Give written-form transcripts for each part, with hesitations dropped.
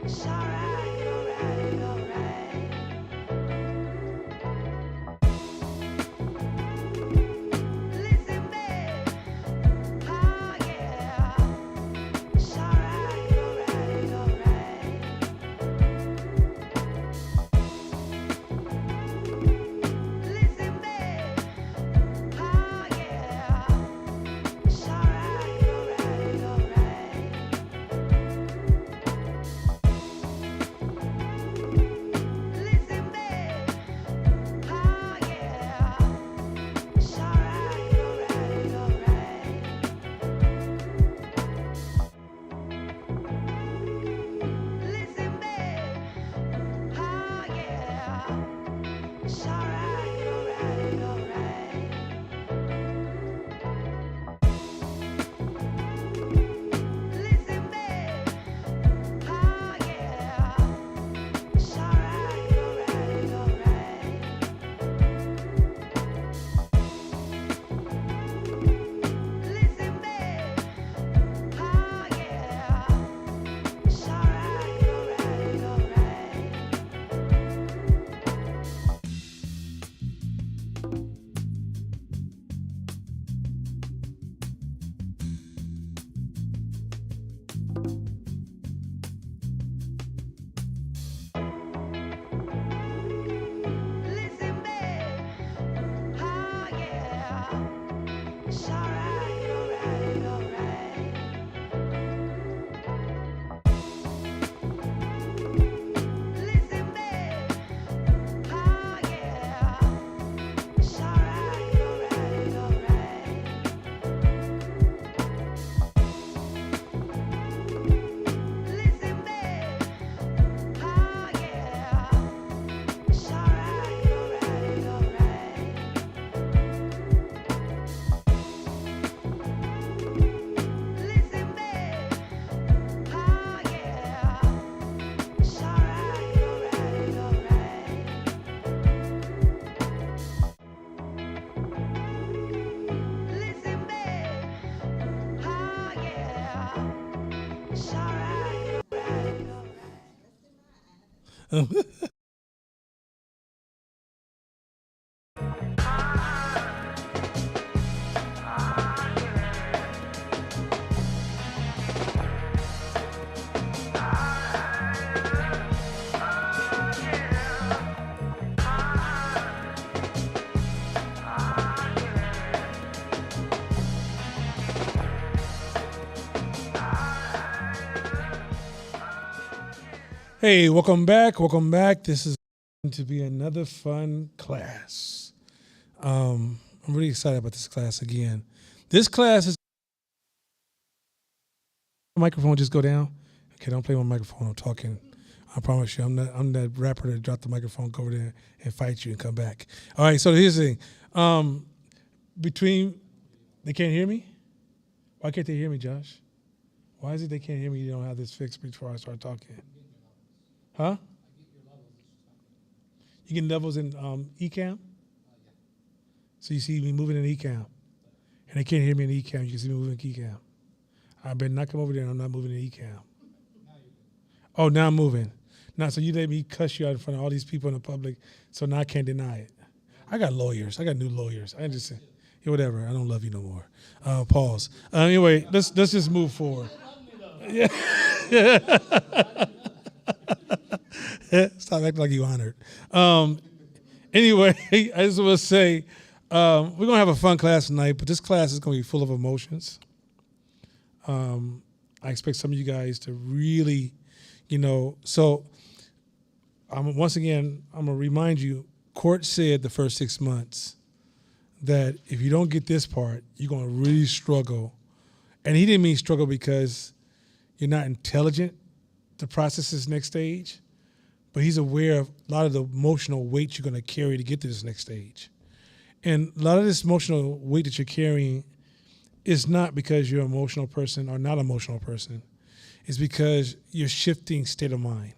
It's alright, alright, alright. Listen, babe. Oh, yeah. It's alright, alright, alright. Listen, babe. Oh, yeah. It's alright, alright, alright. Listen, babe. Oh, yeah. It's alright, alright, alright. Listen, babe. Oh, yeah. It's alright, alright, alright. Listen, babe. Oh, yeah. It's alright, alright, alright. Listen, babe. Oh, yeah. It's alright, alright, alright. Listen, babe. Oh, yeah. It's alright, alright, alright. Listen, babe. Oh, yeah. It's alright, alright, alright. Listen, babe. Oh, yeah. It's alright, alright, alright. Listen, babe. Oh, yeah. It's alright, alright, alright. Listen, babe. Oh, yeah. It's alright, alright, alright. Hey, welcome back. Welcome back. This is going to be another fun class. I'm really excited about this class again. This class is microphone just go down. Okay, don't play my microphone. I'm talking. I promise you, I'm that rapper that dropped the microphone, go over there and fight you and come back. All right. So here's the thing. They can't hear me. Why can't they hear me, Josh? Why is it they can't hear me? You don't have this fixed before I start talking. Huh? You get levels in Ecamm? So you see me moving in Ecamm. And they can't hear me in Ecamm. You can see me moving in Ecamm. I better not come over there and I'm not moving in Ecamm. Oh, now I'm moving. Now, so you let me cuss you out in front of all these people in the public, so now I can't deny it. I got lawyers. I got new lawyers. I just say, yeah, whatever. I don't love you no more. Pause. Anyway, let's just move forward. Yeah. Stop acting like you honored. Anyway, I just want to say we're going to have a fun class tonight, but this class is going to be full of emotions. I expect some of you guys to really, so once again, I'm going to remind you, Court said the first 6 months that if you don't get this part, you're going to really struggle. And he didn't mean struggle because you're not intelligent to process this next stage, but he's aware of a lot of the emotional weight you're going to carry to get to this next stage. And a lot of this emotional weight that you're carrying is not because you're an emotional person or not an emotional person. It's because you're shifting state of mind.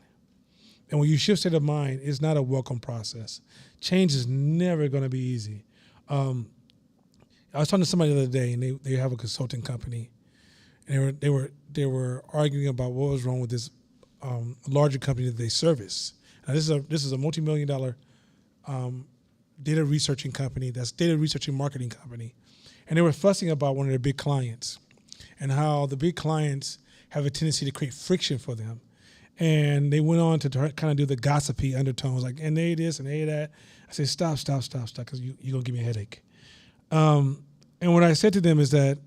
And when you shift state of mind, it's not a welcome process. Change is never going to be easy. I was talking to somebody the other day, and they have a consulting company, and they were arguing about what was wrong with this larger company that they service. Now, this is a multi-million-dollar data researching company. That's data researching marketing company, and they were fussing about one of their big clients and how the big clients have a tendency to create friction for them. And they went on to kind of do the gossipy undertones, like, and they this and they that. I said, stop, because you're going to give me a headache. And what I said to them is that,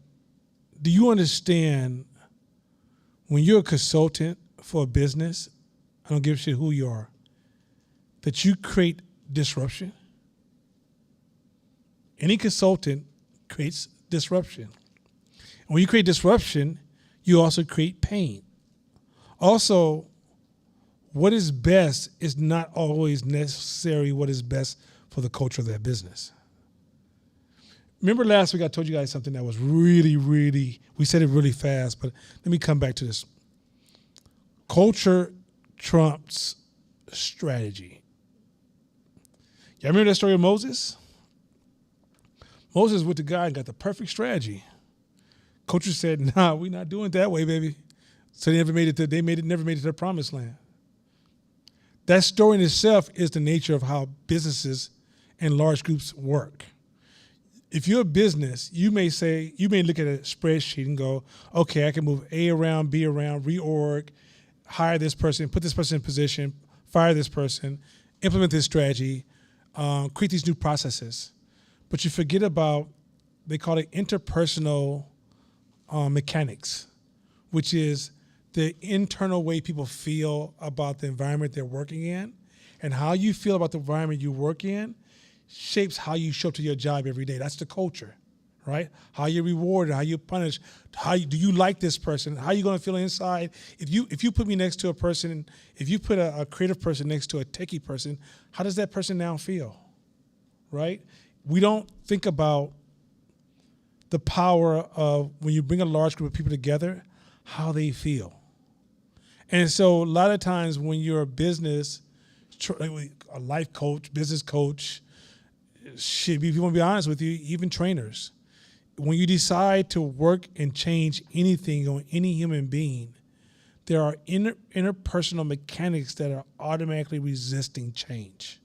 do you understand when you're a consultant for a business, I don't give a shit who you are, that you create disruption? Any consultant creates disruption. And when you create disruption, you also create pain. Also, what is best is not always necessarily what is best for the culture of that business. Remember last week I told you guys something that was really, we said it really fast, but let me come back to this. Culture trumps strategy. Y'all remember that story of Moses? Moses went to God and got the perfect strategy. Culture said, nah, we're not doing it that way, baby. So they never made it to the promised land. That story in itself is the nature of how businesses and large groups work. If you're a business, you may look at a spreadsheet and go, okay, I can move A around, B around, reorg, hire this person, put this person in position, fire this person, implement this strategy, create these new processes. But you forget about, they call it interpersonal mechanics, which is the internal way people feel about the environment they're working in, and how you feel about the environment you work in shapes how you show up to your job every day. That's the culture, right? How you're rewarded, how you punish, do you like this person? How are you going to feel inside? If you put me next to a person, if you put a creative person next to a techie person, how does that person now feel, right? We don't think about the power of when you bring a large group of people together, how they feel. And so a lot of times when you're a business, a life coach, business coach, shit, if you want to be honest with you, even trainers, when you decide to work and change anything on any human being, there are interpersonal mechanics that are automatically resisting change.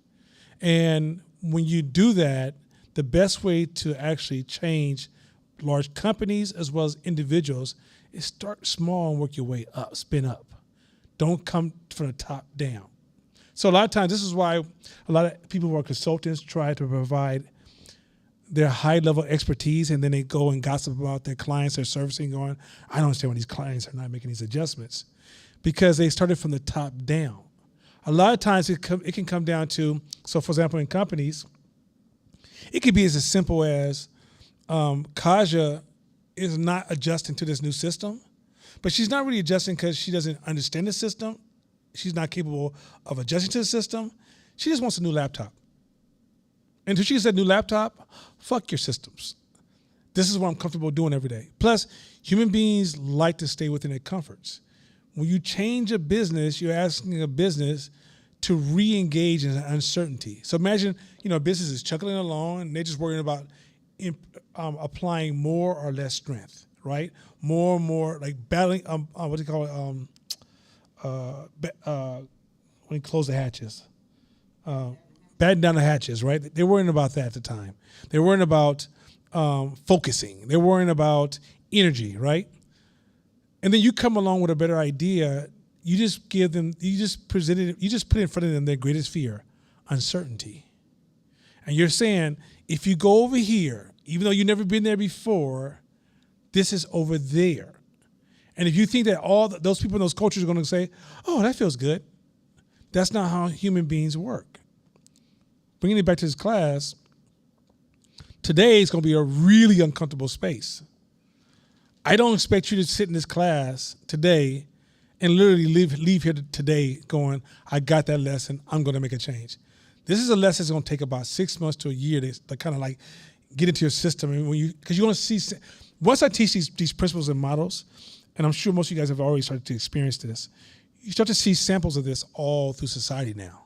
And when you do that, the best way to actually change large companies as well as individuals is start small and work your way up, spin up. Don't come from the top down. So a lot of times, this is why a lot of people who are consultants try to provide their high-level expertise, and then they go and gossip about their clients they're servicing, going, I don't understand why these clients are not making these adjustments, because they started from the top down. A lot of times, it can come down to, so for example, in companies, it could be as simple as Kaja is not adjusting to this new system, but she's not really adjusting because she doesn't understand the system. She's not capable of adjusting to the system. She just wants a new laptop. And until she gets that new laptop, fuck your systems. This is what I'm comfortable doing every day. Plus, human beings like to stay within their comforts. When you change a business, you're asking a business to re-engage in uncertainty. So imagine, a business is chuckling along and they're just worrying about applying more or less strength, right? More and more, like battling, what do you call it? When you close the hatches. Batten down the hatches, right? They're worrying about that at the time. They're worrying about focusing. They're worrying about energy, right? And then you come along with a better idea. You just give them, you just put in front of them their greatest fear, uncertainty. And you're saying, if you go over here, even though you've never been there before, this is over there. And if you think that all those people in those cultures are going to say, oh, that feels good, that's not how human beings work. Bringing it back to this class, today is going to be a really uncomfortable space. I don't expect you to sit in this class today and literally leave here today going, I got that lesson, I'm going to make a change. This is a lesson that's going to take about 6 months to a year to kind of like get into your system. And because you're going to see, once I teach these principles and models, and I'm sure most of you guys have already started to experience this, you start to see samples of this all through society now.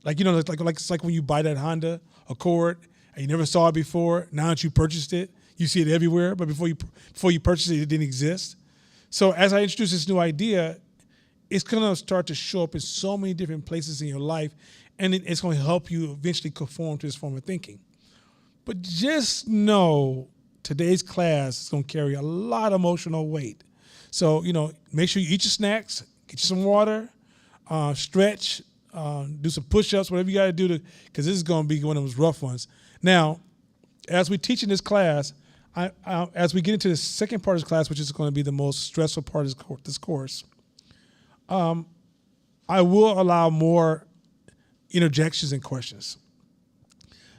Like, it's like when you buy that Honda Accord and you never saw it before. Now that you purchased it, you see it everywhere. But before you purchased it, it didn't exist. So as I introduce this new idea, it's going to start to show up in so many different places in your life, and it's going to help you eventually conform to this form of thinking. But just know today's class is going to carry a lot of emotional weight. So, make sure you eat your snacks, get you some water, stretch, do some push-ups, whatever you got to do, because this is going to be one of those rough ones. Now, as we teach in this class, as we get into the second part of this class, which is going to be the most stressful part of this course, I will allow more interjections and questions,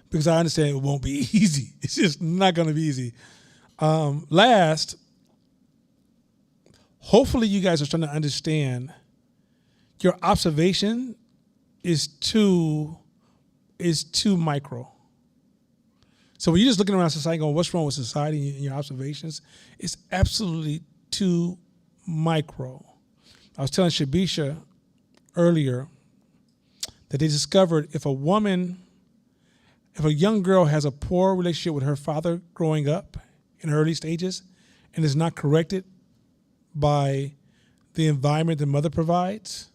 because I understand it won't be easy. It's just not going to be easy. Last, hopefully you guys are starting to understand your observation is too micro. So when you're just looking around society going, what's wrong with society and your observations, it's absolutely too micro. I was telling Shabisha earlier that they discovered if a young girl has a poor relationship with her father growing up in early stages and is not corrected by the environment the mother provides,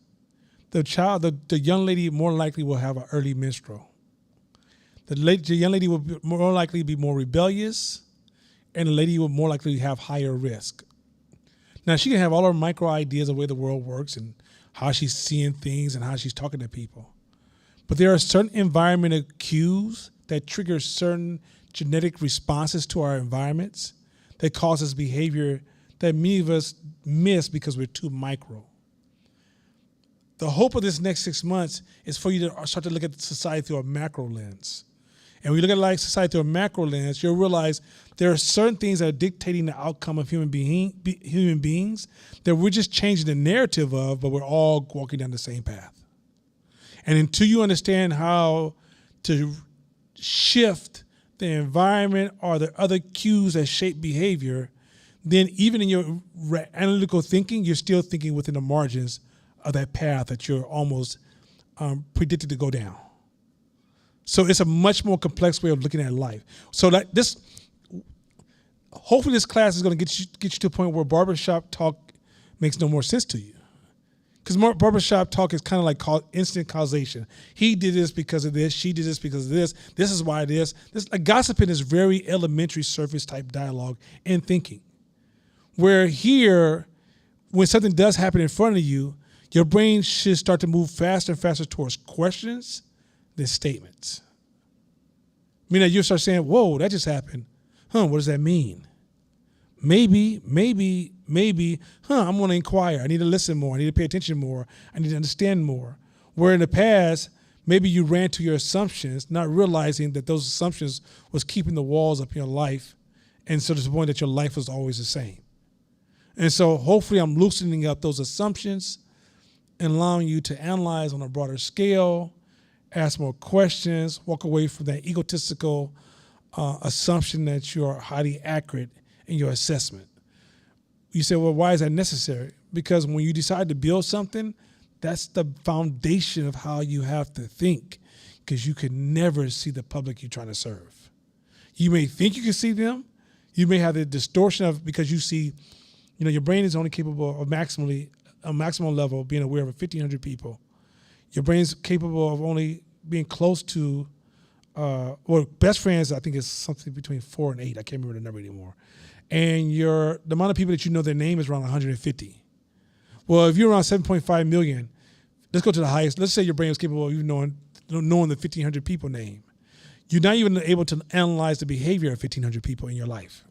the young lady more likely will have an early menstrual. The young lady will more likely be more rebellious, and the lady will more likely have higher risk. Now, she can have all her micro ideas of the way the world works and how she's seeing things and how she's talking to people. But there are certain environmental cues that trigger certain genetic responses to our environments that causes behavior that many of us miss because we're too micro. The hope of this next 6 months is for you to start to look at society through a macro lens. And when you look at society through a macro lens, you'll realize there are certain things that are dictating the outcome of human beings that we're just changing the narrative of, but we're all walking down the same path. And until you understand how to shift the environment or the other cues that shape behavior, then even in your analytical thinking, you're still thinking within the margins of that path that you're almost predicted to go down. So it's a much more complex way of looking at life. So hopefully this class is going to get you to a point where barbershop talk makes no more sense to you. Because barbershop talk is kind of like instant causation. He did this because of this. She did this because of this. This is why this. Gossiping is very elementary surface type dialogue and thinking. Where here, when something does happen in front of you, your brain should start to move faster and faster towards questions than statements. Meaning you start saying, whoa, that just happened. What does that mean? Maybe, I'm going to inquire. I need to listen more. I need to pay attention more. I need to understand more. Where in the past, maybe you ran to your assumptions, not realizing that those assumptions was keeping the walls up in your life, and so to the point that your life was always the same. And so hopefully I'm loosening up those assumptions and allowing you to analyze on a broader scale, ask more questions, walk away from that egotistical assumption that you're highly accurate in your assessment. You say, well, why is that necessary? Because when you decide to build something, that's the foundation of how you have to think, because you can never see the public you're trying to serve. You may think you can see them. You may have the distortion of, because you see, your brain is only capable of a maximum level being aware of 1,500 people. Your brain's capable of only being close to, best friends, I think is something between 4 and 8. I can't remember the number anymore. And the amount of people that you know their name is around 150. Well, if you're around 7.5 million, let's go to the highest. Let's say your brain is capable of even knowing the 1,500 people name. You're not even able to analyze the behavior of 1,500 people in your life.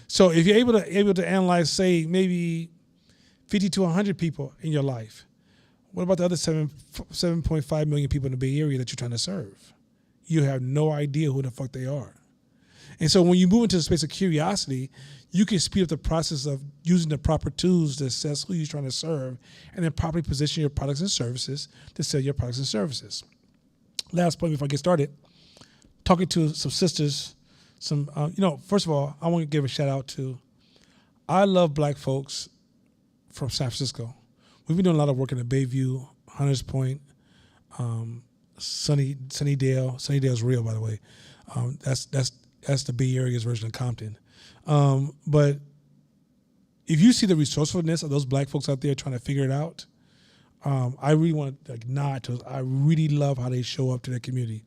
So if you're able to analyze, say, maybe 50 to 100 people in your life, what about the other 7.5 million people in the Bay Area that you're trying to serve? You have no idea who the fuck they are. And so when you move into the space of curiosity, you can speed up the process of using the proper tools to assess who you're trying to serve, and then properly position your products and services to sell your products and services. Last point before I get started, talking to some sisters, first of all, I want to give a shout out to, I love black folks from San Francisco. We've been doing a lot of work in the Bayview, Hunters Point, Sunnydale. Sunnydale's real, by the way. That's the Bay Area's version of Compton. But if you see the resourcefulness of those black folks out there trying to figure it out, I really want to nod to. I really love how they show up to their community.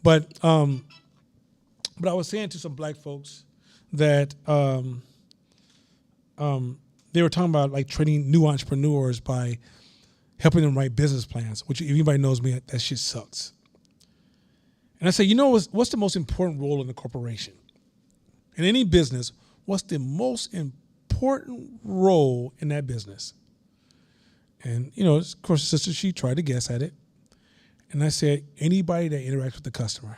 But I was saying to some black folks that they were talking about like training new entrepreneurs by helping them write business plans, which if anybody knows me, that shit sucks. And I say, you know, what's the most important role in the corporation? In any business, what's the most important role in that business? And, you know, of course, the sister, she tried to guess at it. And I said, anybody that interacts with the customer.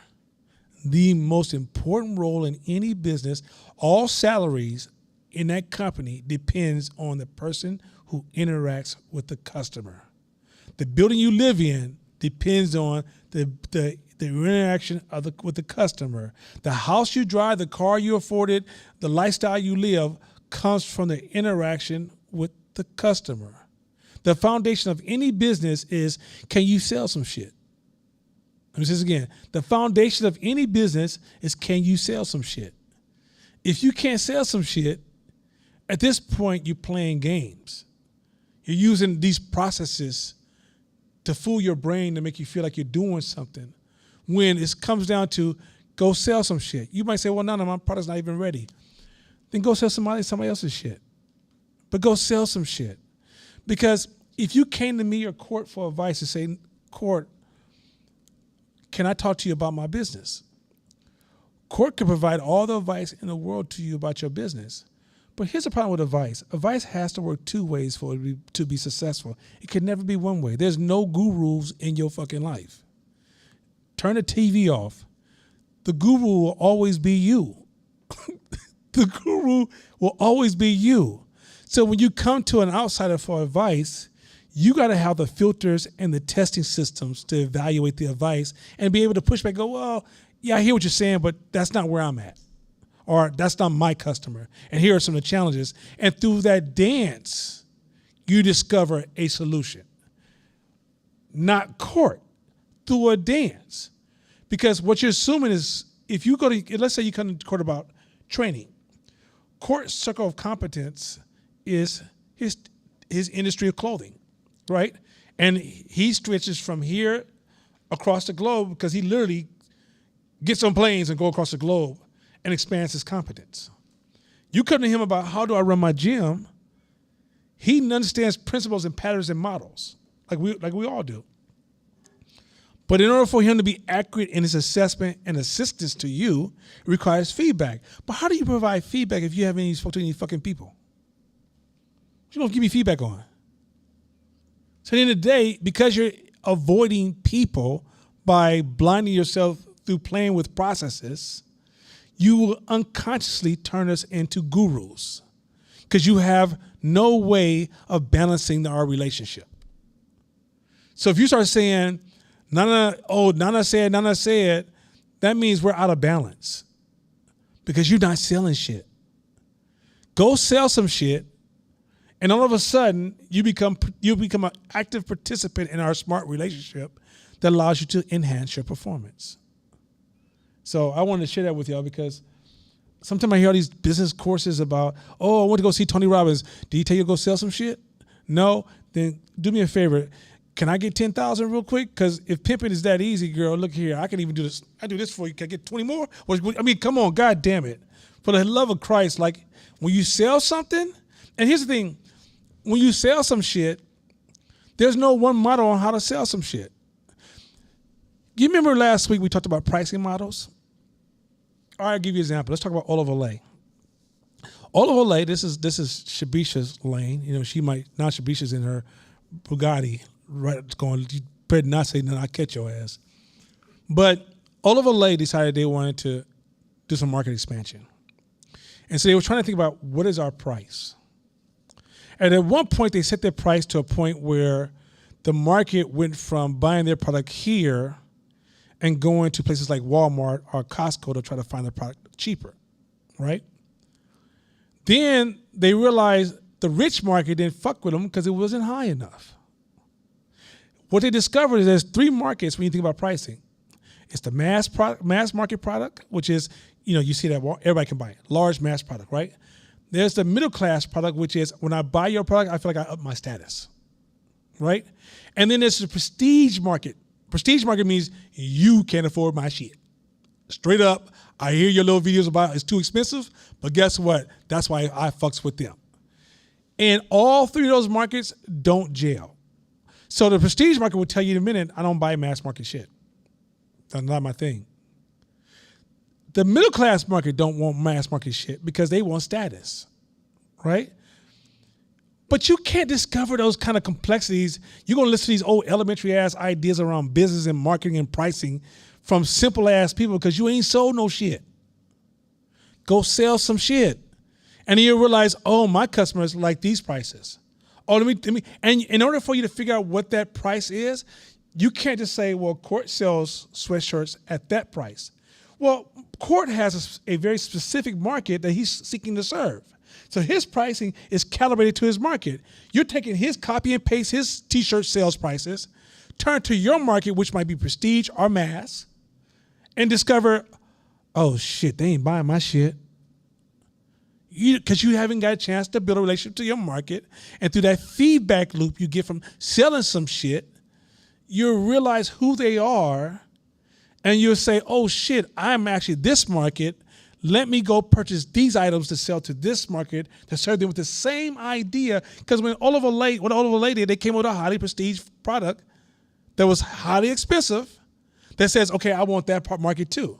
The most important role in any business, all salaries in that company depends on the person who interacts with the customer. The building you live in depends on the interaction with the customer. The house you drive, the car you afforded, the lifestyle you live comes from the interaction with the customer. The foundation of any business is, can you sell some shit? Let me say this again. The foundation of any business is, can you sell some shit? If you can't sell some shit, at this point, you're playing games. You're using these processes to fool your brain to make you feel like you're doing something. When it comes down to go sell some shit. You might say, well, no, my product's not even ready. Then go sell somebody else's shit. But go sell some shit. Because if you came to me or Court for advice and say, Court, can I talk to you about my business? Court can provide all the advice in the world to you about your business. But here's the problem with advice. Advice has to work two ways for it to be successful. It can never be one way. There's no gurus in your fucking life. Turn the TV off. The guru will always be you. The guru will always be you. So when you come to an outsider for advice, you got to have the filters and the testing systems to evaluate the advice and be able to push back, go, well, yeah, I hear what you're saying, but that's not where I'm at. Or that's not my customer. And here are some of the challenges. And through that dance, you discover a solution. Not Court, through a dance. Because what you're assuming is, if you go to, let's say you come to Court about training. Court's circle of competence is his industry of clothing, right? And he stretches from here across the globe because he literally gets on planes and go across the globe and expands his competence. You come to him about how do I run my gym, he understands principles and patterns and models, like we all do. But in order for him to be accurate in his assessment and assistance to you, it requires feedback. But how do you provide feedback if you haven't spoken to any fucking people? You don't give me feedback on. So at the end of the day, because you're avoiding people by blinding yourself through playing with processes, you will unconsciously turn us into gurus because you have no way of balancing our relationship. So if you start saying, Nana said, that means we're out of balance because you're not selling shit. Go sell some shit, and all of a sudden you become an active participant in our smart relationship that allows you to enhance your performance. So I wanted to share that with y'all because sometimes I hear all these business courses about, oh, I want to go see Tony Robbins. Did he tell you to go sell some shit? No? Then do me a favor. Can I get 10,000 real quick? Because if pimping is that easy, girl, look here. I can even do this. I do this for you. Can I get 20 more? I mean, come on. God damn it. For the love of Christ, like when you sell something, and here's the thing. When you sell some shit, there's no one model on how to sell some shit. You remember last week we talked about pricing models? All right, I'll give you an example. Let's talk about Olive Olay. Olive Olay, this is Shabisha's lane. You know, Shabisha's in her Bugatti, right? Going, you better not say nothing, I'll catch your ass. But Olive Olay decided they wanted to do some market expansion. And so they were trying to think about what is our price. And at one point, they set their price to a point where the market went from buying their product here and going to places like Walmart or Costco to try to find their product cheaper, right? Then they realized the rich market didn't fuck with them because it wasn't high enough. What they discovered is there's three markets when you think about pricing. It's the mass market product, which is, you know, you see that everybody can buy it, large mass product, right? There's the middle class product, which is when I buy your product, I feel like I up my status, right? And then there's the prestige market. Prestige market means you can't afford my shit. Straight up, I hear your little videos about it's too expensive, but guess what? That's why I fucks with them. And all three of those markets don't gel. So the prestige market will tell you in a minute, I don't buy mass market shit. That's not my thing. The middle class market don't want mass market shit because they want status, right? But you can't discover those kind of complexities. You're going to listen to these old elementary ass ideas around business and marketing and pricing from simple ass people because you ain't sold no shit. Go sell some shit. And then you realize, oh, my customers like these prices. Oh, let me. And in order for you to figure out what that price is, you can't just say, well, Court sells sweatshirts at that price. Well, Court has a very specific market that he's seeking to serve. So his pricing is calibrated to his market. You're taking his copy and paste his t-shirt sales prices, turn to your market, which might be prestige or mass, and discover, oh shit, they ain't buying my shit. Because you haven't got a chance to build a relationship to your market. And through that feedback loop you get from selling some shit, you'll realize who they are, and you'll say, oh shit, I'm actually this market. Let me go purchase these items to sell to this market to serve them with the same idea. Because when Oliver Lay did, they came with a highly prestige product that was highly expensive that says, okay, I want that market too.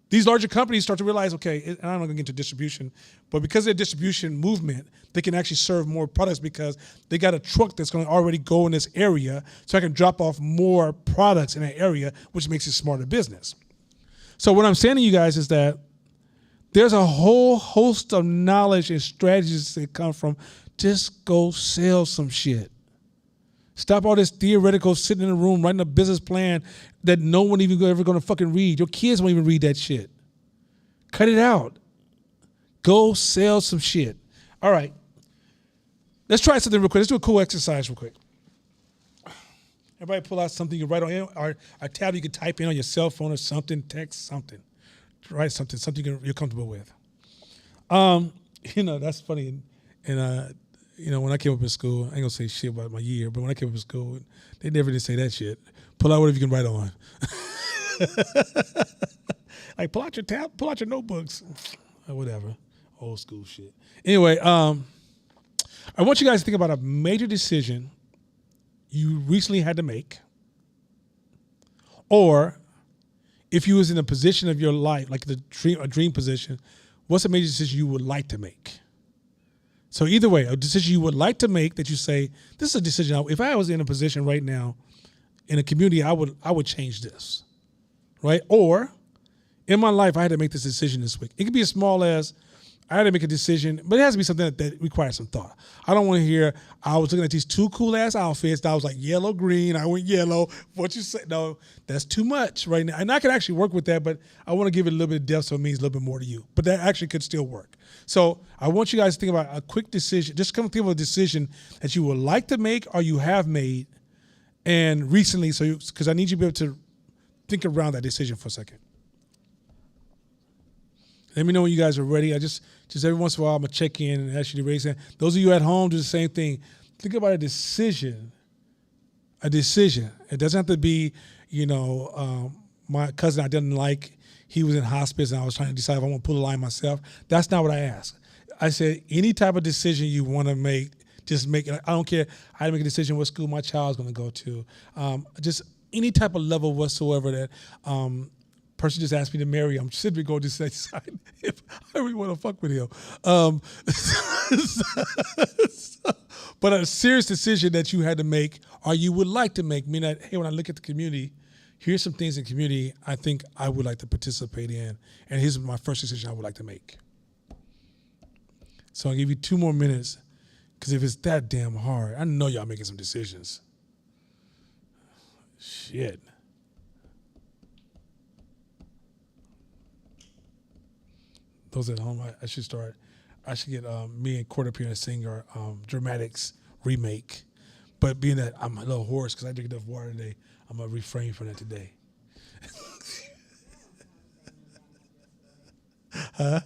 These larger companies start to realize, okay, and I'm not going to get into distribution, but because of their distribution movement, they can actually serve more products because they got a truck that's going to already go in this area, so I can drop off more products in that area, which makes it smarter business. So what I'm saying to you guys is that there's a whole host of knowledge and strategies that come from just go sell some shit. Stop all this theoretical sitting in a room writing a business plan that no one even ever going to fucking read. Your kids won't even read that shit. Cut it out. Go sell some shit. All right. Let's try something real quick. Let's do a cool exercise real quick. Everybody pull out something you write on, or a tab you can type in on your cell phone or something, text something. Write something you're comfortable with. That's funny. And when I came up in school, I ain't gonna say shit about my year, but when I came up in school, they never did say that shit. Pull out whatever you can write on. Like pull out your tab, pull out your notebooks, or whatever. Old school shit. Anyway, I want you guys to think about a major decision you recently had to make, or if you was in a position of your life, like a dream position, what's a major decision you would like to make? So either way, a decision you would like to make that you say, this is a decision, if I was in a position right now in a community, I would change this, right? Or in my life, I had to make this decision this week. It could be as small as I had to make a decision, but it has to be something that requires some thought. I don't want to hear, I was looking at these two cool ass outfits that I was like yellow, green, I went yellow. What you say? No, that's too much right now. And I can actually work with that, but I want to give it a little bit of depth so it means a little bit more to you. But that actually could still work. So I want you guys to think about a quick decision. Just come think of a decision that you would like to make or you have made and recently, because I need you to be able to think around that decision for a second. Let me know when you guys are ready. I just every once in a while, I'm going to check in and ask you to raise your hand. Those of you at home, do the same thing. Think about a decision. A decision. It doesn't have to be, my cousin I didn't like, he was in hospice and I was trying to decide if I want to pull a line myself. That's not what I asked. I said, any type of decision you want to make, just make it. I don't care. I had to make a decision what school my child's going to go to. Just any type of level whatsoever that person just asked me to marry him. Should we go to decide if I really want to fuck with him? But a serious decision that you had to make or you would like to make, meaning that, hey, when I look at the community, here's some things in the community I think I would like to participate in, and here's my first decision I would like to make. So I'll give you 2 more minutes, because if it's that damn hard, I know y'all making some decisions. Shit. Those at home, I should get me and Court up here and sing our Dramatics remake. But being that I'm a little hoarse because I drink enough water today, I'm going to refrain from that today. Huh?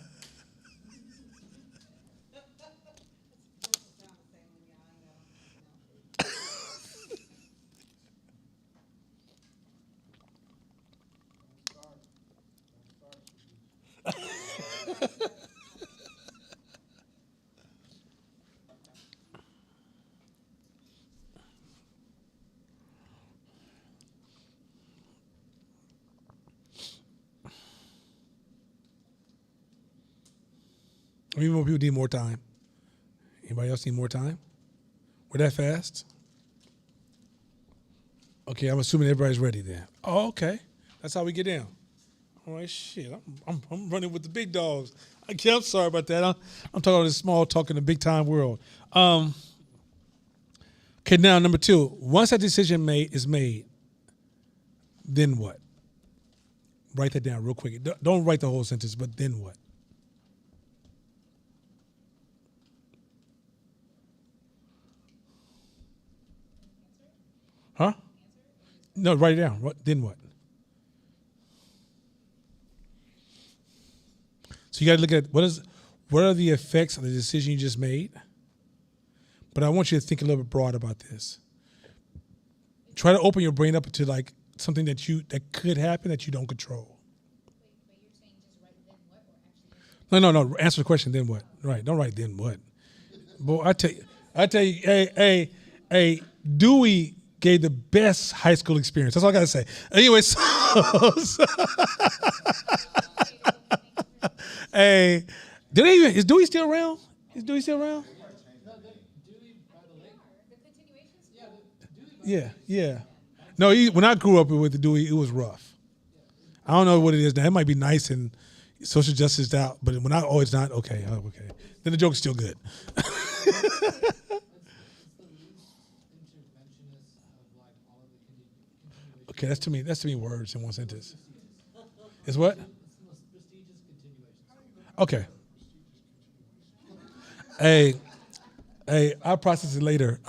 How many more people need more time? Anybody else need more time? We're that fast? Okay, I'm assuming everybody's ready then. Oh, okay. That's how we get down. All right, shit. I'm running with the big dogs. I'm sorry about that. I'm talking about this small talk in the big time world. Okay, now number 2. Once that decision is made, then what? Write that down real quick. Don't write the whole sentence, but then what? Huh? No, write it down. Then what? So you got to look at what are the effects of the decision you just made. But I want you to think a little bit broad about this. Try to open your brain up to like something that could happen that you don't control. But you're saying just write then what or actually? No. Answer the question. Then what? Right. Don't write then what. Boy, I tell you. Hey. Dewey gave the best high school experience. That's all I gotta say. Anyway, hey, is Dewey still around? Is Dewey still around? Yeah. No, when I grew up with the Dewey, it was rough. I don't know what it is now. It might be nice and social justice out, but it's not. Okay. Then the joke's still good. Okay, that's too many words in one sentence. Is what? Okay. Hey, I'll process it later.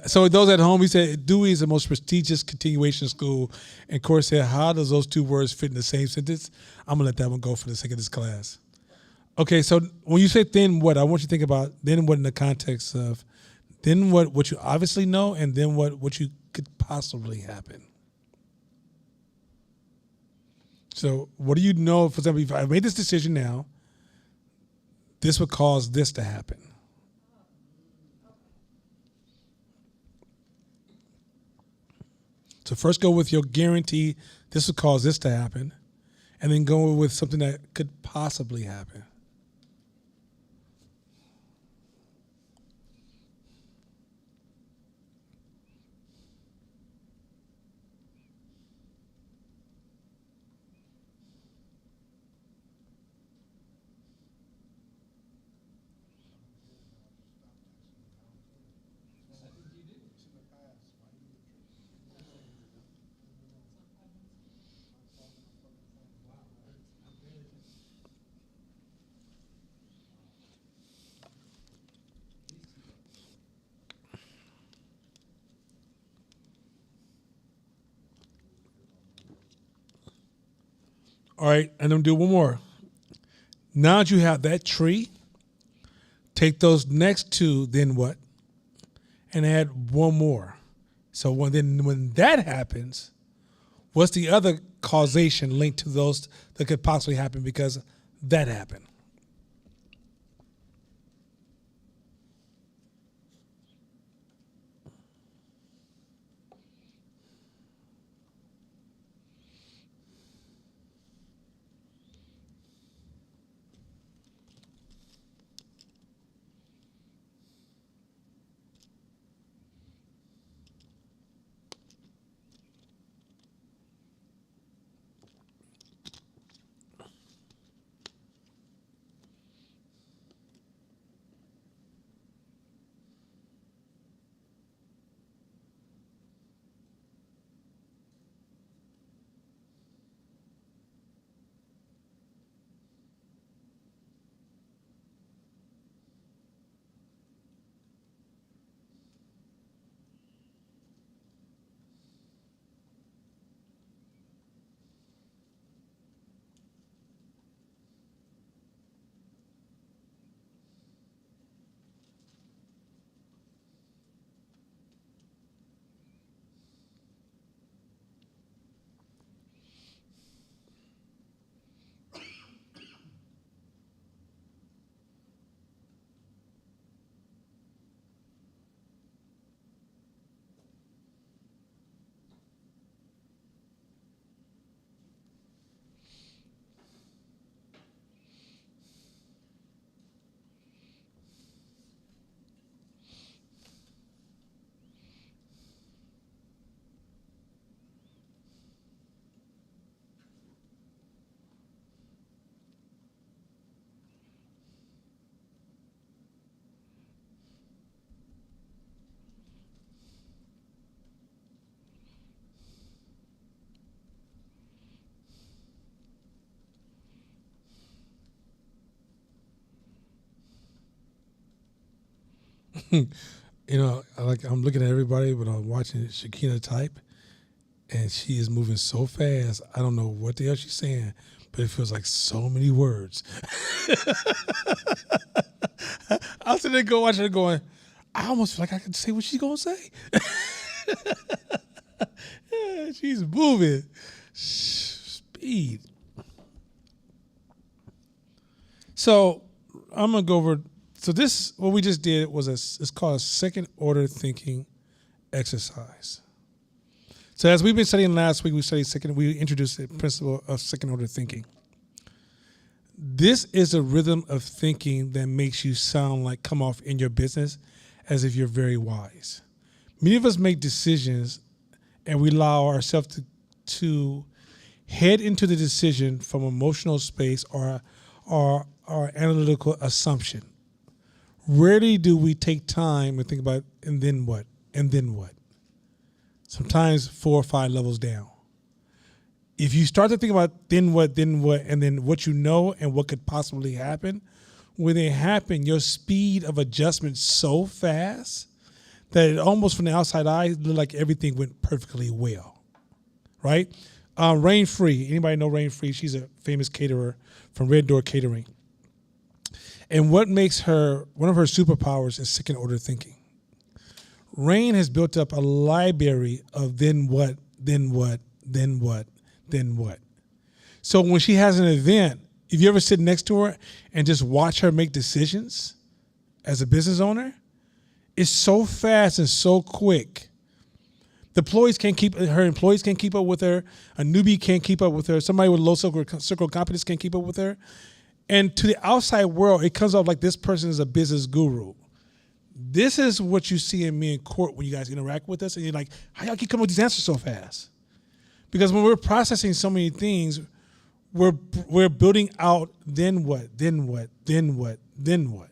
So those at home, he said Dewey is the most prestigious continuation school. And Corey said, how does those 2 words fit in the same sentence? I'm gonna let that one go for the sake of this class. Okay, so when you say then what, I want you to think about then what in the context of then what you obviously know, and then what you could possibly happen. So what do you know? For example, if I made this decision now, this would cause this to happen. So first go with your guarantee this would cause this to happen, and then go with something that could possibly happen. All right, and I'm gonna do one more. Now that you have that tree, take those next 2, then what? And add one more. So when that happens, what's the other causation linked to those that could possibly happen because that happened? I'm looking at everybody, but I'm watching Shakina type, and she is moving so fast. I don't know what the hell she's saying, but it feels like so many words. I'm sitting there watching her going, I almost feel like I can say what she's gonna say. Yeah, she's moving. Speed. So I'm gonna go over. So this, what we just did was it's called a second order thinking exercise. So as we've been studying last week, we introduced the principle of second order thinking. This is a rhythm of thinking that makes you come off in your business as if you're very wise. Many of us make decisions and we allow ourselves to head into the decision from emotional space or analytical assumption. Rarely do we take time and think about, and then what? And then what? Sometimes 4 or 5 levels down. If you start to think about then what, and then what you know and what could possibly happen, when it happened, your speed of adjustment so fast that it almost from the outside eye looked like everything went perfectly well, right? Rain Free, anybody know Rain Free? She's a famous caterer from Red Door Catering. And what makes her, one of her superpowers is second order thinking. Rain has built up a library of then what, then what, then what, then what. So when she has an event, if you ever sit next to her and just watch her make decisions as a business owner, it's so fast and so quick. Her employees can't keep up with her. A newbie can't keep up with her. Somebody with low circle of competence can't keep up with her. And to the outside world, it comes off like this person is a business guru. This is what you see in me in court when you guys interact with us, and you're like, how y'all keep coming with these answers so fast? Because when we're processing so many things, we're building out then what, then what, then what, then what.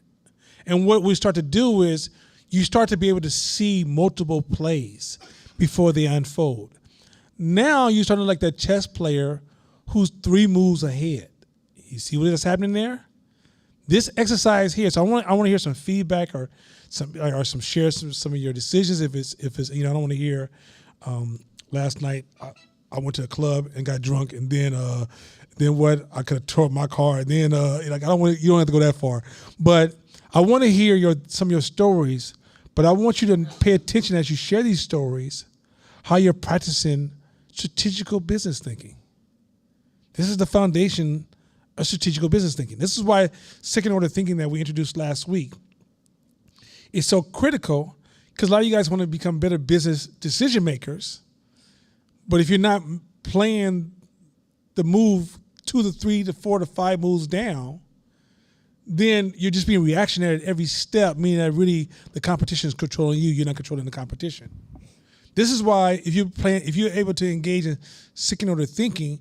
And what we start to do is you start to be able to see multiple plays before they unfold. Now you're starting like that chess player who's 3 moves ahead. You see what is happening there? This exercise here. So I want to hear some feedback or some share some of your decisions. If it's I don't want to hear. Last night I went to a club and got drunk, and then what? I could have tore up my car, and then I don't want. You don't have to go that far, but I want to hear some of your stories. But I want you to pay attention as you share these stories, how you're practicing strategical business thinking. This is the foundation of strategical business thinking. This is why second order thinking that we introduced last week is so critical, because a lot of you guys want to become better business decision makers. But if you're not playing the move 2 to 3 to 4 to 5 moves down, then you're just being reactionary at every step, meaning that really the competition is controlling you. You're not controlling the competition. This is why if you're able to engage in second order thinking,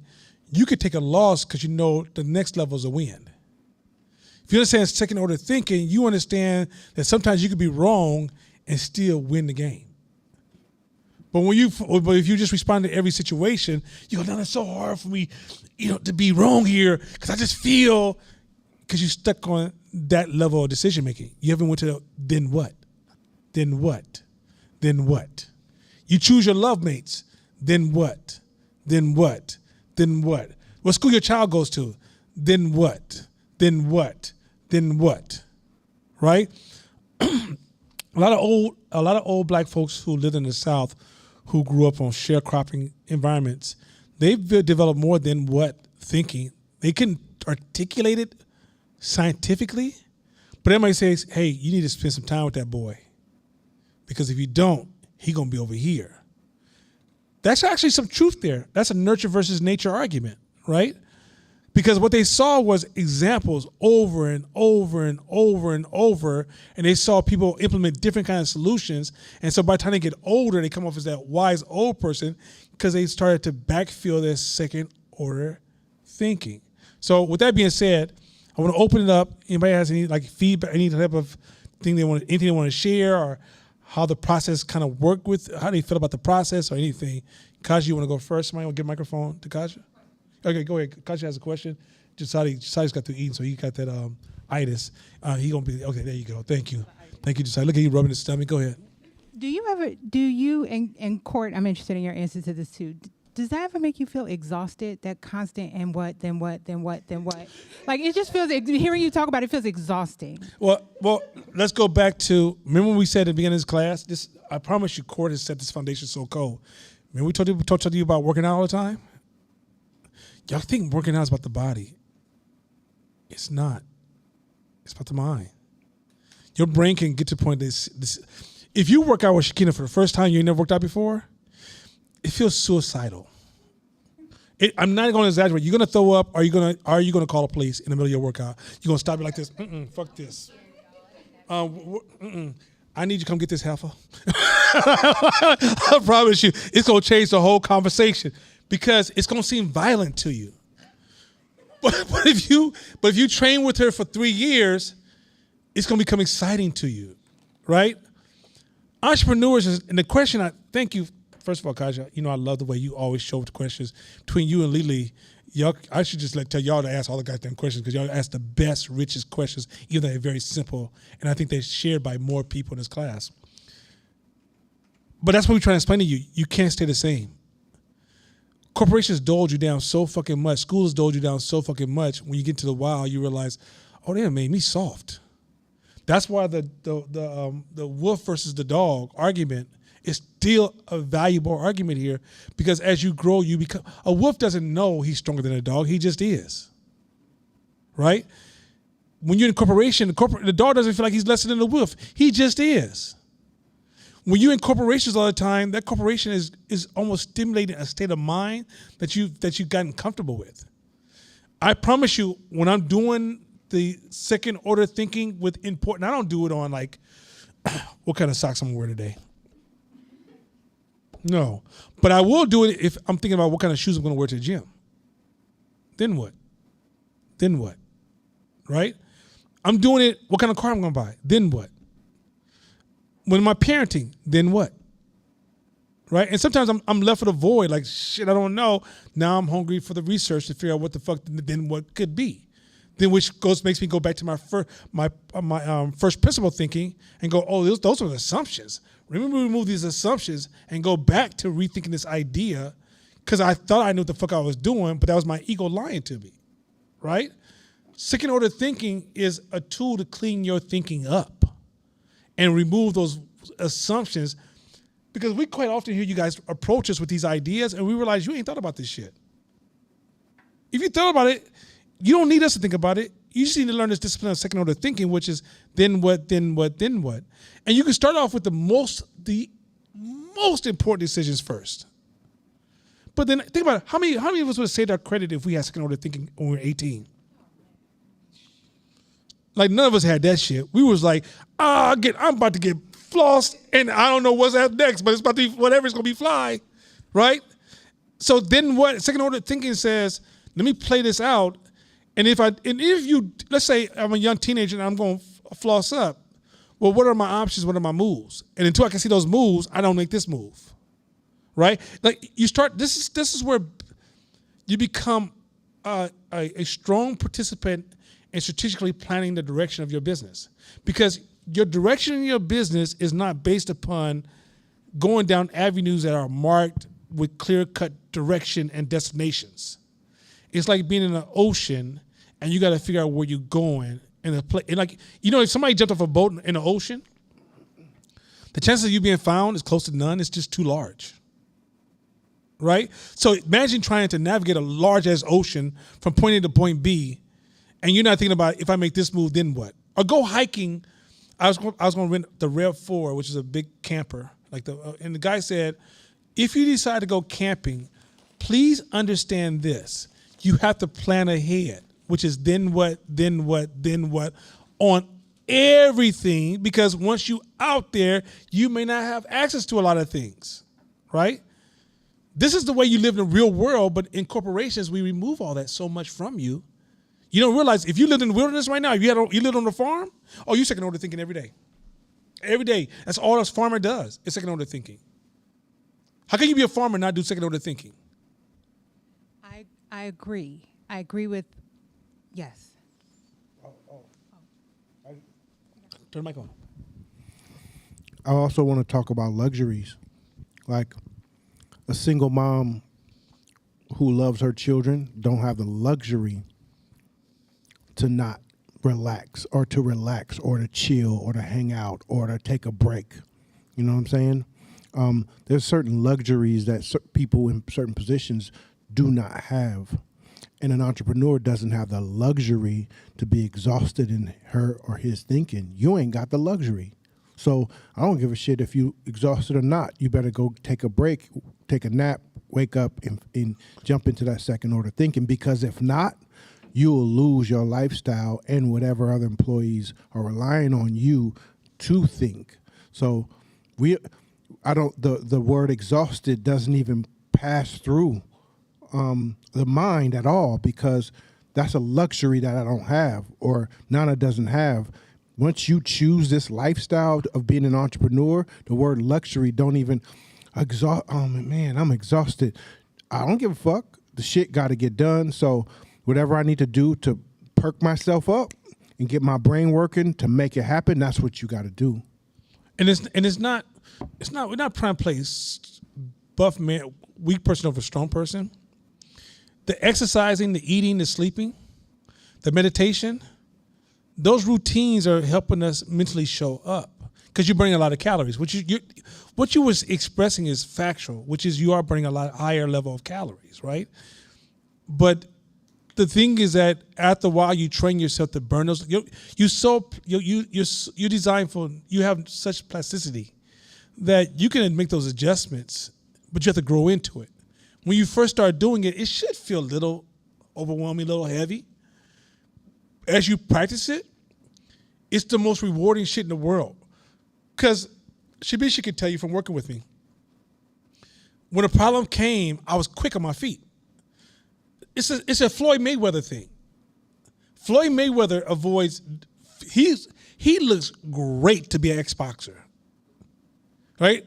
you could take a loss because you know the next level is a win. If you understand second order thinking, you understand that sometimes you could be wrong and still win the game. But if you just respond to every situation, you go, no, it's so hard for me, to be wrong here because I just feel, because you're stuck on that level of decision making. You haven't went to the then what, then what, then what. You choose your love mates, then what, then what, then what. What school your child goes to, then what, then what, then what, right? A lot of old black folks who lived in the South, who grew up on sharecropping environments, they've developed more than what thinking. They can articulate it scientifically, but everybody says, hey, you need to spend some time with that boy, because if you don't, he's going to be over here. That's actually some truth there. That's a nurture versus nature argument, right? Because what they saw was examples over and over and over and over, and they saw people implement different kinds of solutions. And so by the time they get older, they come off as that wise old person because they started to backfill their second order thinking. So with that being said, I want to open it up. Anybody has any feedback, any type of thing anything they want to share, or how the process kind of worked with, how they feel about the process or anything. Kaja, you want to go first? Somebody want to give a microphone to Kaja? Okay, go ahead. Kaja has a question. Jasadi's got through eating, so he got that itis. He gonna be okay. There you go. Thank you. Thank you, Josiah. Look at you rubbing his stomach. Go ahead. Do you in court, I'm interested in your answer to this too. Does that ever make you feel exhausted, that constant and what, then what, then what, then what? Like, it just feels, hearing you talk about it feels exhausting. Well, let's go back to, remember when we said at the beginning of this class, this, I promise you, court has set this foundation so cold. Remember we talked to you about working out all the time? Y'all think working out is about the body. It's not. It's about the mind. Your brain can get to the point this. If you work out with Shakina for the first time, you ain't never worked out before, it feels suicidal. I'm not going to exaggerate. You're going to throw up. Are you going to call the police in the middle of your workout? You're going to stop it like this. Fuck this. I need you to come get this heifer. I promise you, it's going to change the whole conversation because it's going to seem violent to you. But if you train with her for 3 years, it's going to become exciting to you, right? Entrepreneurs, and the question, I thank you. First of all, Kaja, you know I love the way you always show up the questions. Between you and Lily, y'all, I should just tell y'all to ask all the goddamn questions because y'all ask the best, richest questions, even though they're very simple. And I think they're shared by more people in this class. But that's what we're trying to explain to you. You can't stay the same. Corporations doled you down so fucking much. Schools doled you down so fucking much. When you get to the wild, you realize, oh, they done made me soft. That's why the wolf versus the dog argument is still a valuable argument here because as you grow, you become a wolf doesn't know he's stronger than a dog. He just is, right? When you're in corporation, the dog doesn't feel like he's lesser than the wolf. He just is. When you're in corporations all the time, that corporation is almost stimulating a state of mind that you've gotten comfortable with. I promise you, when I'm doing the second order thinking with important, I don't do it on like, what kind of socks I'm gonna wear today. No, but I will do it if I'm thinking about what kind of shoes I'm gonna wear to the gym. Then what? Then what? Right? I'm doing it, what kind of car I'm gonna buy. Then what? When am I parenting? Then what? Right? And sometimes I'm left with a void, like shit, I don't know. Now I'm hungry for the research to figure out what the fuck then what could be. Then which makes me go back to my first principle thinking and go, oh, those are the assumptions. Remember, remove these assumptions and go back to rethinking this idea because I thought I knew what the fuck I was doing, but that was my ego lying to me, right? Second order thinking is a tool to clean your thinking up and remove those assumptions because we quite often hear you guys approach us with these ideas and we realize you ain't thought about this shit. If you thought about it, you don't need us to think about it. You just need to learn this discipline of second order thinking, which is then what, then what, then what. And you can start off with the most important decisions first. But then think about it. How many of us would have saved our credit if we had second order thinking when we were 18? Like none of us had that shit. We was like, I'm about to get flossed and I don't know what's up next, but it's about to be whatever, it's gonna be fly, right? So then what second order thinking says, let me play this out. And if you, let's say I'm a young teenager and I'm going to floss up, well, what are my options? What are my moves? And until I can see those moves, I don't make this move, right? Like you start, this is where you become a strong participant in strategically planning the direction of your business. Because your direction in your business is not based upon going down avenues that are marked with clear-cut direction and destinations. It's like being in an ocean and you got to figure out where you're going. And like, you know, if somebody jumped off a boat in the ocean, the chances of you being found is close to none. It's just too large, right? So imagine trying to navigate a large-ass ocean from point A to point B, and you're not thinking about if I make this move, then what? Or go hiking. I was going to rent the REV4, which is a big camper, and the guy said, if you decide to go camping, please understand this. You have to plan ahead, which is then what on everything, because once you out there, you may not have access to a lot of things, right? This is the way you live in the real world, but in corporations, we remove all that so much from you. You don't realize if you lived in the wilderness right now, if you lived on the farm, oh, you second order thinking every day. Every day. That's all a farmer does is second order thinking. How can you be a farmer and not do second order thinking? I agree. I agree with, yes. Turn the mic on. I also want to talk about luxuries, like a single mom who loves her children don't have the luxury to not relax or to chill or to hang out or to take a break. You know what I'm saying? There's certain luxuries that people in certain positions do not have. And an entrepreneur doesn't have the luxury to be exhausted in her or his thinking. You ain't got the luxury. So I don't give a shit if you exhausted or not. You better go take a break, take a nap, wake up and jump into that second order thinking, because if not, you will lose your lifestyle and whatever other employees are relying on you to think. So the word exhausted doesn't even pass through the mind at all, because that's a luxury that I don't have or Nana doesn't have. Once you choose this lifestyle of being an entrepreneur, the word luxury don't even exhaust. Oh man, I'm exhausted. I don't give a fuck. The shit got to get done. So whatever I need to do to perk myself up and get my brain working to make it happen, that's what you got to do. And it's not we're not trying to play buff man, weak person over strong person. The exercising, the eating, the sleeping, the meditation, those routines are helping us mentally show up, because you're burning a lot of calories. What you was expressing is factual, which is you are burning a lot higher level of calories, right? But the thing is that after a while, you train yourself to burn those. You're designed for. You have such plasticity that you can make those adjustments, but you have to grow into it. When you first start doing it, it should feel a little overwhelming, a little heavy. As you practice it, it's the most rewarding shit in the world. Because Shabishi could tell you from working with me, when a problem came, I was quick on my feet. It's a Floyd Mayweather thing. Floyd Mayweather avoids. He looks great to be an ex-boxer, right?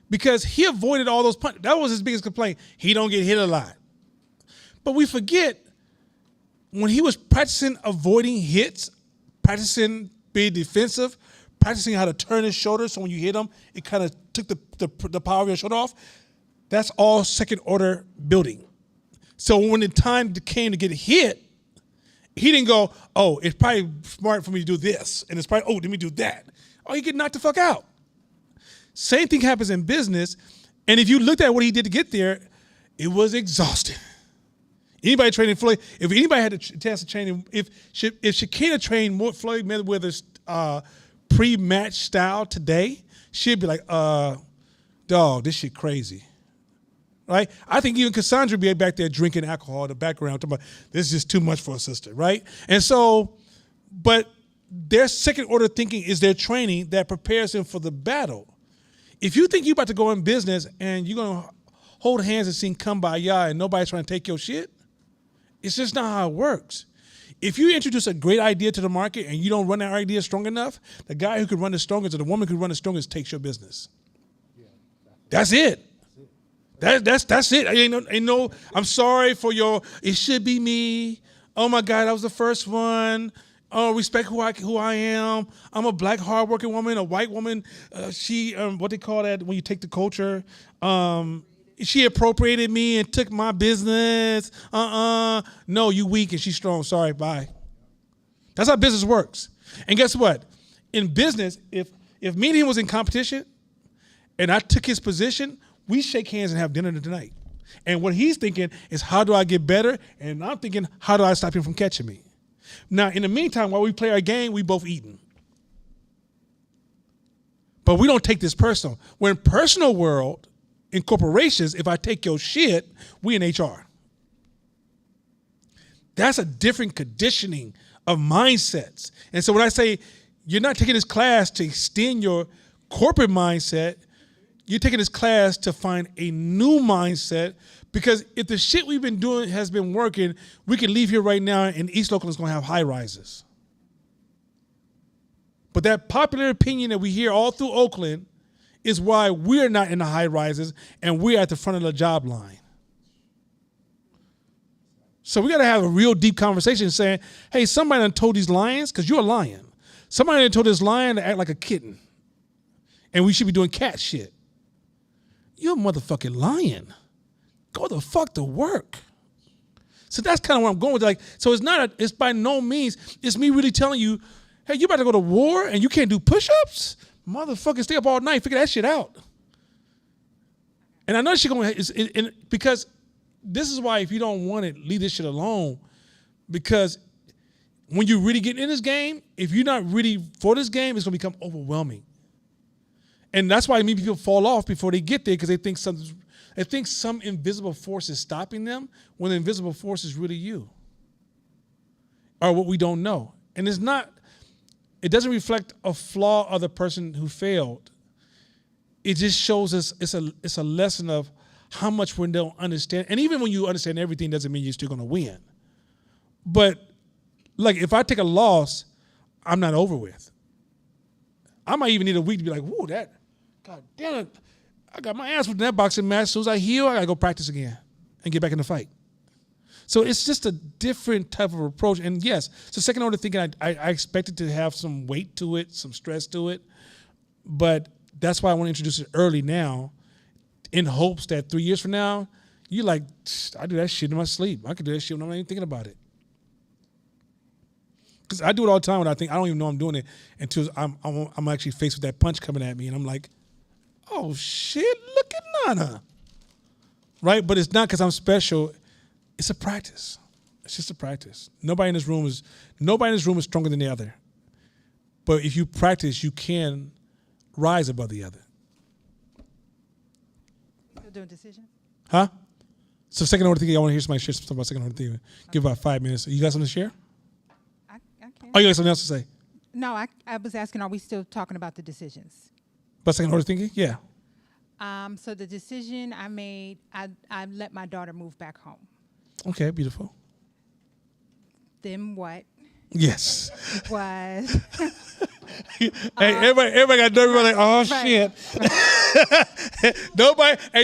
Because he avoided all those punches. That was his biggest complaint. He don't get hit a lot. But we forget, when he was practicing avoiding hits, practicing being defensive, practicing how to turn his shoulder so when you hit him, it kind of took the power of your shoulder off. That's all second order building. So when the time came to get hit, he didn't go, oh, it's probably smart for me to do this. And it's probably, oh, let me do that. Oh, he get knocked the fuck out. Same thing happens in business. And if you looked at what he did to get there, it was exhausting. Anybody training Floyd, if anybody had a chance to train him, if Shakina trained more Floyd Mayweather's pre-match style today, she'd be like, dog, this shit crazy. Right? I think even Cassandra would be back there drinking alcohol in the background, talking about, this is just too much for a sister, right? And so, but their second order thinking is their training that prepares them for the battle. If you think you're about to go in business and you're going to hold hands and sing Kumbaya and nobody's trying to take your shit, it's just not how it works. If you introduce a great idea to the market and you don't run that idea strong enough, the guy who can run the strongest or the woman who can run the strongest takes your business. That's it. That's it. Ain't no, I'm sorry for your, it should be me. Oh my God, I was the first one. Oh, respect who I am. I'm a black hardworking woman, a white woman. She, what they call that when you take the culture? She appropriated me and took my business. No, you weak and she's strong. Sorry, bye. That's how business works. And guess what? In business, if me and him was in competition and I took his position, we shake hands and have dinner tonight. And what he's thinking is, how do I get better? And I'm thinking, how do I stop him from catching me? Now, in the meantime, while we play our game, we both eating. But we don't take this personal. We're in personal world, in corporations, if I take your shit, we in HR. That's a different conditioning of mindsets. And so when I say you're not taking this class to extend your corporate mindset, you're taking this class to find a new mindset, because if the shit we've been doing has been working, we can leave here right now and East Oakland is going to have high rises. But that popular opinion that we hear all through Oakland is why we're not in the high rises and we're at the front of the job line. So we got to have a real deep conversation saying, hey, somebody done told these lions, because you're a lion. Somebody done told this lion to act like a kitten. and we should be doing cat shit. You're a motherfucking lion. Go the fuck to work. So that's kind of where I'm going with. Like, so it's by no means, it's me really telling you, hey, you about to go to war and you can't do push-ups? Motherfucker, stay up all night, figure that shit out. And I know she's going to, because this is why if you don't want it, leave this shit alone. Because when you really get in this game, if you're not really for this game, it's going to become overwhelming. And that's why many people fall off before they get there, because they think some invisible force is stopping them, when the invisible force is really you, or what we don't know. And it doesn't reflect a flaw of the person who failed. It just shows us it's a lesson of how much we don't understand. And even when you understand everything, doesn't mean you're still going to win. But like, if I take a loss, I'm not over with. I might even need a week to be like, whoa, God damn it, I got my ass with that boxing match. As soon as I heal, I got to go practice again and get back in the fight. So it's just a different type of approach. And yes, so second order thinking, I expected to have some weight to it, some stress to it. But that's why I want to introduce it early now, in hopes that 3 years from now, you're like, I do that shit in my sleep. I could do that shit when I'm not even thinking about it. Because I do it all the time when I don't even know I'm doing it until I'm actually faced with that punch coming at me, and I'm like, oh shit, look at Nana. Right? But it's not because I'm special. It's a practice. It's just a practice. Nobody in this room is stronger than the other. But if you practice, you can rise above the other. Still doing decisions? Huh? So second order thinking, I want to hear somebody share something about second order thinking. Give about 5 minutes. You got something to share? I can't. Oh, you got something else to say? No, I was asking, are we still talking about the decisions? About second order thinking? Yeah. So the decision I made, I let my daughter move back home. Okay, beautiful. Then what Yes. was Hey, everybody got nervous. Like, oh Right. shit.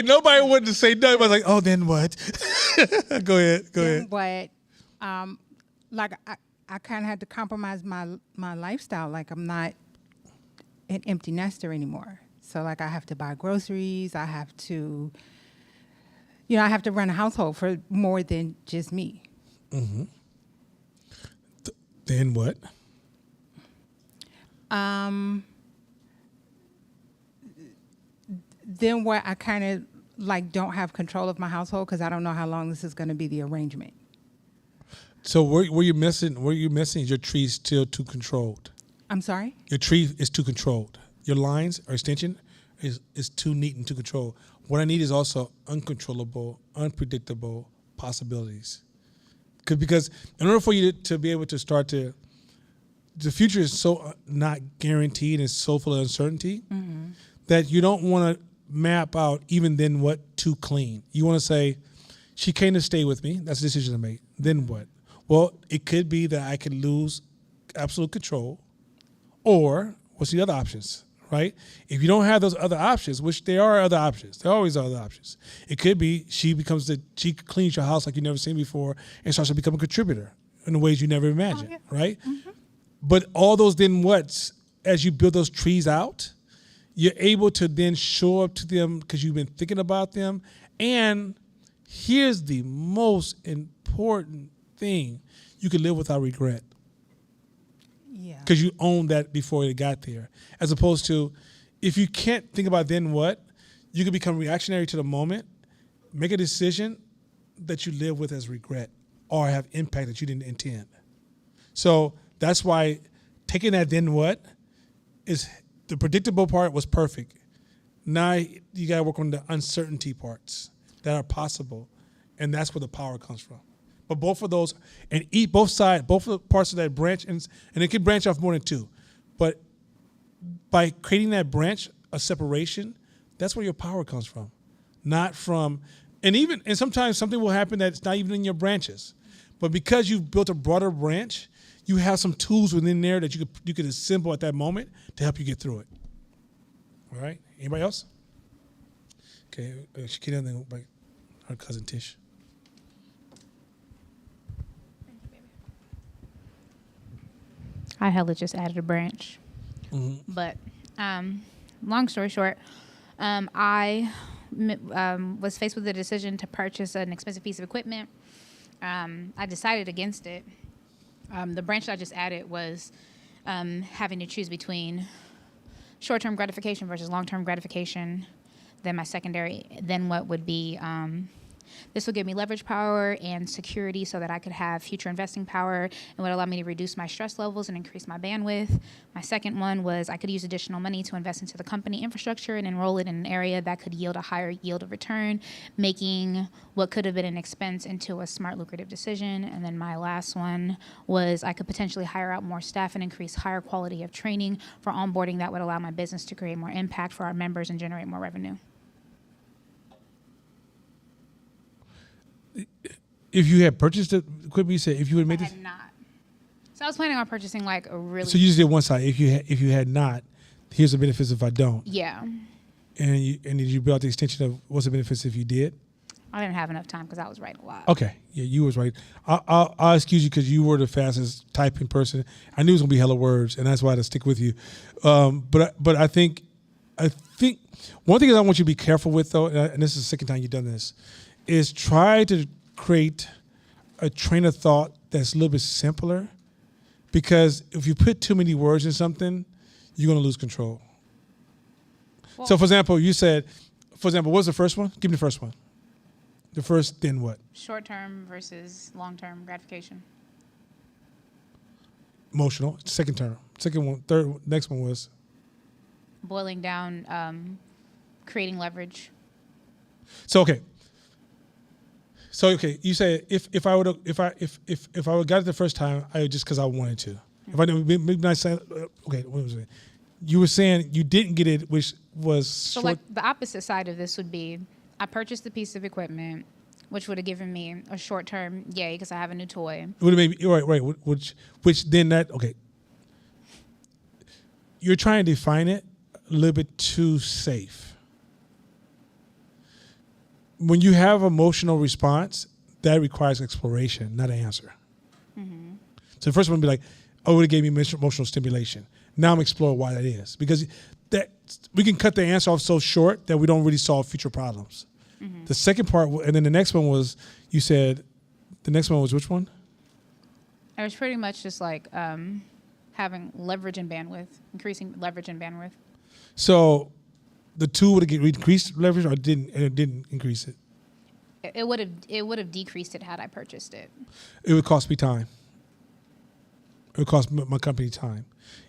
Nobody wanted to say no. I was like, oh, then what? Go ahead. then what? Like I kind of had to compromise my lifestyle. Like, I'm not an empty nester anymore. So like, I have to buy groceries. I have to, I have to run a household for more than just me. Mm-hmm. Then what? Then what? I kind of like don't have control of my household because I don't know how long this is going to be the arrangement. So where you missing is your tree still too controlled. I'm sorry? Your tree is too controlled. Your lines or extension is too neat and too controlled. What I need is also uncontrollable, unpredictable possibilities. Because in order for you to be able to start to, the future is so not guaranteed and so full of uncertainty that you don't want to map out even then what too clean. You want to say, she came to stay with me. That's a decision I made. Then what? Well, it could be that I could lose absolute control, or what's the other options, right? If you don't have those other options, which there are other options, there always are other options. It could be she cleans your house like you've never seen before and starts to become a contributor in the ways you never imagined, right? Mm-hmm. But all those then what's, as you build those trees out, you're able to then show up to them because you've been thinking about them. And here's the most important thing: you can live without regret. Yeah. Because you owned that before it got there. As opposed to, if you can't think about then what, you can become reactionary to the moment, make a decision that you live with as regret or have impact that you didn't intend. So that's why taking that then what is, the predictable part was perfect. Now you got to work on the uncertainty parts that are possible, and that's where the power comes from. But both of those, and eat both sides, both of the parts of that branch, and it can branch off more than two. But by creating that branch, a separation, that's where your power comes from. Not from, and sometimes something will happen that's not even in your branches. But because you've built a broader branch, you have some tools within there that you could assemble at that moment to help you get through it. All right? Anybody else? Okay, Shakira, and then her cousin Tish. I hella just added a branch. Mm-hmm. But long story short, I was faced with the decision to purchase an expensive piece of equipment. I decided against it. The branch that I just added was having to choose between short-term gratification versus long-term gratification. Then my secondary, then what would be, this would give me leverage power and security so that I could have future investing power and would allow me to reduce my stress levels and increase my bandwidth. My second one was I could use additional money to invest into the company infrastructure and enroll it in an area that could yield a higher yield of return, making what could have been an expense into a smart, lucrative decision. And then my last one was I could potentially hire out more staff and increase higher quality of training for onboarding that would allow my business to create more impact for our members and generate more revenue. If you had purchased the equipment, you said if you would have I made this. had not. So I was planning on purchasing like a really. So you just did one side. If you had not, here's the benefits if I don't. Yeah. And did you build out the extension of what's the benefits if you did? I didn't have enough time because I was writing a lot. Okay, yeah, you was right. I'll excuse you because you were the fastest typing person. I knew it was gonna be hella words, and that's why I had to stick with you. But I think one thing that I want you to be careful with though, and this is the second time you've done this, is try to create a train of thought that's a little bit simpler, because if you put too many words in something, you're gonna lose control. Well, So, for example, you said, what's the first one? Give me the first one. The first, then what? short-term versus long-term gratification. Emotional. Second term. Second one. Third. Next one was. Boiling down, creating leverage. So okay. You say if I would got it the first time, I would just because I wanted to. If I didn't, maybe not saying okay. What was it? You were saying you didn't get it, which was So short. like the opposite side of this would be I purchased a piece of equipment, which would have given me a short-term yay because I have a new toy. It would have made me right. Which then that okay. You're trying to define it a little bit too safe. When you have emotional response, that requires exploration, not an answer. Mm-hmm. So the first one would be like, oh, it gave me emotional stimulation. Now I'm exploring why that is, because that we can cut the answer off so short that we don't really solve future problems. Mm-hmm. The second part, and then the next one was, you said, the next one was which one? It was pretty much just like having leverage and bandwidth, increasing leverage and bandwidth. So the two would have increased leverage, or it didn't increase it. It would have decreased it had I purchased it. It would cost me time. It would cost my company time.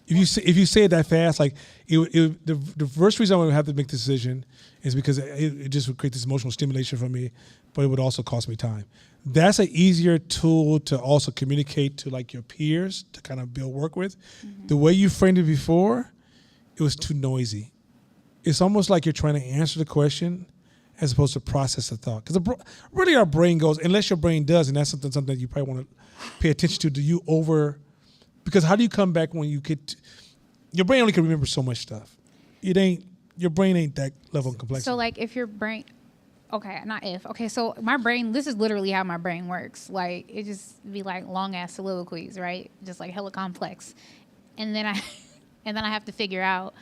If you say it that fast, like the first reason I would have to make the decision is because it just would create this emotional stimulation for me, but it would also cost me time. That's an easier tool to also communicate to like your peers to kind of build work with. Mm-hmm. The way you framed it before, it was too noisy. It's almost like you're trying to answer the question as opposed to process the thought. Because really our brain goes, unless your brain does, and that's something that you probably want to pay attention to, because how do you come back when you get, your brain only can remember so much stuff. Your brain ain't that level of complexity. So like if your brain, so my brain, this is literally how my brain works. Like it just be like long ass soliloquies, right? Just like hella complex. And then I have to figure out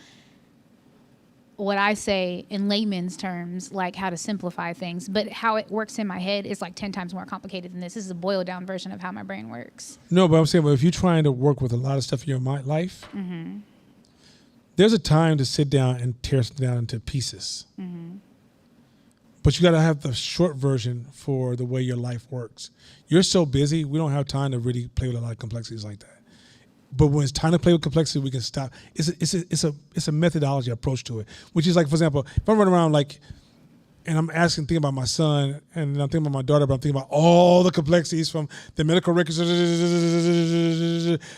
what I say in layman's terms, like how to simplify things. But how it works in my head is like 10 times more complicated than this. This is a boiled down version of how my brain works. No, but I'm saying, if you're trying to work with a lot of stuff in your life, mm-hmm. there's a time to sit down and tear something down into pieces. Mm-hmm. But you got to have the short version for the way your life works. You're so busy, we don't have time to really play with a lot of complexities like that. But when it's time to play with complexity, we can stop. It's a methodology approach to it, which is like, for example, if I'm running around like, and I'm thinking about my son, and I'm thinking about my daughter, but I'm thinking about all the complexities from the medical records.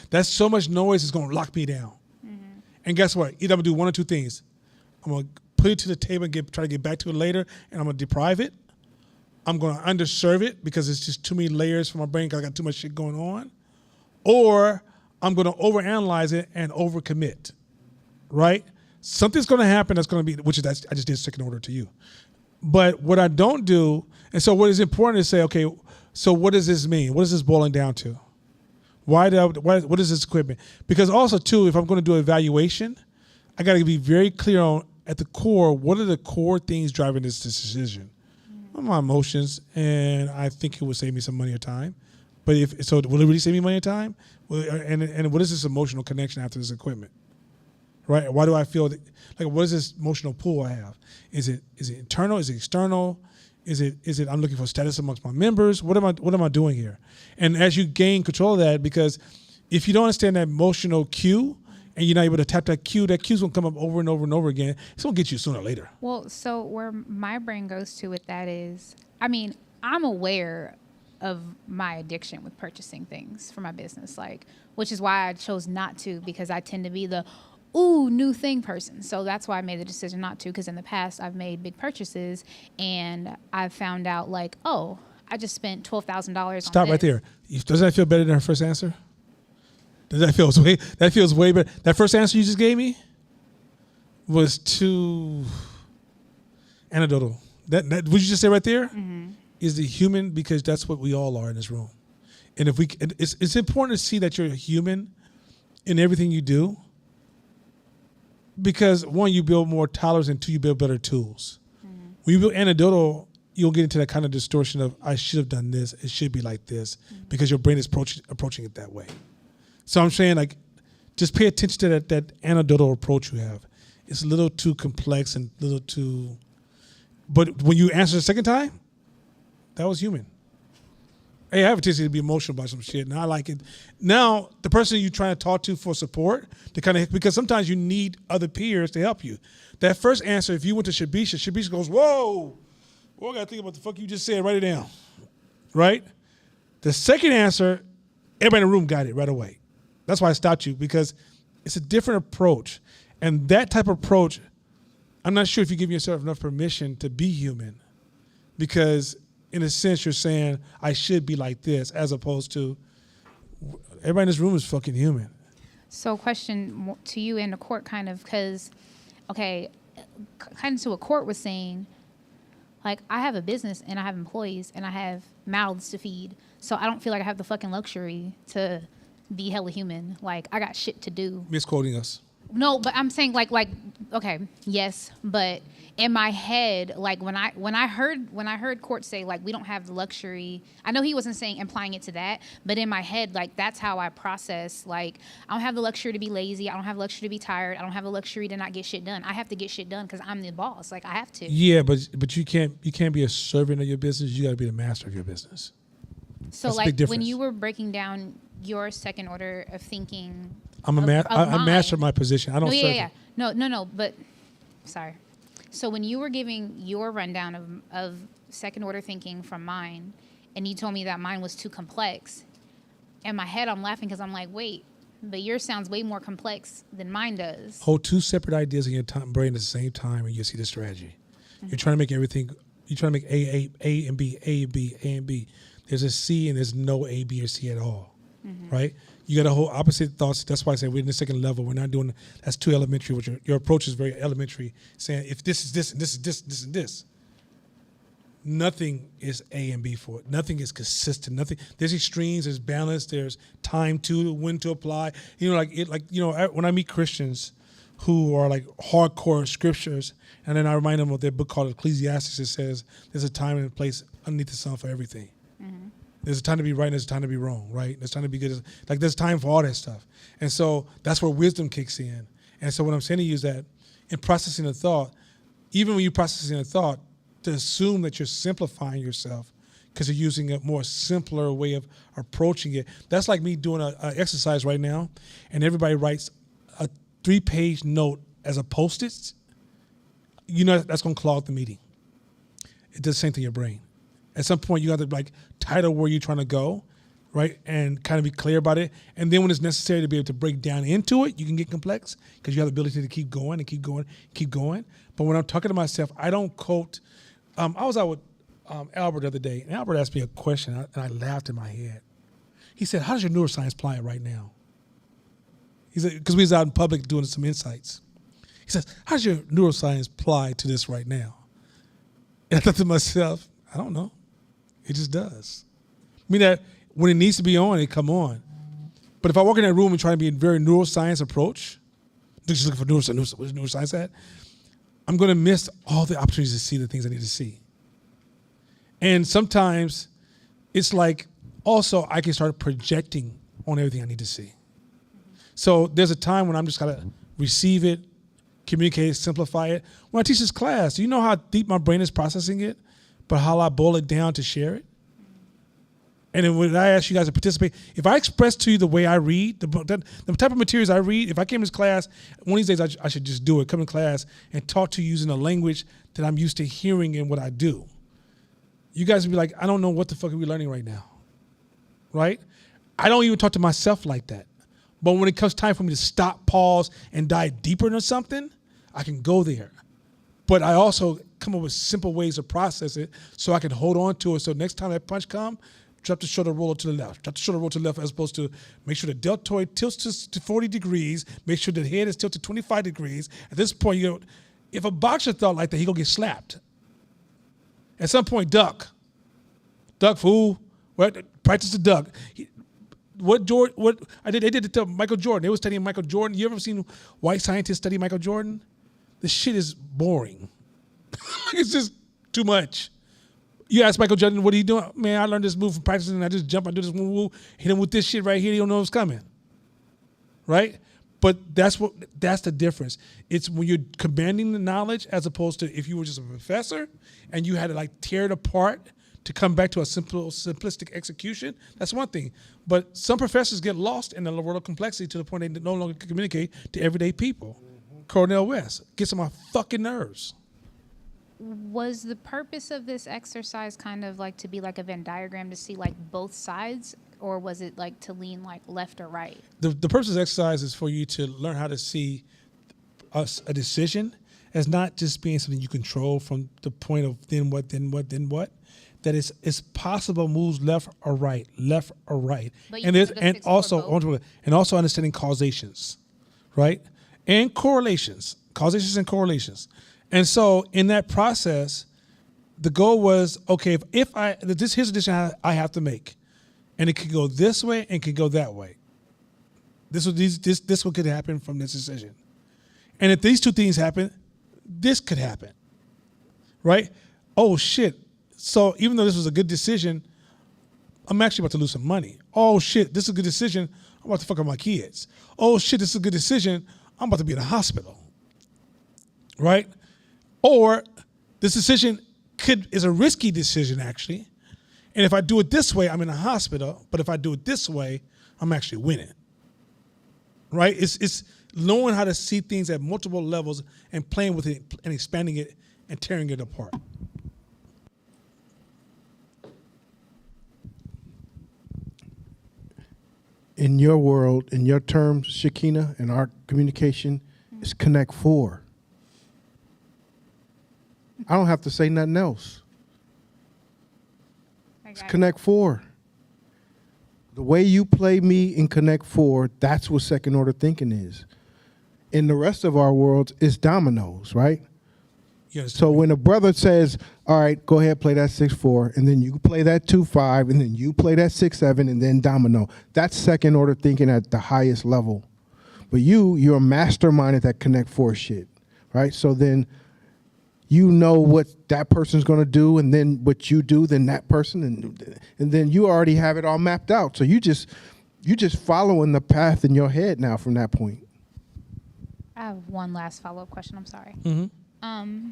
That's so much noise, it's going to lock me down. Mm-hmm. And guess what? Either I'm going to do one or two things. I'm going to put it to the table and try to get back to it later, and I'm going to deprive it. I'm going to underserve it because it's just too many layers for my brain because I got too much shit going on. Or I'm going to overanalyze it and overcommit, right? Something's going to happen that's going to be, I just did second order to you. But what I don't do, and so what is important is say, okay, so what does this mean? What is this boiling down to? What is this equipment? Because also too, if I'm going to do evaluation, I got to be very clear on at the core, what are the core things driving this decision? My emotions, and I think it would save me some money or time. But if so, will it really save me money or time? Well, and what is this emotional connection after this equipment? Right? Why do I feel like what is this emotional pull I have? Is it internal? Is it external? Is it I'm looking for status amongst my members? What am I doing here? And as you gain control of that, because if you don't understand that emotional cue and you're not able to tap that cue's gonna come up over and over and over again. It's gonna get you sooner or later. Well, so where my brain goes to with that is, I mean, I'm aware of my addiction with purchasing things for my business, like, which is why I chose not to, because I tend to be the new thing person. So that's why I made the decision not to, because in the past I've made big purchases and I've found out like, oh, I just spent $12,000. Stop right there. Doesn't that feel better than her first answer? That feels way better. That first answer you just gave me was too anecdotal. That what you just said right there is the human, because that's what we all are in this room. And if it's important to see that you're a human in everything you do, because one, you build more tolerance, and two, you build better tools. When you build anecdotal, you'll get into that kind of distortion of I should have done this, it should be like this, because your brain is approaching it that way. So I'm saying, like, just pay attention to that anecdotal approach you have. It's a little too complex and a little too. But when you answer the second time, that was human. Hey, I have a tendency to be emotional about some shit, and I like it. Now, the person you're trying to talk to for support, because sometimes you need other peers to help you. That first answer, if you went to Shabisha goes, whoa, I got to think about the fuck you just said. Write it down. Right? The second answer, everybody in the room got it right away. That's why I stopped you, because it's a different approach. And that type of approach, I'm not sure if you give yourself enough permission to be human, because in a sense you're saying I should be like this, as opposed to everybody in this room is fucking human. So question to you and the court, kind of, because, okay, kind of to what court was saying, like, I have a business and I have employees and I have mouths to feed. So I don't feel like I have the fucking luxury to be hella human. Like, I got shit to do. Misquoting us. No, but I'm saying like, okay, yes, but in my head, like when I heard court say like we don't have the luxury, I know he wasn't implying it to that, but in my head, like that's how I process. Like, I don't have the luxury to be lazy. I don't have the luxury to be tired. I don't have the luxury to not get shit done. I have to get shit done because I'm the boss. Like, I have to. Yeah, but you can't be a servant of your business. You got to be the master of your business. So That's a big like difference. when you were breaking down your second order of thinking, I master my position. I don't. Yeah. No. But sorry. So when you were giving your rundown of second order thinking from mine, and you told me that mine was too complex, in my head I'm laughing because I'm like, wait, but yours sounds way more complex than mine does. Hold two separate ideas in your brain at the same time, and you see the strategy. You're trying to make everything. You're trying to make A and B, A and B, A and B. There's a C and there's no A, B, or C at all, right? You got a whole opposite thoughts. That's why I say we're in the second level. We're not doing, that's too elementary. Which your approach is very elementary, saying if this is this and this is this, this and this. Nothing is A and B for it. Nothing is consistent. Nothing. There's extremes. There's balance. There's time to when to apply. When I meet Christians who are like hardcore scriptures, and then I remind them of their book called Ecclesiastes. It says there's a time and a place underneath the sun for everything. There's a time to be right and there's a time to be wrong, right? There's time to be good. Like, there's time for all that stuff. And so that's where wisdom kicks in. And so what I'm saying to you is that in processing a thought, even when you're processing a thought, to assume that you're simplifying yourself because you're using a more simpler way of approaching it. That's like me doing an exercise right now, and everybody writes a 3-page note as a Post-it. You know that's going to clog the meeting. It does the same thing in your brain. At some point, you got to like title where you're trying to go, right, and kind of be clear about it. And then when it's necessary to be able to break down into it, you can get complex because you have the ability to keep going and keep going, keep going. But when I'm talking to myself, I don't quote. I was out with Albert the other day, and Albert asked me a question, and I laughed in my head. He said, "How does your neuroscience apply it right now?" He said, because we was out in public doing some insights. He says, "How does your neuroscience apply to this right now?" And I thought to myself, I don't know. It just does. I mean, that when it needs to be on, it come on. But if I walk in that room and try to be a very neuroscience approach, Just looking for neuroscience at. I'm going to miss all the opportunities to see the things I need to see. And sometimes it's like also I can start projecting on everything I need to see. So there's a time when I'm just got to receive it, communicate it, simplify it. When I teach this class, do you know how deep my brain is processing it, but how I boil it down to share it? And then when I ask you guys to participate, if I express to you the way I read, the type of materials I read, if I came to this class, one of these days I should just do it, come in class and talk to you using a language that I'm used to hearing in what I do. You guys would be like, I don't know what the fuck are we learning right now, right? I don't even talk to myself like that. But when it comes time for me to stop, pause, and dive deeper into something, I can go there. But I also come up with simple ways to process it so I can hold on to it. So next time that punch comes, drop the shoulder roller to the left. Drop the shoulder roller to the left as opposed to make sure the deltoid tilts to 40 degrees. Make sure the head is tilted 25 degrees. At this point, if a boxer thought like that, he gonna get slapped. At some point, duck. Duck, fool. Practice the duck. They did it to Michael Jordan. They were studying Michael Jordan. You ever seen white scientists study Michael Jordan? This shit is boring. It's just too much. You ask Michael Jordan, what are you doing? Man, I learned this move from practicing, and I just jump, I do this move, hit him with this shit right here, he don't know what's coming. Right? But that's the difference. It's when you're commanding the knowledge as opposed to if you were just a professor and you had to like tear it apart to come back to a simplistic execution. That's one thing. But some professors get lost in the world of complexity to the point they no longer can communicate to everyday people. Cornel West gets on my fucking nerves. Was the purpose of this exercise kind of like to be like a Venn diagram to see like both sides, or was it like to lean like left or right? The purpose of the exercise is for you to learn how to see a decision as not just being something you control from the point of then what. That it's possible moves left or right. But you And took a and 6-4 also vote. understanding causations, right? And correlations. Causations and correlations. And so in that process, the goal was, okay, here's a decision I have to make. And it could go this way and could go that way. This what could happen from this decision. And if these two things happen, this could happen. Right? Oh shit. So even though this was a good decision, I'm actually about to lose some money. Oh shit, this is a good decision. I'm about to fuck up my kids. Oh shit, this is a good decision. I'm about to be in a hospital. Right? Or this decision is a risky decision actually. And if I do it this way, I'm in a hospital. But if I do it this way, I'm actually winning. Right? It's knowing how to see things at multiple levels and playing with it and expanding it and tearing it apart. In your world, in your terms, Shakina, in our communication, it's Connect 4. I don't have to say nothing else. It's Connect 4. The way you play me in Connect 4, that's what second order thinking is. In the rest of our worlds, it's dominoes, right? Yes. So when a brother says, all right, go ahead, play that 6-4, and then you play that 2-5, and then you play that 6-7, and then domino. That's second order thinking at the highest level. But you're a mastermind at that Connect 4 shit, right? So then you know what that person's going to do, and then what you do, then that person, and then you already have it all mapped out. So you just following the path in your head now from that point. I have one last follow-up question. I'm sorry. Mm-hmm.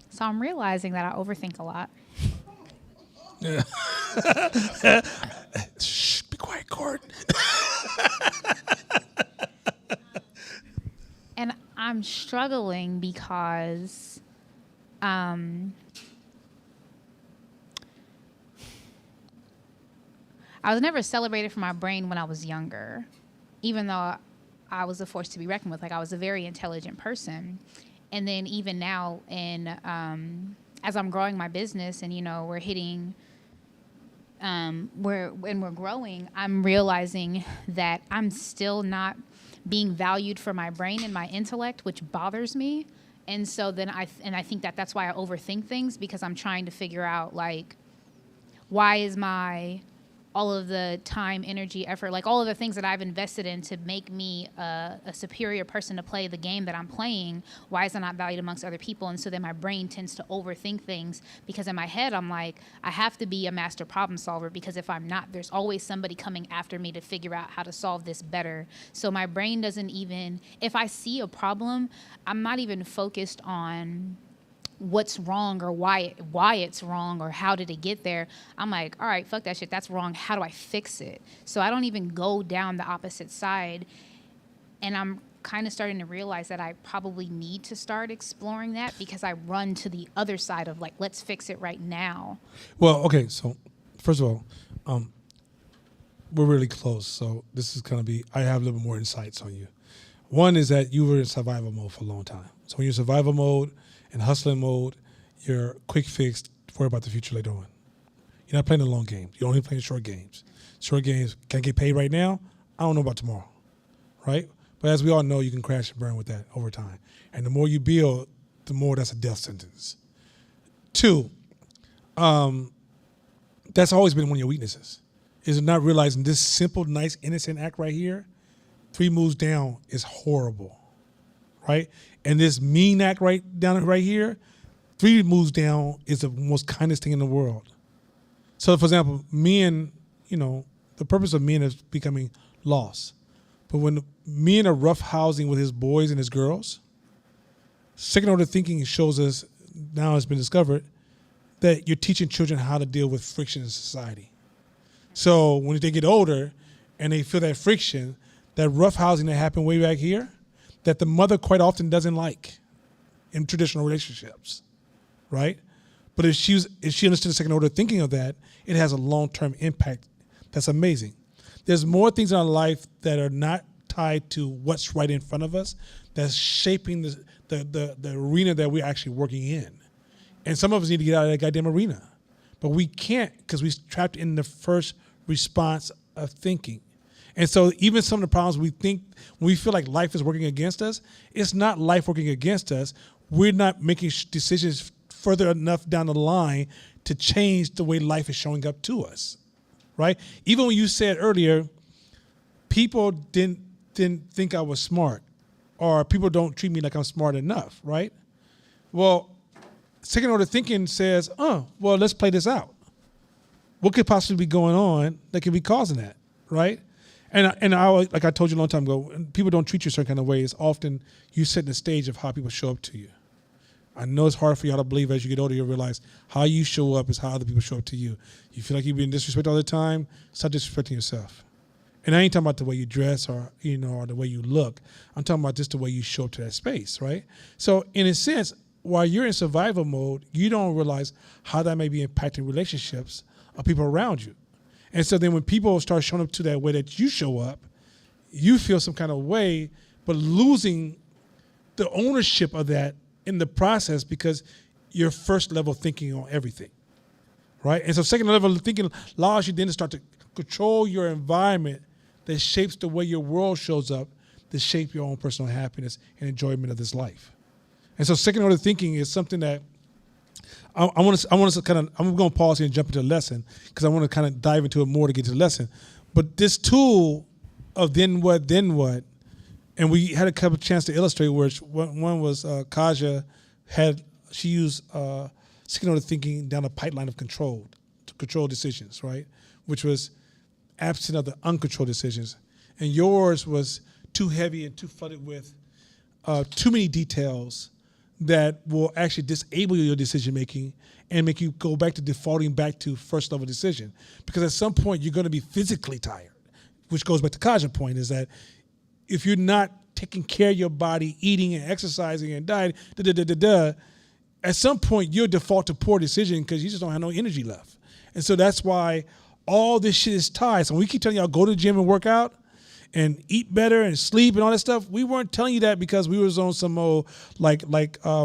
So I'm realizing that I overthink a lot. Yeah. Shh, be quiet, Court. And I'm struggling because I was never celebrated for my brain when I was younger, even though I was a force to be reckoned with. Like, I was a very intelligent person. And then even now, as I'm growing my business and, we're hitting, we're growing, I'm realizing that I'm still not being valued for my brain and my intellect, which bothers me. And so then I think that's why I overthink things, because I'm trying to figure out, like, why is my all of the time, energy, effort, like all of the things that I've invested in to make me a superior person to play the game that I'm playing, why is it not valued amongst other people? And so then my brain tends to overthink things, because in my head, I'm like, I have to be a master problem solver, because if I'm not, there's always somebody coming after me to figure out how to solve this better. So my brain doesn't even, if I see a problem, I'm not even focused on what's wrong or why it's wrong or how did it get there. I'm like, all right, fuck that shit. That's wrong. How do I fix it? So I don't even go down the opposite side. And I'm kind of starting to realize that I probably need to start exploring that, because I run to the other side of like, let's fix it right now. Well, okay. So first of all, we're really close. So this is going to be, I have a little bit more insights on you. One is that you were in survival mode for a long time. So when you're in survival mode and hustling mode, you're quick fix, worry about the future later on. You're not playing the long game. You're only playing short games. Short games, can I get paid right now? I don't know about tomorrow, right? But as we all know, you can crash and burn with that over time. And the more you build, the more that's a death sentence. 2, that's always been one of your weaknesses, is not realizing this simple, nice, innocent act right here, 3 moves down is horrible, right? And this mean act right here, 3 moves down is the most kindest thing in the world. So, for example, men, the purpose of men is becoming lost. But when men are roughhousing with his boys and his girls, second order thinking shows us, now it's been discovered, that you're teaching children how to deal with friction in society. So when they get older and they feel that friction, that roughhousing that happened way back here, that the mother quite often doesn't like in traditional relationships, right? But if she understood the second order thinking of that, it has a long-term impact. That's amazing. There's more things in our life that are not tied to what's right in front of us that's shaping the arena that we're actually working in. And some of us need to get out of that goddamn arena. But we can't, because we're trapped in the first response of thinking. And so even some of the problems we think, when we feel like life is working against us, it's not life working against us. We're not making decisions further enough down the line to change the way life is showing up to us, right? Even when you said earlier, people didn't think I was smart, or people don't treat me like I'm smart enough, right? Well, second order thinking says, well, let's play this out. What could possibly be going on that could be causing that, right? And I, like I told you a long time ago, when people don't treat you a certain kind of ways, often you set the stage of how people show up to you. I know it's hard for y'all to believe as you get older, you'll realize how you show up is how other people show up to you. You feel like you're being disrespected all the time, stop disrespecting yourself. And I ain't talking about the way you dress or the way you look. I'm talking about just the way you show up to that space, right? So in a sense, while you're in survival mode, you don't realize how that may be impacting relationships of people around you. And so then when people start showing up to that way that you show up, you feel some kind of way, but losing the ownership of that in the process because you're first level thinking on everything, right? And so second level thinking allows you then to start to control your environment that shapes the way your world shows up, to shape your own personal happiness and enjoyment of this life. And so second order thinking is something that I want to kind of, I'm going to pause here and jump into the lesson because I want to kind of dive into it more to get to the lesson. But this tool of then what, and we had a couple of chance to illustrate where one was Kaja she used second order thinking down a pipeline of control to control decisions, right? Which was absent of the uncontrolled decisions. And yours was too heavy and too flooded with too many details that will actually disable your decision making and make you go back to defaulting back to first level decision. Because at some point you're going to be physically tired, which goes back to Kaja's point, is that if you're not taking care of your body, eating and exercising and dieting, at some point you'll default to poor decision because you just don't have no energy left. And so that's why all this shit is tied. So when we keep telling y'all go to the gym and work out and eat better and sleep and all that stuff, we weren't telling you that because we was on some old, like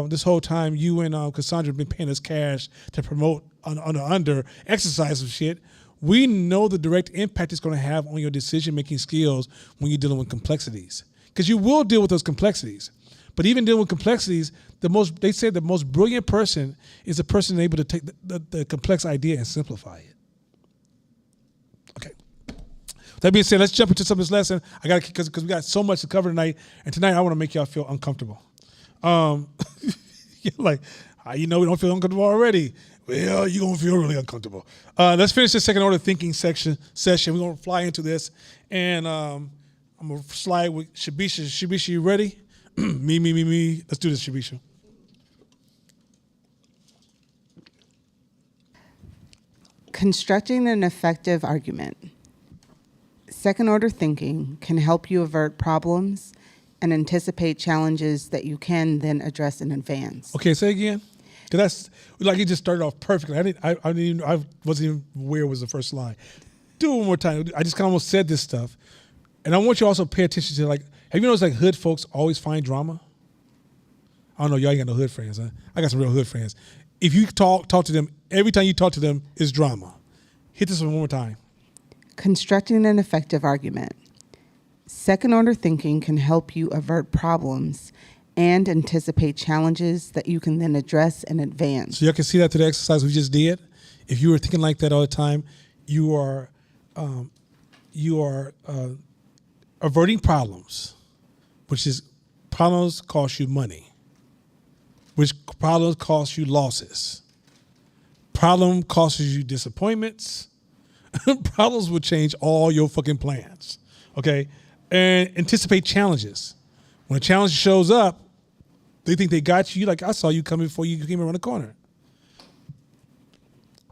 this whole time you and Cassandra have been paying us cash to promote under exercise and shit. We know the direct impact it's going to have on your decision-making skills when you're dealing with complexities. Because you will deal with those complexities. But even dealing with complexities, they say the most brilliant person is a person able to take the complex idea and simplify it. Okay. That being said, let's jump into some of this lesson. I got because we got so much to cover tonight, and tonight I want to make y'all feel uncomfortable. You're like, how you know we don't feel uncomfortable already? Well, you're gonna feel really uncomfortable. Let's finish this second order thinking session. We're gonna fly into this, and I'm gonna slide with Shabisha. Shabisha, you ready? me. Let's do this, Shabisha. Constructing an effective argument. Second order thinking can help you avert problems and anticipate challenges that you can then address in advance. Okay, say again. 'Cause that's like you just started off perfectly. I wasn't even aware it was the first line. Do it one more time. I just kind of almost said this stuff, and I want you to also pay attention to, like, have you noticed like hood folks always find drama? I don't know, y'all ain't got no hood friends, huh? I got some real hood friends. If you talk to them, every time you talk to them is drama. Hit this one more time. Constructing an effective argument. Second order thinking can help you avert problems and anticipate challenges that you can then address in advance. So y'all can see that to the exercise we just did. If you were thinking like that all the time, you are averting problems, which is problems cost you money, which problems cost you losses. Problem causes you disappointments. Problems will change all your fucking plans. Okay? And anticipate challenges. When a challenge shows up, they think they got you. You're like, I saw you coming before you came around the corner.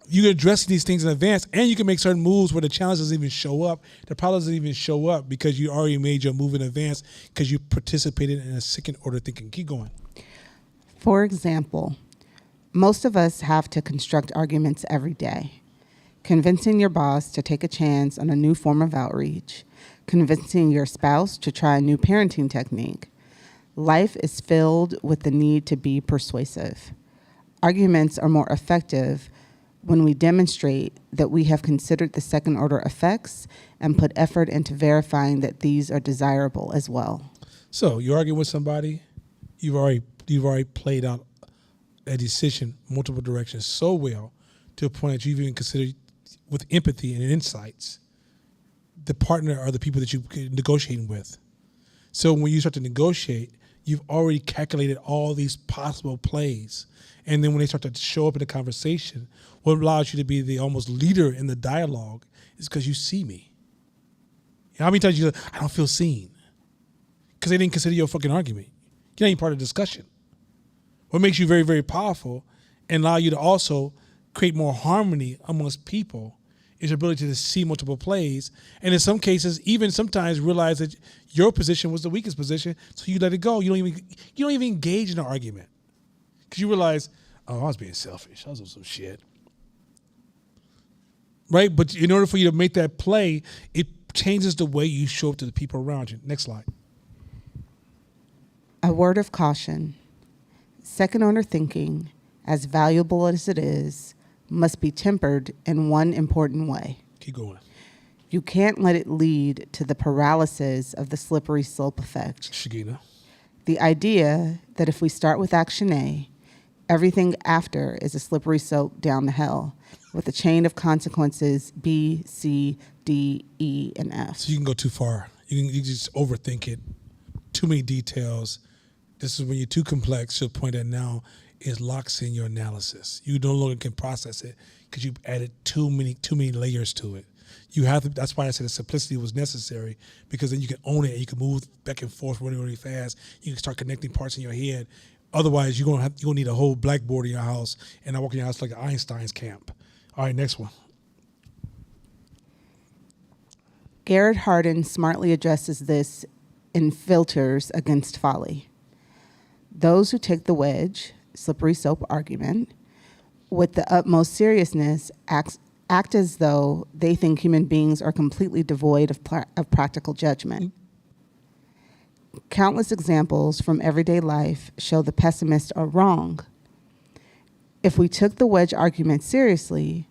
You can address these things in advance, and you can make certain moves where the challenge doesn't even show up. The problem doesn't even show up because you already made your move in advance because you participated in a second order thinking. Keep going. For example, most of us have to construct arguments every day. Convincing your boss to take a chance on a new form of outreach, convincing your spouse to try a new parenting technique. Life is filled with the need to be persuasive. Arguments are more effective when we demonstrate that we have considered the second order effects and put effort into verifying that these are desirable as well. So you're arguing with somebody, you've already played out a decision multiple directions so well to a point that you've even considered with empathy and insights the partner or the people that you're negotiating with. So when you start to negotiate, you've already calculated all these possible plays. And then when they start to show up in the conversation, what allows you to be the almost leader in the dialogue is because you see me. You know how many times you go, I don't feel seen? Because they didn't consider your fucking argument. You're not even part of the discussion. What makes you very, very powerful and allow you to also create more harmony amongst people is your ability to see multiple plays. And in some cases, even sometimes realize that your position was the weakest position, so you let it go. You don't even engage in an argument. Because you realize, oh, I was being selfish. I was on some shit. Right? But in order for you to make that play, it changes the way you show up to the people around you. Next slide. A word of caution. Second order thinking, as valuable as it is, must be tempered in one important way. Keep going. You can't let it lead to the paralysis of the slippery slope effect. Shagina. The idea that if we start with action A, everything after is a slippery slope down the hill with a chain of consequences B, C, D, E, and F. So you can go too far. You just overthink it. Too many details. This is when you're too complex to the point that now it locks in your analysis. You no longer can process it because you've added too many layers to it. You have to. That's why I said the simplicity was necessary, because then you can own it and you can move back and forth really, really fast. You can start connecting parts in your head. Otherwise, you're gonna need a whole blackboard in your house, and I walk in your house like Einstein's camp. All right, next one. Garrett Hardin smartly addresses this in Filters Against Folly. Those who take the wedge, slippery slope argument, with the utmost seriousness act as though they think human beings are completely devoid of practical judgment. Countless examples from everyday life show the pessimists are wrong. If we took the wedge argument seriously,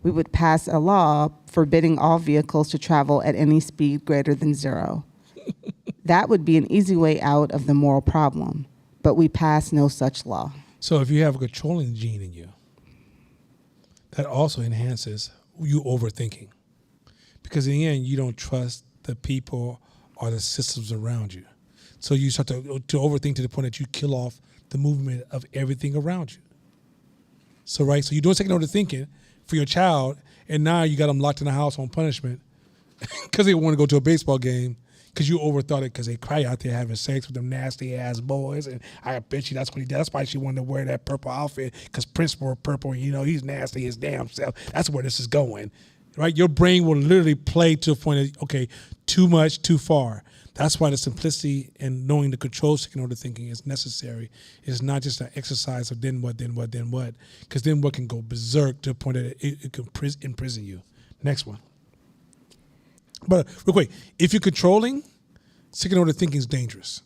we would pass a law forbidding all vehicles to travel at any speed greater than 0. That would be an easy way out of the moral problem, but we pass no such law. So if you have a controlling gene in you, that also enhances you overthinking. Because in the end, you don't trust the people or the systems around you. So you start to overthink to the point that you kill off the movement of everything around you. So, right, so you're doing second order thinking for your child, and now you got them locked in the house on punishment because they want to go to a baseball game because you overthought it because they cry out there having sex with them nasty ass boys. And I bet you that's what he does. That's why she wanted to wear that purple outfit because Prince wore purple. And, he's nasty his damn self. That's where this is going, right? Your brain will literally play to a point of, okay, too much, too far. That's why the simplicity and knowing the control second order thinking is necessary. It's not just an exercise of then what, because then what can go berserk to a point that it can imprison you. Next one. But real quick, if you're controlling, second order thinking is dangerous.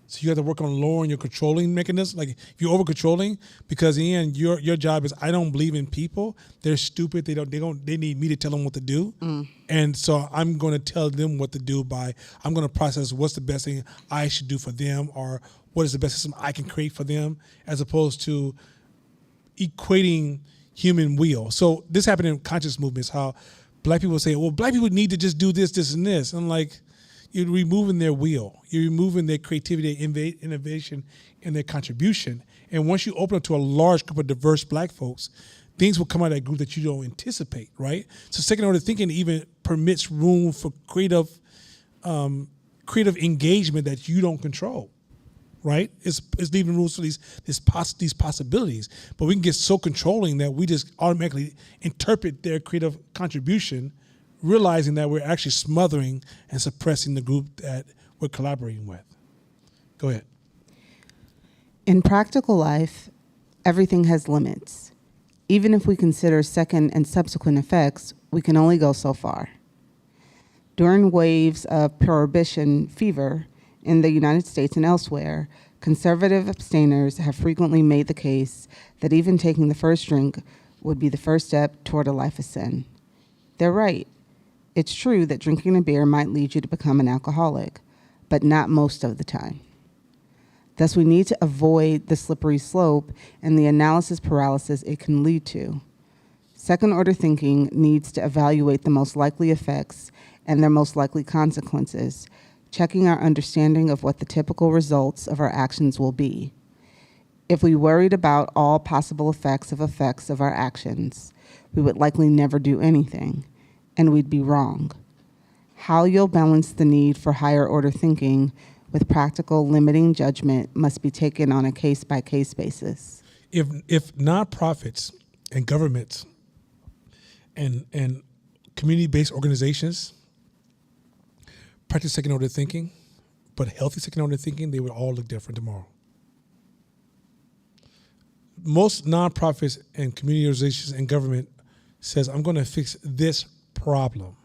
So you have to work on lowering your controlling mechanism. Like if you're over controlling, because in the end, your job is I don't believe in people. They're stupid. They need me to tell them what to do. And so I'm going to tell them what to do by I'm going to process what's the best thing I should do for them or what is the best system I can create for them, as opposed to equating human will. So this happened in conscious movements, how black people say, well, black people need to just do this, this, and this. I'm like, you're removing their will. You're removing their creativity, innovation, and their contribution. And once you open up to a large group of diverse black folks, things will come out of that group that you don't anticipate, right? So second order thinking even permits room for creative engagement that you don't control, right? It's leaving rules for these possibilities. But we can get so controlling that we just automatically interpret their creative contribution, realizing that we're actually smothering and suppressing the group that we're collaborating with. Go ahead. In practical life, everything has limits. Even if we consider second and subsequent effects, we can only go so far. During waves of prohibition fever in the United States and elsewhere, conservative abstainers have frequently made the case that even taking the first drink would be the first step toward a life of sin. They're right. It's true that drinking a beer might lead you to become an alcoholic, but not most of the time. Thus, we need to avoid the slippery slope and the analysis paralysis it can lead to. Second order thinking needs to evaluate the most likely effects and their most likely consequences, checking our understanding of what the typical results of our actions will be. If we worried about all possible effects of our actions, we would likely never do anything, and we'd be wrong. How you'll balance the need for higher order thinking with practical limiting judgment must be taken on a case-by-case basis. If nonprofits and governments and community-based organizations practice second order thinking, but healthy second order thinking, they would all look different tomorrow. Most nonprofits and community organizations and government says, I'm going to fix this problem.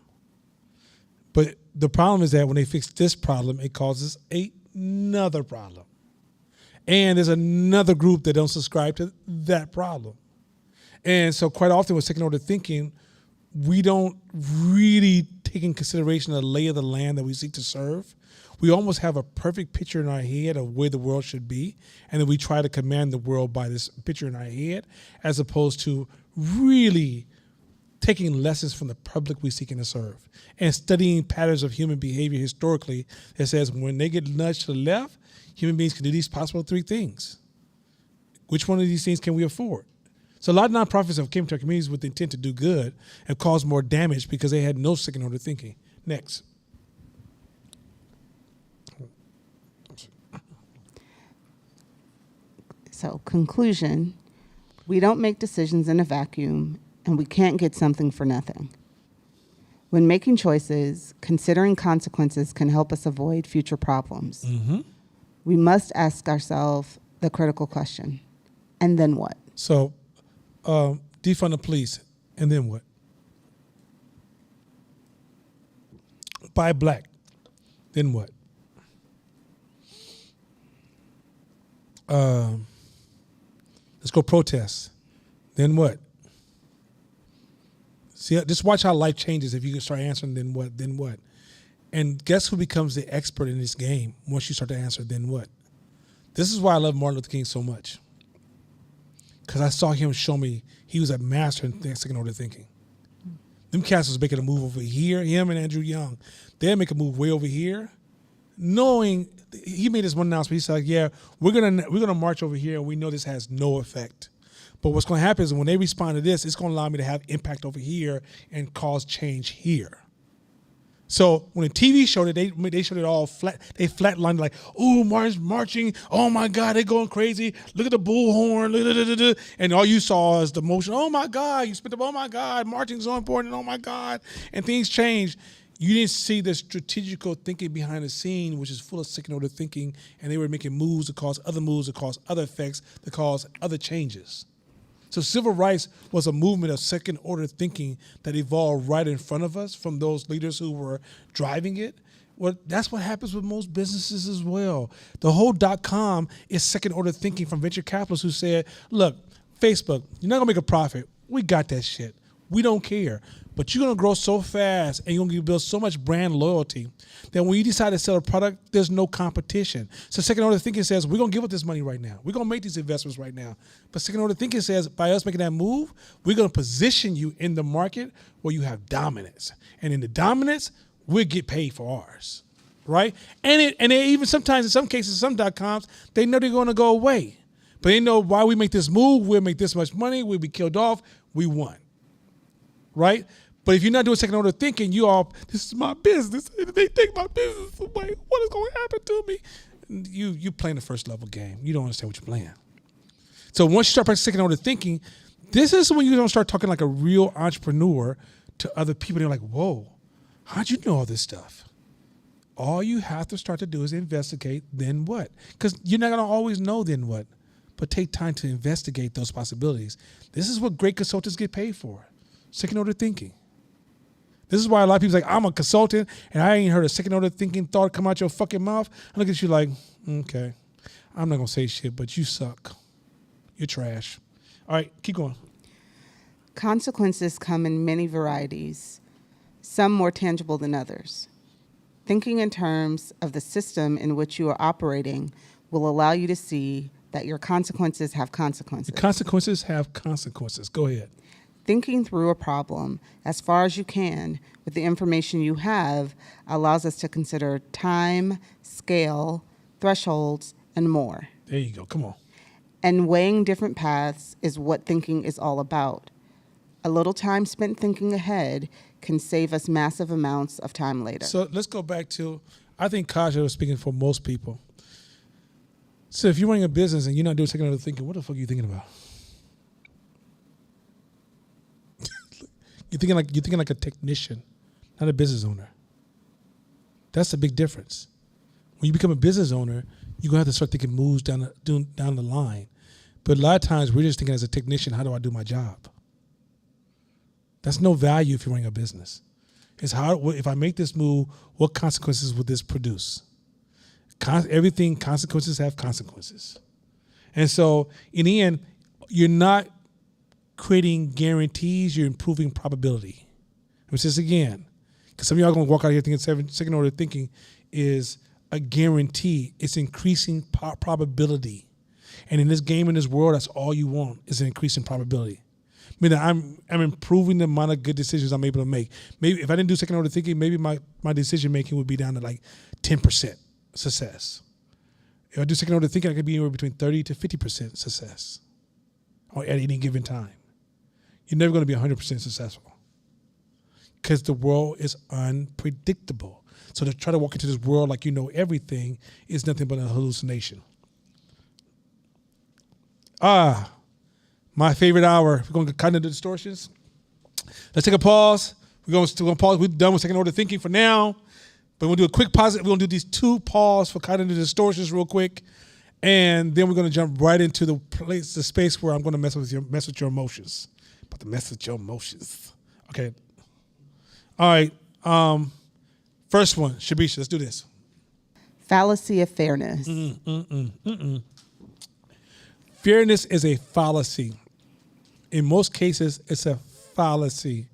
But the problem is that when they fix this problem, it causes another problem. And there's another group that don't subscribe to that problem. And so quite often with second order thinking, we don't really take in consideration the lay of the land that we seek to serve. We almost have a perfect picture in our head of where the world should be, and then we try to command the world by this picture in our head, as opposed to really taking lessons from the public we seeking to serve and studying patterns of human behavior historically that says when they get nudged to the left, human beings can do these possible three things. Which one of these things can we afford? So a lot of nonprofits have came to our communities with the intent to do good and caused more damage because they had no second order thinking. Next. So, conclusion, we don't make decisions in a vacuum, and we can't get something for nothing. When making choices, considering consequences can help us avoid future problems. Mm-hmm. We must ask ourselves the critical question, and then what? So defund the police, and then what? Buy black, then what? Let's go protest, then what? See, just watch how life changes if you can start answering then what? And guess who becomes the expert in this game once you start to answer then what? This is why I love Martin Luther King so much. Because I saw him show me he was a master in second order thinking. Them cats was making a move over here. Him and Andrew Young, they'd make a move way over here, knowing he made this one announcement. He said, "Yeah, we're gonna march over here, and we know this has no effect. But what's going to happen is when they respond to this, it's going to allow me to have impact over here and cause change here." So when the TV showed it, they showed it all flat. They flatlined like, "Oh, marching! Oh my God, they're going crazy! Look at the bullhorn!" And all you saw is the motion. "Oh my God, you spent the oh my God, marching's so important! Oh my God!" And things changed. You didn't see the strategical thinking behind the scene, which is full of second order thinking, and they were making moves to cause other moves, to cause other effects, to cause other changes. So civil rights was a movement of second order thinking that evolved right in front of us from those leaders who were driving it. Well, that's what happens with most businesses as well. The whole .com is second order thinking from venture capitalists who said, "Look, Facebook, you're not gonna make a profit. We got that shit. We don't care. But you're gonna grow so fast and you're gonna build so much brand loyalty that when you decide to sell a product, there's no competition." So second order thinking says, we're gonna give up this money right now. We're gonna make these investments right now. But second order thinking says, by us making that move, we're gonna position you in the market where you have dominance. And in the dominance, we'll get paid for ours. Right? And they even sometimes, in some cases, some .coms, they know they're gonna go away. But they know why we make this move, we'll make this much money, we'll be killed off, we won. Right? But if you're not doing second order thinking, this is my business. They take my business away. What is going to happen to me? You playing the first level game. You don't understand what you're playing. So once you start practicing second order thinking, this is when you don't start talking like a real entrepreneur to other people. They're like, "Whoa, how'd you know all this stuff?" All you have to start to do is investigate, then what? Because you're not going to always know then what, but take time to investigate those possibilities. This is what great consultants get paid for. Second order thinking. This is why a lot of people like, "I'm a consultant and I ain't heard a second order thinking thought come out your fucking mouth." I look at you like, "Okay, I'm not going to say shit, but you suck. You're trash." All right, keep going. Consequences come in many varieties, some more tangible than others. Thinking in terms of the system in which you are operating will allow you to see that your consequences have consequences. The consequences have consequences. Go ahead. Thinking through a problem as far as you can with the information you have allows us to consider time, scale, thresholds, and more. There you go. Come on. And weighing different paths is what thinking is all about. A little time spent thinking ahead can save us massive amounts of time later. So let's go back to, I think Kaja was speaking for most people. So if you're running a business and you're not doing second order thinking, what the fuck are you thinking about? You're thinking like a technician, not a business owner. That's the big difference. When you become a business owner, you're gonna have to start thinking moves down the line. But a lot of times we're just thinking as a technician, how do I do my job? That's no value if you're running a business. It's how, if I make this move, what consequences would this produce? Consequences have consequences. And so in the end, you're not creating guarantees, you're improving probability. Which is again, because some of y'all are going to walk out here thinking second order thinking is a guarantee. It's increasing probability. And in this game, in this world, that's all you want is an increasing probability. I mean, I'm improving the amount of good decisions I'm able to make. Maybe if I didn't do second order thinking, maybe my decision making would be down to like 10% success. If I do second order thinking, I could be anywhere between 30 to 50% success or at any given time. You're never going to be 100% successful because the world is unpredictable. So to try to walk into this world like you know everything is nothing but a hallucination. My favorite hour. We're going to cut into distortions. Let's take a pause. We're going to pause. We're done with second order thinking for now. But we'll do a quick pause. We're going to do these 2 pause for cutting into distortions real quick. And then we're going to jump right into the space where I'm going to mess with your emotions. About to mess with your emotions. Okay. All right. First one, Shabisha, let's do this. Fallacy of fairness. Fairness is a fallacy. In most cases, it's a fallacy.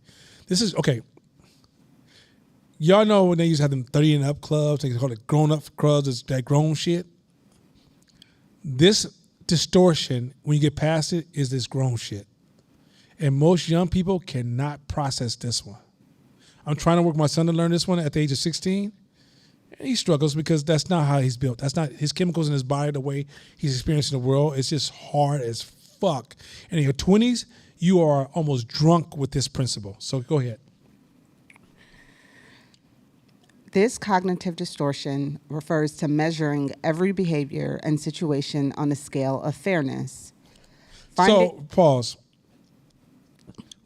This is, okay. Y'all know when they used to have them 30 and up clubs, they call it grown up clubs, it's that grown shit. This distortion, when you get past it, is this grown shit. And most young people cannot process this one. I'm trying to work my son to learn this one at the age of 16. And he struggles because that's not how he's built. That's not his chemicals in his body, the way he's experiencing the world. It's just hard as fuck. And in your 20s, you are almost drunk with this principle. So go ahead. This cognitive distortion refers to measuring every behavior and situation on a scale of fairness. So pause.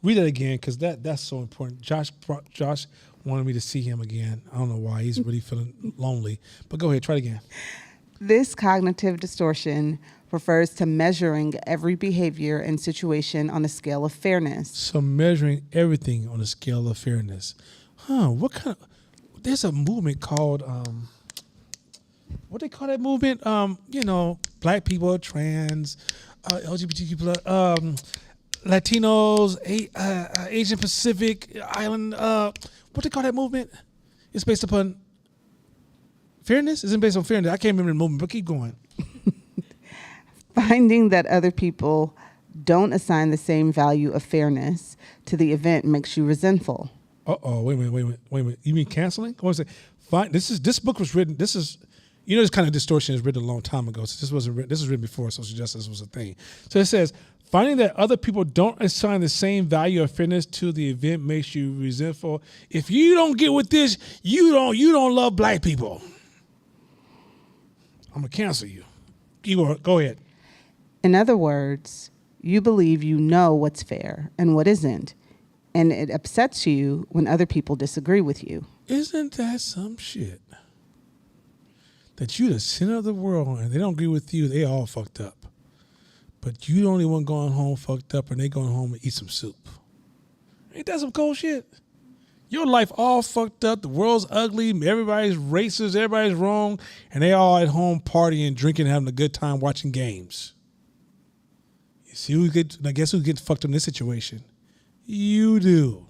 Read that again because that's so important. Josh wanted me to see him again. I don't know why. He's really feeling lonely. But go ahead. Try it again. This cognitive distortion refers to measuring every behavior and situation on a scale of fairness. So measuring everything on a scale of fairness. What kind of... There's a movement called... what they call that movement? Black people, trans, LGBTQ plus, Latinos, Asian Pacific Island. What they call that movement? It's based upon fairness. Isn't based on fairness? I can't remember the movement, but keep going. Finding that other people don't assign the same value of fairness to the event makes you resentful. Wait a minute. You mean canceling? I want to say, fine. This book was written. This kind of distortion was written a long time ago. So this wasn't written. This was written before social justice was a thing. So it says, finding that other people don't assign the same value of fairness to the event makes you resentful. If you don't get with this, you don't love black people. I'm gonna cancel you. Go ahead. In other words, you believe you know what's fair and what isn't, and it upsets you when other people disagree with you. Isn't that some shit? That you the center of the world and they don't agree with you, they all fucked up. But you the only one going home fucked up and they going home and eat some soup. Ain't that some cold shit? Your life all fucked up, the world's ugly, everybody's racist, everybody's wrong, and they all at home partying, drinking, having a good time watching games. You see guess who's getting fucked up in this situation? You do.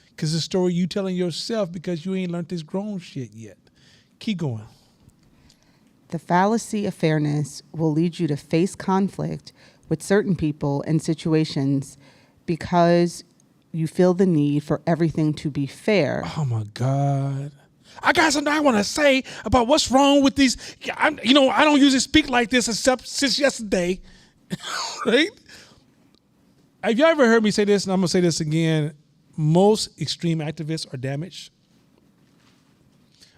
Because the story you telling yourself because you ain't learned this grown shit yet. Keep going. The fallacy of fairness will lead you to face conflict with certain people and situations because you feel the need for everything to be fair. Oh my God. I got something I want to say about what's wrong with these. I don't usually speak like this except since yesterday. Right? Have you ever heard me say this? And I'm going to say this again. Most extreme activists are damaged.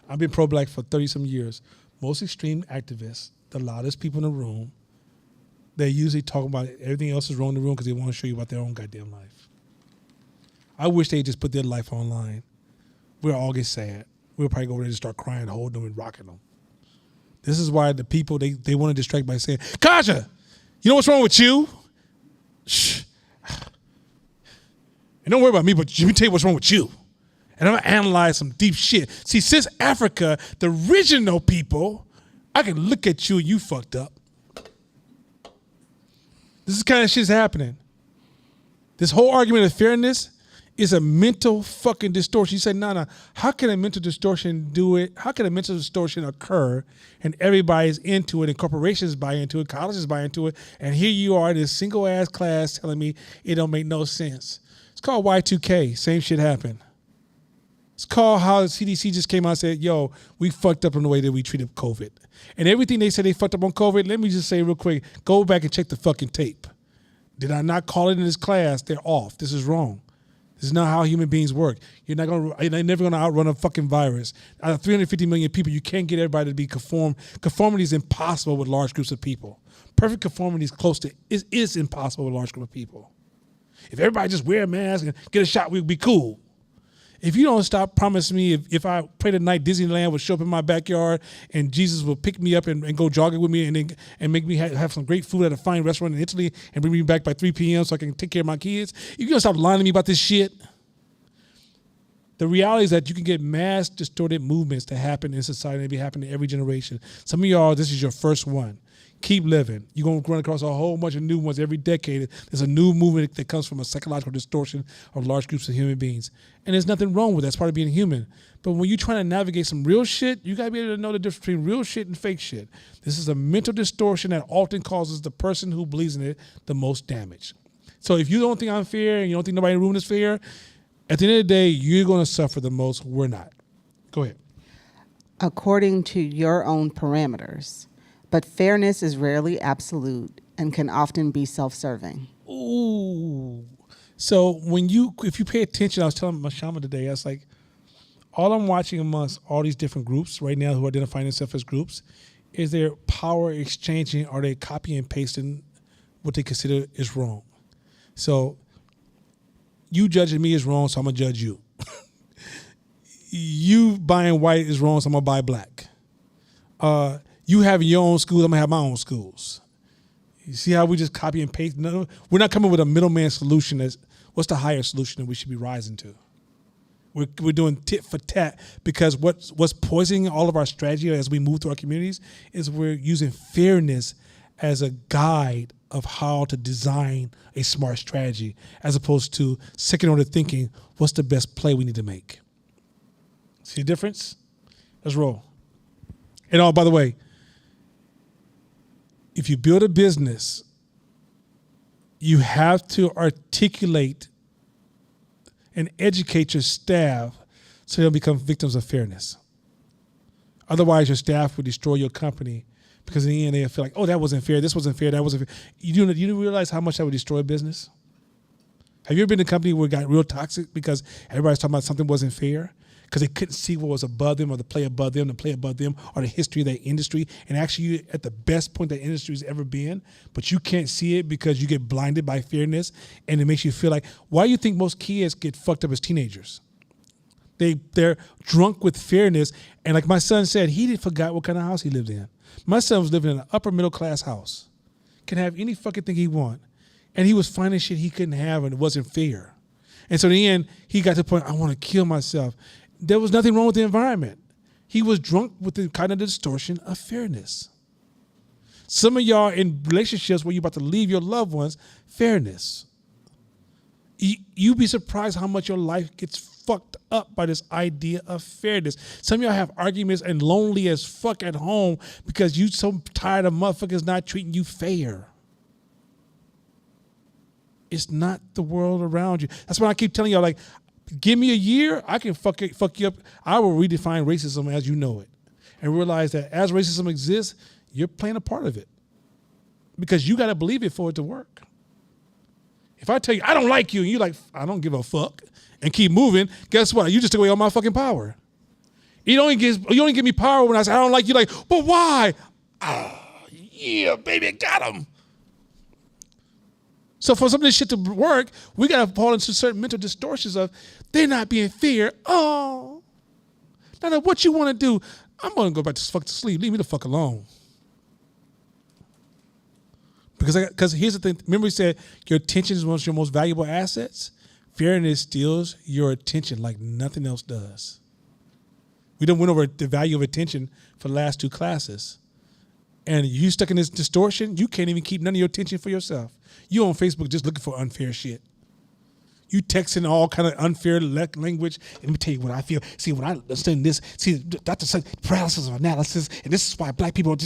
I've been pro-black for 30-some years. Most extreme activists, the loudest people in the room, they usually talk about everything else is wrong in the room because they want to show you about their own goddamn life. I wish they just put their life online. We'll all get sad. We'll probably go over there and start crying, holding them and rocking them. This is why the people, they want to distract by saying, Kaja, you know what's wrong with you? Shh. And don't worry about me, but let me tell you what's wrong with you. And I'm going to analyze some deep shit. See, since Africa, the original people, I can look at you and you fucked up. This is kind of shit's happening. This whole argument of fairness is a mental fucking distortion. You say, no, how can a mental distortion do it? How can a mental distortion occur and everybody's into it and corporations buy into it, colleges buy into it, and here you are in this single ass class telling me it don't make no sense. It's called Y2K. Same shit happened. It's called how the CDC just came out and said, yo, we fucked up in the way that we treated COVID. And everything they said they fucked up on COVID, let me just say real quick, go back and check the fucking tape. Did I not call it in this class? They're off. This is wrong. This is not how human beings work. You're never gonna outrun a fucking virus. Out of 350 million people, you can't get everybody to be conform. Conformity is impossible with large groups of people. Perfect conformity is impossible with large group of people. If everybody just wear a mask and get a shot, we'd be cool. If you don't stop promising me if I pray tonight Disneyland will show up in my backyard and Jesus will pick me up and go jogging with me and make me have some great food at a fine restaurant in Italy and bring me back by 3 p.m. so I can take care of my kids, you gonna stop lying to me about this shit? The reality is that you can get mass distorted movements that happen in society and be happening every generation. Some of y'all, this is your first one. Keep living. You're going to run across a whole bunch of new ones every decade. There's a new movement that comes from a psychological distortion of large groups of human beings. And there's nothing wrong with that. It's part of being human. But when you're trying to navigate some real shit, you got to be able to know the difference between real shit and fake shit. This is a mental distortion that often causes the person who believes in it the most damage. So if you don't think I'm fair and you don't think nobody in the room is fair, At the end of the day, you're going to suffer the most. We're not. Go ahead. According to your own parameters. But fairness is rarely absolute and can often be self-serving. Ooh. So if you pay attention, I was telling Mashama today, I was like, all I'm watching amongst all these different groups right now who are identifying themselves as groups is their power exchanging, or they copy and pasting what they consider is wrong. So you judging me is wrong, so I'm going to judge you. You buying white is wrong, so I'm going to buy black. You having your own schools, I'm going to have my own schools. You see how we just copy and paste? No, we're not coming with a middleman solution. What's the higher solution that we should be rising to? We're doing tit for tat, because what's poisoning all of our strategy as we move through our communities is we're using fairness as a guide of how to design a smart strategy, as opposed to second order thinking, what's the best play we need to make? See the difference? Let's roll. And by the way, if you build a business, you have to articulate and educate your staff so they don't become victims of fairness. Otherwise, your staff will destroy your company, because in the end, they'll feel like, oh, that wasn't fair, this wasn't fair, that wasn't fair. You do realize how much that would destroy a business? Have you ever been in a company where it got real toxic because everybody's talking about something wasn't fair? Because they couldn't see what was above them, or the play above them, or the history of that industry. And actually, you're at the best point that industry's ever been, but you can't see it because you get blinded by fairness, and it makes you feel like, why do you think most kids get fucked up as teenagers? They're drunk with fairness, and like my son said, he didn't forgot what kind of house he lived in. My son was living in an upper middle class house, can have any fucking thing he want, and he was finding shit he couldn't have, and it wasn't fair. And so in the end, he got to the point, I want to kill myself. There was nothing wrong with the environment. He was drunk with the kind of distortion of fairness. Some of y'all in relationships where you're about to leave your loved ones, fairness. You'd be surprised how much your life gets fucked up by this idea of fairness. Some of y'all have arguments and lonely as fuck at home because you so tired of motherfuckers not treating you fair. It's not the world around you. That's why I keep telling y'all, like, give me a year, I can fuck you up. I will redefine racism as you know it, and realize that as racism exists, you're playing a part of it, because you got to believe it for it to work. If I tell you I don't like you, and you're like, I don't give a fuck, and keep moving, guess what? You just took away all my fucking power. You only give me power when I say I don't like you. Like, but why? Yeah, baby, got him. So for some of this shit to work, we got to fall into certain mental distortions of they're not being fair. Oh, now what you want to do? I'm going to go back to fuck to sleep. Leave me the fuck alone. Because here's the thing. Remember we said your attention is one of your most valuable assets? Fairness steals your attention like nothing else does. We done went over the value of attention for the last two classes. And you stuck in this distortion, you can't even keep none of your attention for yourself. You on Facebook just looking for unfair shit. You texting all kind of unfair language. Let me tell you what I feel. See, when I understand this, see, Dr. said paralysis of analysis, and this is why black people got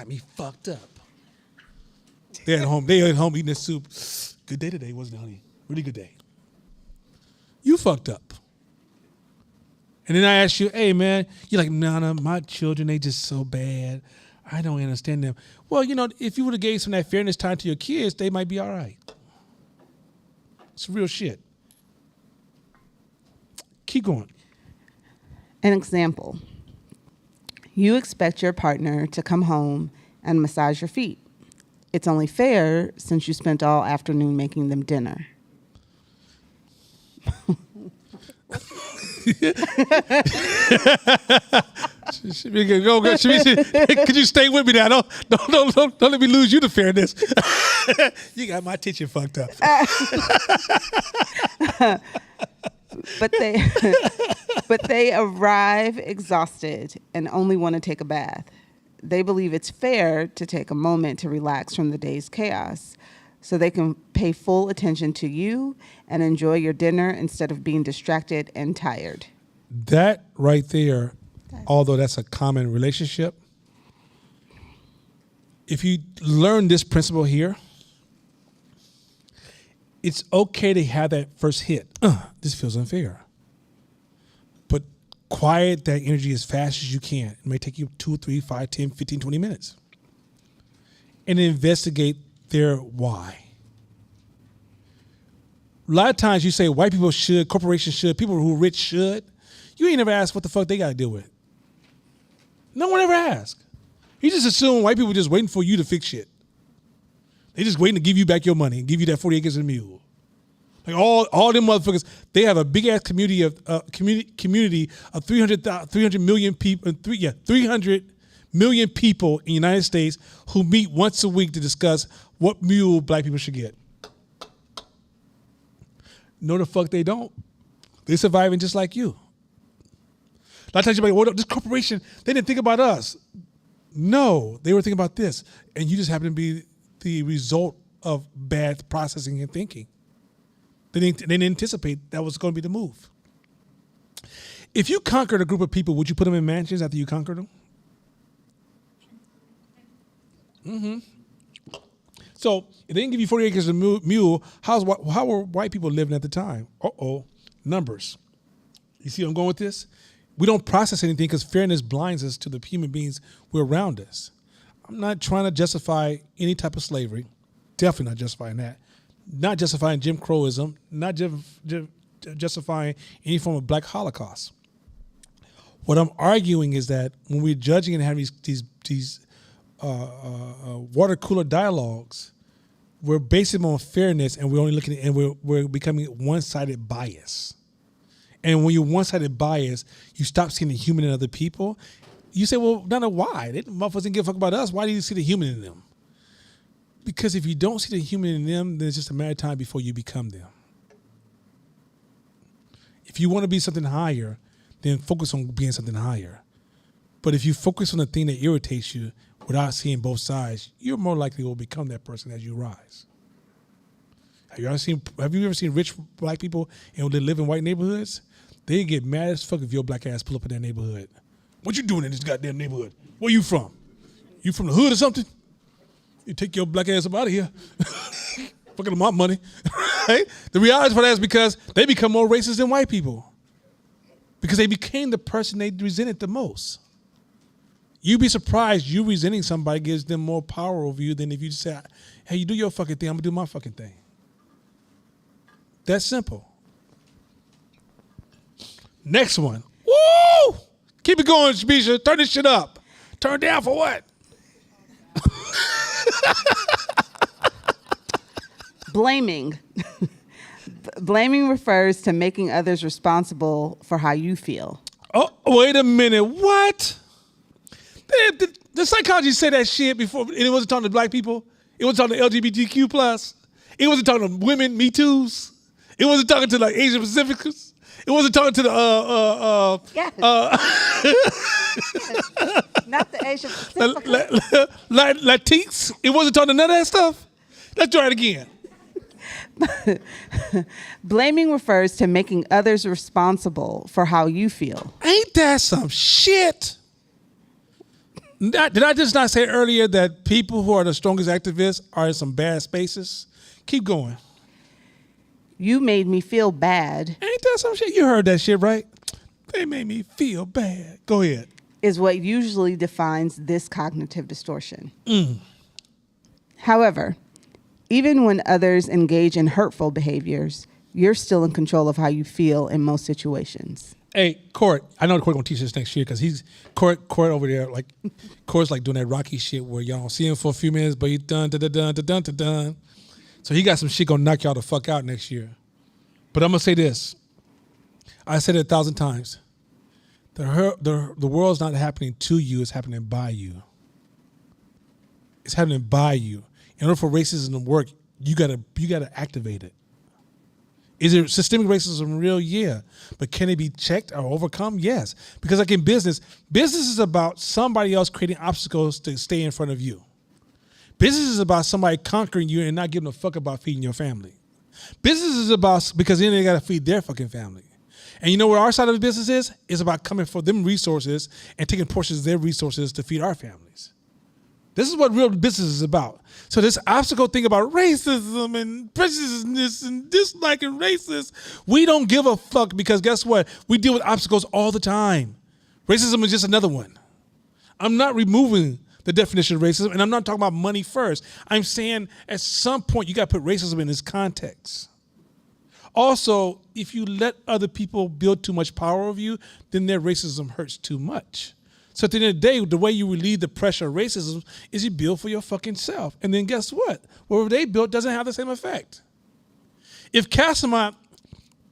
me fucked up. They're at home eating their soup. Good day today, wasn't it, honey? Really good day. You fucked up. And then I ask you, hey, man, you're like, nah, my children, they just so bad. I don't understand them. Well, if you would have gave some of that fairness time to your kids, they might be all right. It's real shit. Keep going. An example. You expect your partner to come home and massage your feet. It's only fair since you spent all afternoon making them dinner. Could you stay with me now? Don't let me lose you to fairness. You got my attention fucked up. But they arrive exhausted and only want to take a bath. They believe it's fair to take a moment to relax from the day's chaos so they can pay full attention to you and enjoy your dinner instead of being distracted and tired. That right there, although that's a common relationship, if you learn this principle here, It's okay to have that first hit. This feels unfair. But quiet that energy as fast as you can. It may take you 2, 3, 5, 10, 15, 20 minutes. And investigate their why. A lot of times you say white people should, corporations should, people who are rich should. You ain't never asked what the fuck they got to deal with. No one ever asked. You just assume white people just waiting for you to fix shit. They just waiting to give you back your money and give you that 40 acres and a mule. Like all them motherfuckers, they have a big ass community of 300 million people. 300 million people in the United States who meet once a week to discuss what mule black people should get. No, the fuck they don't. They're surviving just like you. A lot of times you're like, well, this corporation, they didn't think about us. No, they were thinking about this. And you just happen to be the result of bad processing and thinking. They didn't anticipate that was going to be the move. If you conquered a group of people, would you put them in mansions after you conquered them? Mm-hmm. So if they didn't give you 40 acres of mule, how were white people living at the time? Numbers. You see where I'm going with this? We don't process anything because fairness blinds us to the human beings who are around us. I'm not trying to justify any type of slavery. Definitely not justifying that. Not justifying Jim Crowism. Not justifying any form of black Holocaust. What I'm arguing is that when we're judging and having these water cooler dialogues, we're basing them on fairness, and we're only looking at, and we're becoming one-sided bias. And when you're one-sided bias, you stop seeing the human in other people. You say, well, no, why? They motherfuckers didn't give a fuck about us. Why do you see the human in them? Because if you don't see the human in them, then it's just a matter of time before you become them. If you want to be something higher, then focus on being something higher. But if you focus on the thing that irritates you without seeing both sides, you're more likely to become that person as you rise. Have you ever seen rich black people and they live in white neighborhoods? They get mad as fuck if your black ass pull up in their neighborhood. What you doing in this goddamn neighborhood? Where you from? You from the hood or something? You take your black ass up out of here. Fucking them my money. Right? The reality for that is because they become more racist than white people. Because they became the person they resented the most. You'd be surprised you resenting somebody gives them more power over you than if you just say, hey, you do your fucking thing, I'm gonna do my fucking thing. That's simple. Next one. Woo! Keep it going, Shabisha. Turn this shit up. Turn down for what? Blaming. Blaming refers to making others responsible for how you feel. Oh, wait a minute. What? The psychology said that shit before, and it wasn't talking to black people. It wasn't talking to LGBTQ+. It wasn't talking to women, Me Too's. It wasn't talking to like Asian Pacificers. It wasn't talking to the Yes. Not the Asian Pacific. Latinx. It wasn't talking to none of that stuff. Let's try it again. Blaming refers to making others responsible for how you feel. Ain't that some shit? Did I just not say earlier that people who are the strongest activists are in some bad spaces? Keep going. You made me feel bad Ain't that some shit? You heard that shit, right? They made me feel bad. Go ahead. is what usually defines this cognitive distortion. However, even when others engage in hurtful behaviors, you're still in control of how you feel in most situations. Hey, Court, I know Court gonna teach this next year because he's Court over there. Like Court's like doing that Rocky shit where y'all don't see him for a few minutes, but he done. So he got some shit gonna knock y'all the fuck out next year. But I'm gonna say this. I said it 1,000 times. The world's not happening to you; it's happening by you. It's happening by you. In order for racism to work, you gotta activate it. Is it systemic racism real? Yeah. But can it be checked or overcome? Yes. Because like in business is about somebody else creating obstacles to stay in front of you. Business is about somebody conquering you and not giving a fuck about feeding your family. Business is about, because then they got to feed their fucking family. And you know what our side of the business is? It's about coming for them resources and taking portions of their resources to feed our families. This is what real business is about. So this obstacle thing about racism and prejudice and disliking racists, we don't give a fuck because guess what? We deal with obstacles all the time. Racism is just another one. I'm not removing the definition of racism, and I'm not talking about money first. I'm saying at some point you got to put racism in its context. Also, if you let other people build too much power over you, then their racism hurts too much. So at the end of the day, the way you relieve the pressure of racism is you build for your fucking self. And then guess what? Whatever they built doesn't have the same effect. If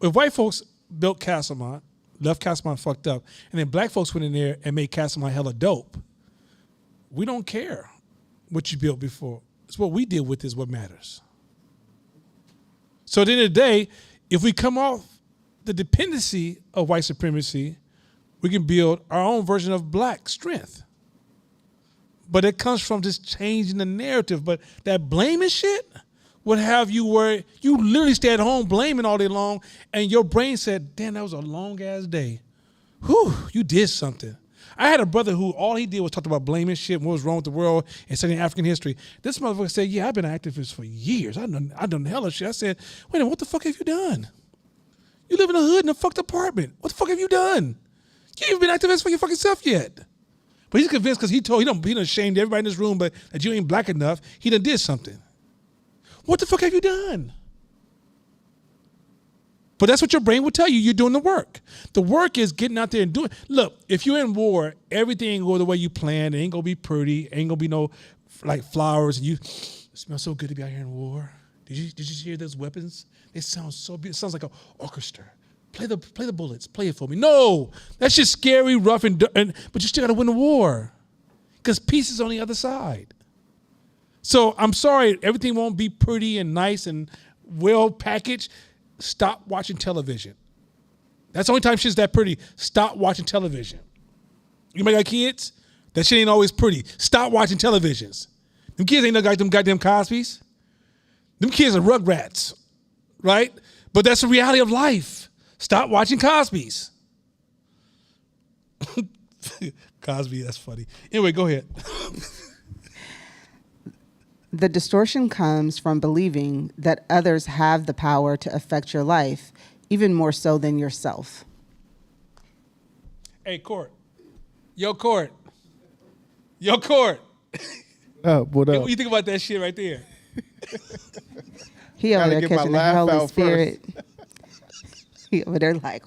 white folks built Castlemont, left Castlemont fucked up, and then black folks went in there and made Castlemont hella dope, we don't care what you built before. It's what we deal with is what matters. So at the end of the day, if we come off the dependency of white supremacy, we can build our own version of black strength. But it comes from just changing the narrative. But that blaming shit would have you where you literally stay at home blaming all day long, and your brain said, damn, that was a long ass day. Whew, you did something. I had a brother who all he did was talk about blaming shit and what was wrong with the world and studying African history. This motherfucker said, yeah, I've been an activist for years. I've done hella shit. I said, wait a minute, what the fuck have you done? You live in a hood in a fucked apartment. What the fuck have you done? You ain't even been activist for your fucking self yet. But he's convinced because he done shamed everybody in this room, but that you ain't black enough, he done did something. What the fuck have you done? But that's what your brain will tell you. You're doing the work. The work is getting out there and doing. Look, if you're in war, everything ain't go the way you planned. It ain't gonna be pretty. Ain't gonna be no like flowers. And it smells so good to be out here in war. Did you hear those weapons? They sound so beautiful. It sounds like an orchestra. Play the bullets. Play it for me. No, that's just scary, rough, but you still gotta win the war, because peace is on the other side. So I'm sorry, everything won't be pretty and nice and well packaged. Stop watching television. That's the only time shit's that pretty. Stop watching television. You might got kids? That shit ain't always pretty. Stop watching televisions. Them kids ain't no them goddamn Cosbys. Them kids are Rugrats, right? But that's the reality of life. Stop watching Cosbys. Cosby, that's funny. Anyway, go ahead. The distortion comes from believing that others have the power to affect your life, even more so than yourself. Hey, Court. Yo, Court. Yo, Court. What up? What do you think about that shit right there? He over Gotta there get my catching the laugh Holy out Spirit. He over there like,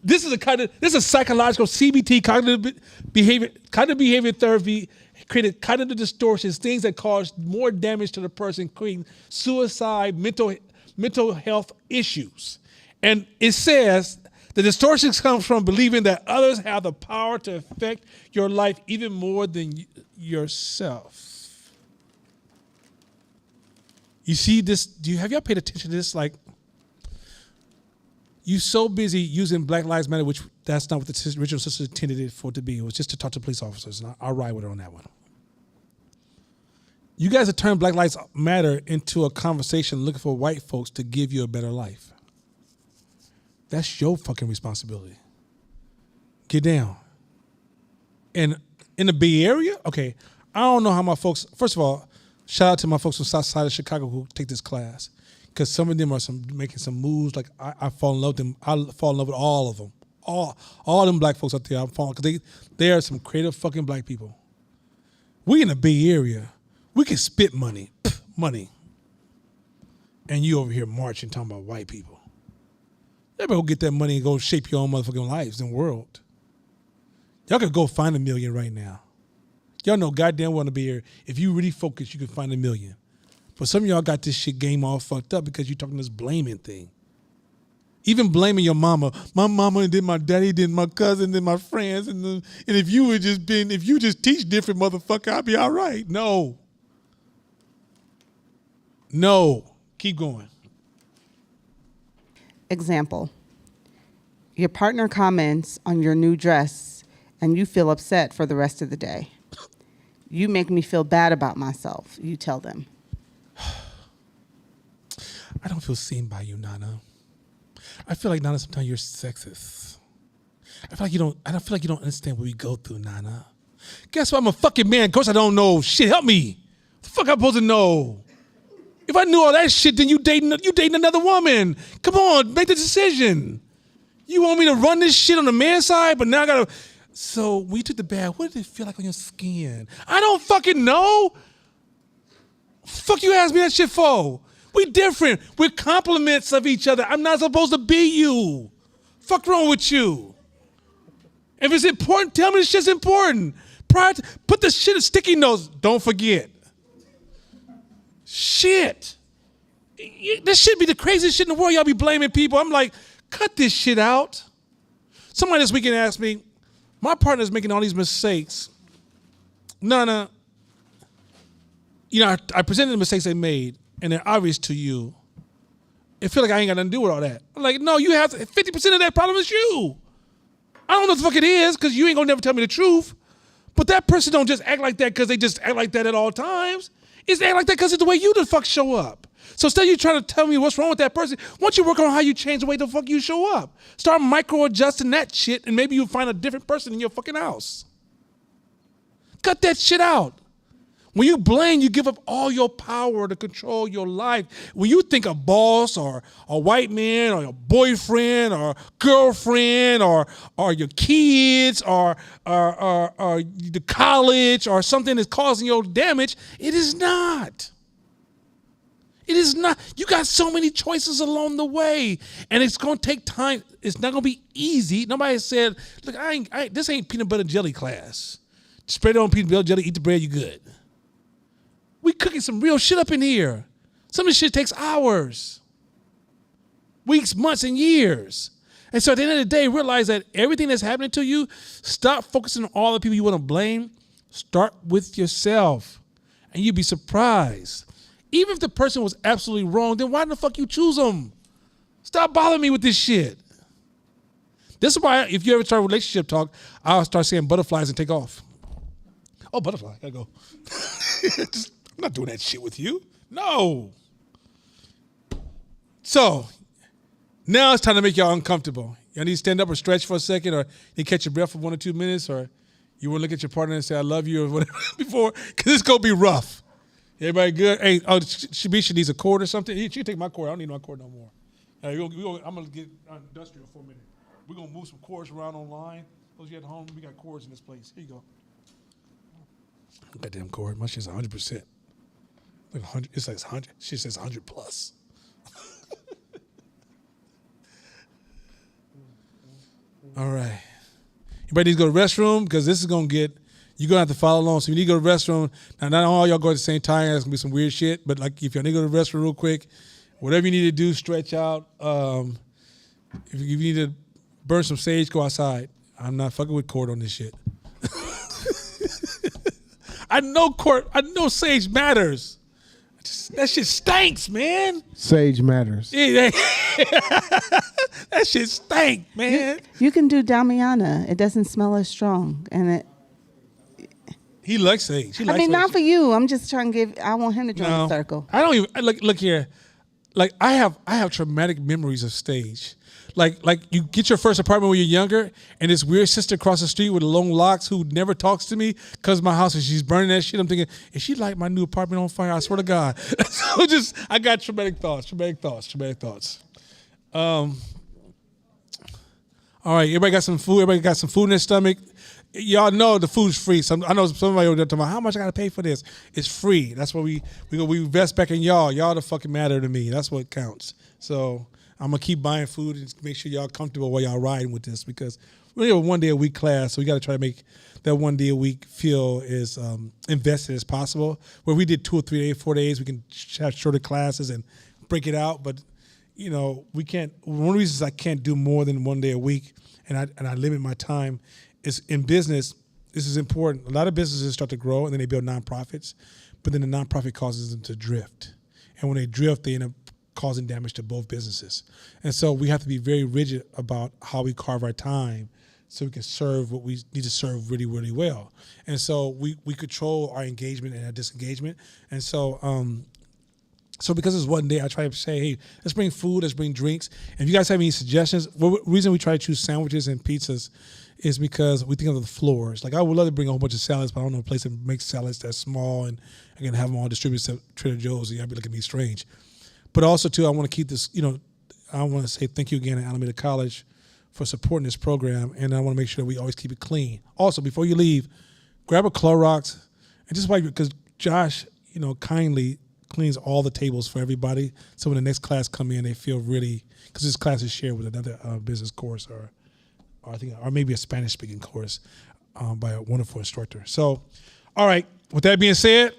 This is a psychological CBT, cognitive behavior therapy, created cognitive distortions, things that cause more damage to the person, creating suicide, mental health issues. And it says the distortions come from believing that others have the power to affect your life even more than yourself. You see this? Have y'all paid attention to this? Like, you so busy using Black Lives Matter, which that's not what the original sister intended it for it to be. It was just to talk to police officers, and I'll ride with her on that one. You guys have turned Black Lives Matter into a conversation looking for white folks to give you a better life. That's your fucking responsibility. Get down. And in the Bay Area, okay, I don't know how my folks, first of all, shout out to my folks from South Side of Chicago who take this class, because some of them are making some moves. Like I fall in love with them. I fall in love with all of them. All them black folks out there, I'm falling, because they are some creative fucking black people. We in the Bay Area, we can spit money, and you over here marching talking about white people. You better go get that money and go shape your own motherfucking lives and world. Y'all could go find $1 million right now. Y'all know goddamn well in the Bay Area, if you really focus, you can find $1 million. But some of y'all got this shit game all fucked up because you're talking this blaming thing. Even blaming your mama. My mama and then my daddy, then my cousin, then my friends, and if you just teach different, motherfucker, I'll be all right. No. Keep going. example, your partner comments on your new dress and you feel upset for the rest of the day. You make me feel bad about myself, you tell them. I don't feel seen by you, Nana. I feel like, Nana, sometimes you're sexist. I don't feel like you don't understand what we go through, Nana. Guess what? I'm a fucking man. Of course I don't know. Shit, help me. The fuck I'm supposed to know? If I knew all that shit, then you dating another woman. Come on, make the decision. You want me to run this shit on the man's side, but now I gotta. So when you took the bath, what did it feel like on your skin? I don't fucking know. Fuck you ask me that shit for? We different. We're compliments of each other. I'm not supposed to be you. Fuck wrong with you? If it's important, tell me this shit's important. Put the shit in sticky notes. Don't forget. Shit. This should be the craziest shit in the world. Y'all be blaming people. I'm like, cut this shit out. Somebody this weekend asked me, my partner's making all these mistakes. Nana, I presented the mistakes they made, and they're obvious to you. It feel like I ain't got nothing to do with all that. I'm like, no, you have 50% of that problem is you. I don't know what the fuck it is, because you ain't gonna never tell me the truth. But that person don't just act like that because they just act like that at all times. It's act like that because it's the way you the fuck show up. So instead of you trying to tell me what's wrong with that person, why don't you work on how you change the way the fuck you show up? Start micro-adjusting that shit, and maybe you'll find a different person in your fucking house. Cut that shit out. When you blame, you give up all your power to control your life. When you think a boss or a white man or your boyfriend or girlfriend or your kids or the college or something that's causing your damage, it is not. It is not. You got so many choices along the way, and it's going to take time. It's not going to be easy. Nobody said, look, this ain't peanut butter and jelly class. Spread it on peanut butter and jelly, eat the bread, you good. We cooking some real shit up in here. Some of this shit takes hours, weeks, months, and years. And so at the end of the day, realize that everything that's happening to you, stop focusing on all the people you want to blame. Start with yourself, and you'd be surprised. Even if the person was absolutely wrong, then why the fuck you choose them? Stop bothering me with this shit. This is why if you ever start relationship talk, I'll start saying butterflies and take off. Oh, butterfly, gotta go. I'm not doing that shit with you. No. So, now it's time to make y'all uncomfortable. Y'all need to stand up or stretch for a second, or you catch your breath for 1 or 2 minutes, or you want to look at your partner and say, I love you, or whatever before, because it's going to be rough. Everybody good? Hey, Shabisha needs a cord or something. She take my cord. I don't need my cord no more. I'm going to get industrial for a minute. We're going to move some cords around online. Those you at home, we got cords in this place. Here you go. Goddamn cord. My shit's 100%. Like 100. It says 100. She says 100 plus. All right. Everybody needs to go to the restroom because this is going to get, you're going to have to follow along. So you need to go to the restroom. Now, not all y'all go at the same time. There's going to be some weird shit. But like if y'all need to go to the restroom real quick, whatever you need to do, stretch out. If you need to burn some sage, go outside. I'm not fucking with cord on this shit. I know sage matters. That shit stinks, man. Sage matters. Yeah, that shit stank, man. You can do Damiana. It doesn't smell as strong, and He likes sage. I mean, not for you. I'm just trying to I want him to join the circle. I don't even look here. Like I have traumatic memories of stage. Like you get your first apartment when you're younger, and this weird sister across the street with long locks who never talks to me because my house and she's burning that shit. I'm thinking, is she light my new apartment on fire? I swear to God. So I got traumatic thoughts. All right, everybody got some food. Everybody got some food in their stomach. Y'all know the food's free. I know somebody over there talking about how much I gotta pay for this. It's free. That's what we invest back in y'all. Y'all the fucking matter to me. That's what counts. So I'm gonna keep buying food and make sure y'all comfortable while y'all riding with this because we have a 1 day a week class, so we got to try to make that 1 day a week feel as invested as possible. Where we did 2 or 3 days, 4 days, we can have shorter classes and break it out. But we can't. One of the reasons I can't do more than 1 day a week, and I limit my time, is in business. This is important. A lot of businesses start to grow and then they build nonprofits, but then the nonprofit causes them to drift, and when they drift, they end up causing damage to both businesses. And so we have to be very rigid about how we carve our time so we can serve what we need to serve really, really well. And so we control our engagement and our disengagement. And so because it's 1 day, I try to say, hey, let's bring food, let's bring drinks. And if you guys have any suggestions, the reason we try to choose sandwiches and pizzas is because we think of the floors. Like I would love to bring a whole bunch of salads, but I don't know a place that makes salads that small and I can have them all distributed to Trader Joe's. I'd be looking at me strange. But also too, I want to keep this. I want to say thank you again at Alameda College for supporting this program, and I want to make sure that we always keep it clean. Also, before you leave, grab a Clorox, and just because Josh, kindly cleans all the tables for everybody. So when the next class come in, they feel really, because this class is shared with another business course or maybe a Spanish speaking course by a wonderful instructor. So, all right. With that being said,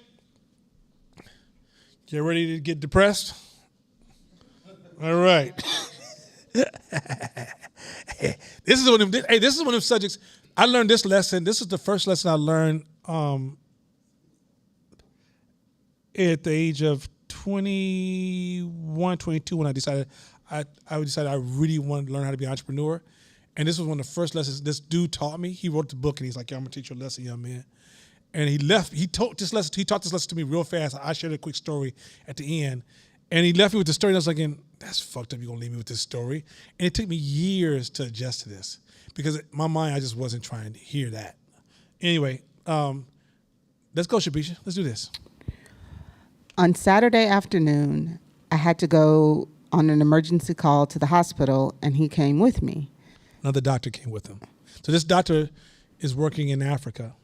get ready to get depressed. All right. This is one of them subjects. I learned this lesson. This is the first lesson I learned at the age of 21, 22 when I decided I really wanted to learn how to be an entrepreneur. And this was one of the first lessons this dude taught me. He wrote the book and he's like, "Yeah, I'm gonna teach you a lesson, young man." And he left. He taught this lesson to me real fast. I shared a quick story at the end. And he left me with the story, and I was like, that's fucked up, you're going to leave me with this story. And it took me years to adjust to this because in my mind, I just wasn't trying to hear that. Anyway, let's go, Shapisha. Let's do this. On Saturday afternoon, I had to go on an emergency call to the hospital, and he came with me. Another doctor came with him. So this doctor is working in Africa.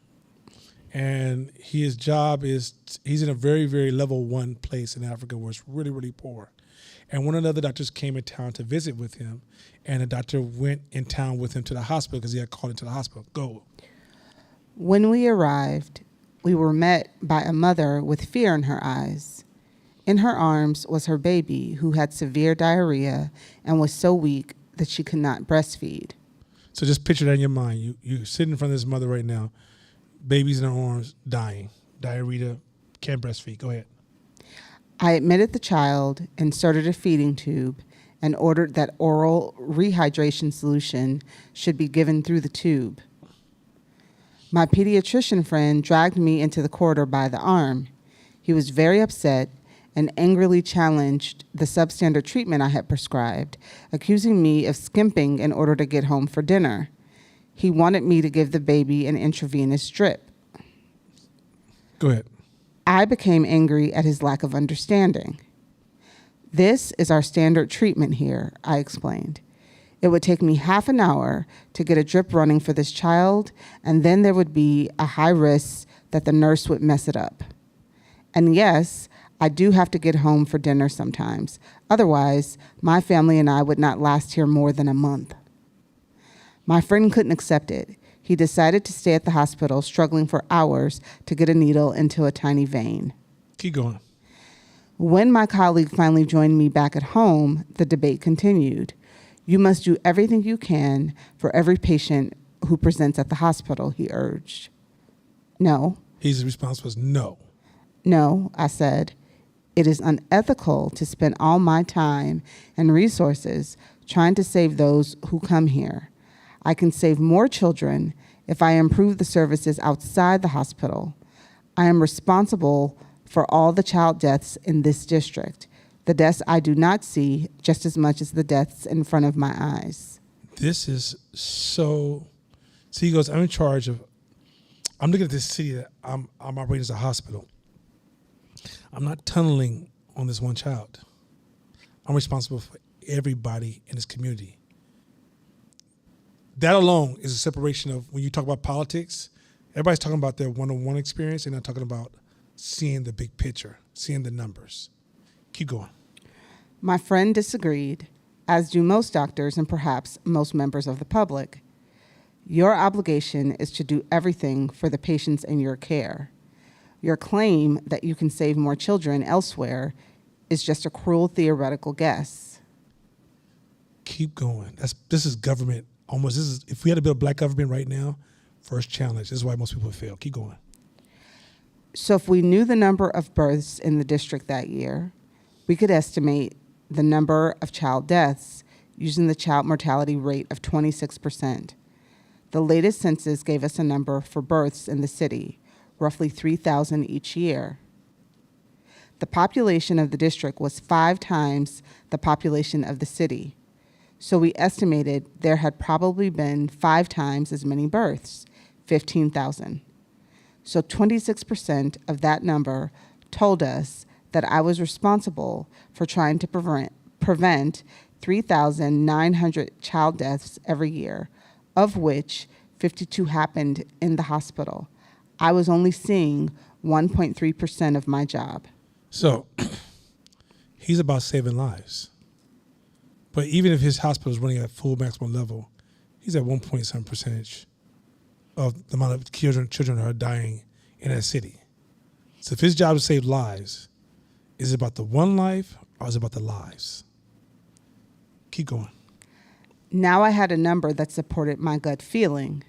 And his job is, he's in a very, very level 1 place in Africa where it's really, really poor. And one of the other doctors came in town to visit with him, and the doctor went in town with him to the hospital because he had called into the hospital. Go. When we arrived, we were met by a mother with fear in her eyes. In her arms was her baby who had severe diarrhea and was so weak that she could not breastfeed. So just picture that in your mind. You sitting in front of this mother right now, babies in her arms, dying, diarrhea, can't breastfeed. Go ahead. I admitted the child, inserted a feeding tube, and ordered that oral rehydration solution should be given through the tube. My pediatrician friend dragged me into the corridor by the arm. He was very upset and angrily challenged the substandard treatment I had prescribed, accusing me of skimping in order to get home for dinner. He wanted me to give the baby an intravenous drip. Go ahead. I became angry at his lack of understanding. This is our standard treatment here, I explained. It would take me half an hour to get a drip running for this child, and then there would be a high risk that the nurse would mess it up. And yes, I do have to get home for dinner sometimes. Otherwise, my family and I would not last here more than a month. My friend couldn't accept it. He decided to stay at the hospital, struggling for hours to get a needle into a tiny vein. Keep going. When my colleague finally joined me back at home, the debate continued. You must do everything you can for every patient who presents at the hospital, he urged. No. His response was no. No, I said. It is unethical to spend all my time and resources trying to save those who come here. I can save more children if I improve the services outside the hospital. I am responsible for all the child deaths in this district, the deaths I do not see just as much as the deaths in front of my eyes. This is so, he goes, I'm in charge of, I'm looking at this city that I'm operating as a hospital. I'm not tunneling on this one child. I'm responsible for everybody in this community. That alone is a separation of when you talk about politics, everybody's talking about their one-on-one experience. They're not talking about seeing the big picture, seeing the numbers. Keep going. My friend disagreed, as do most doctors and perhaps most members of the public. Your obligation is to do everything for the patients in your care. Your claim that you can save more children elsewhere is just a cruel theoretical guess. Keep going. This is government. Almost, this is, if we had to build black government right now, first challenge. This is why most people fail. Keep going. So if we knew the number of births in the district that year, we could estimate the number of child deaths using the child mortality rate of 26%. The latest census gave us a number for births in the city, roughly 3,000 each year. The population of the district was 5 times the population of the city. So we estimated there had probably been 5 times as many births, 15,000. So 26% of that number told us that I was responsible for trying to prevent 3,900 child deaths every year, of which 52 happened in the hospital. I was only seeing 1.3% of my job. So he's about saving lives. But even if his hospital is running at full maximum level, he's at 1.7 percentage of the amount of children that are dying in that city. So if his job is to save lives, is it about the one life or is it about the lives? Keep going. Now I had a number that supported my gut feeling.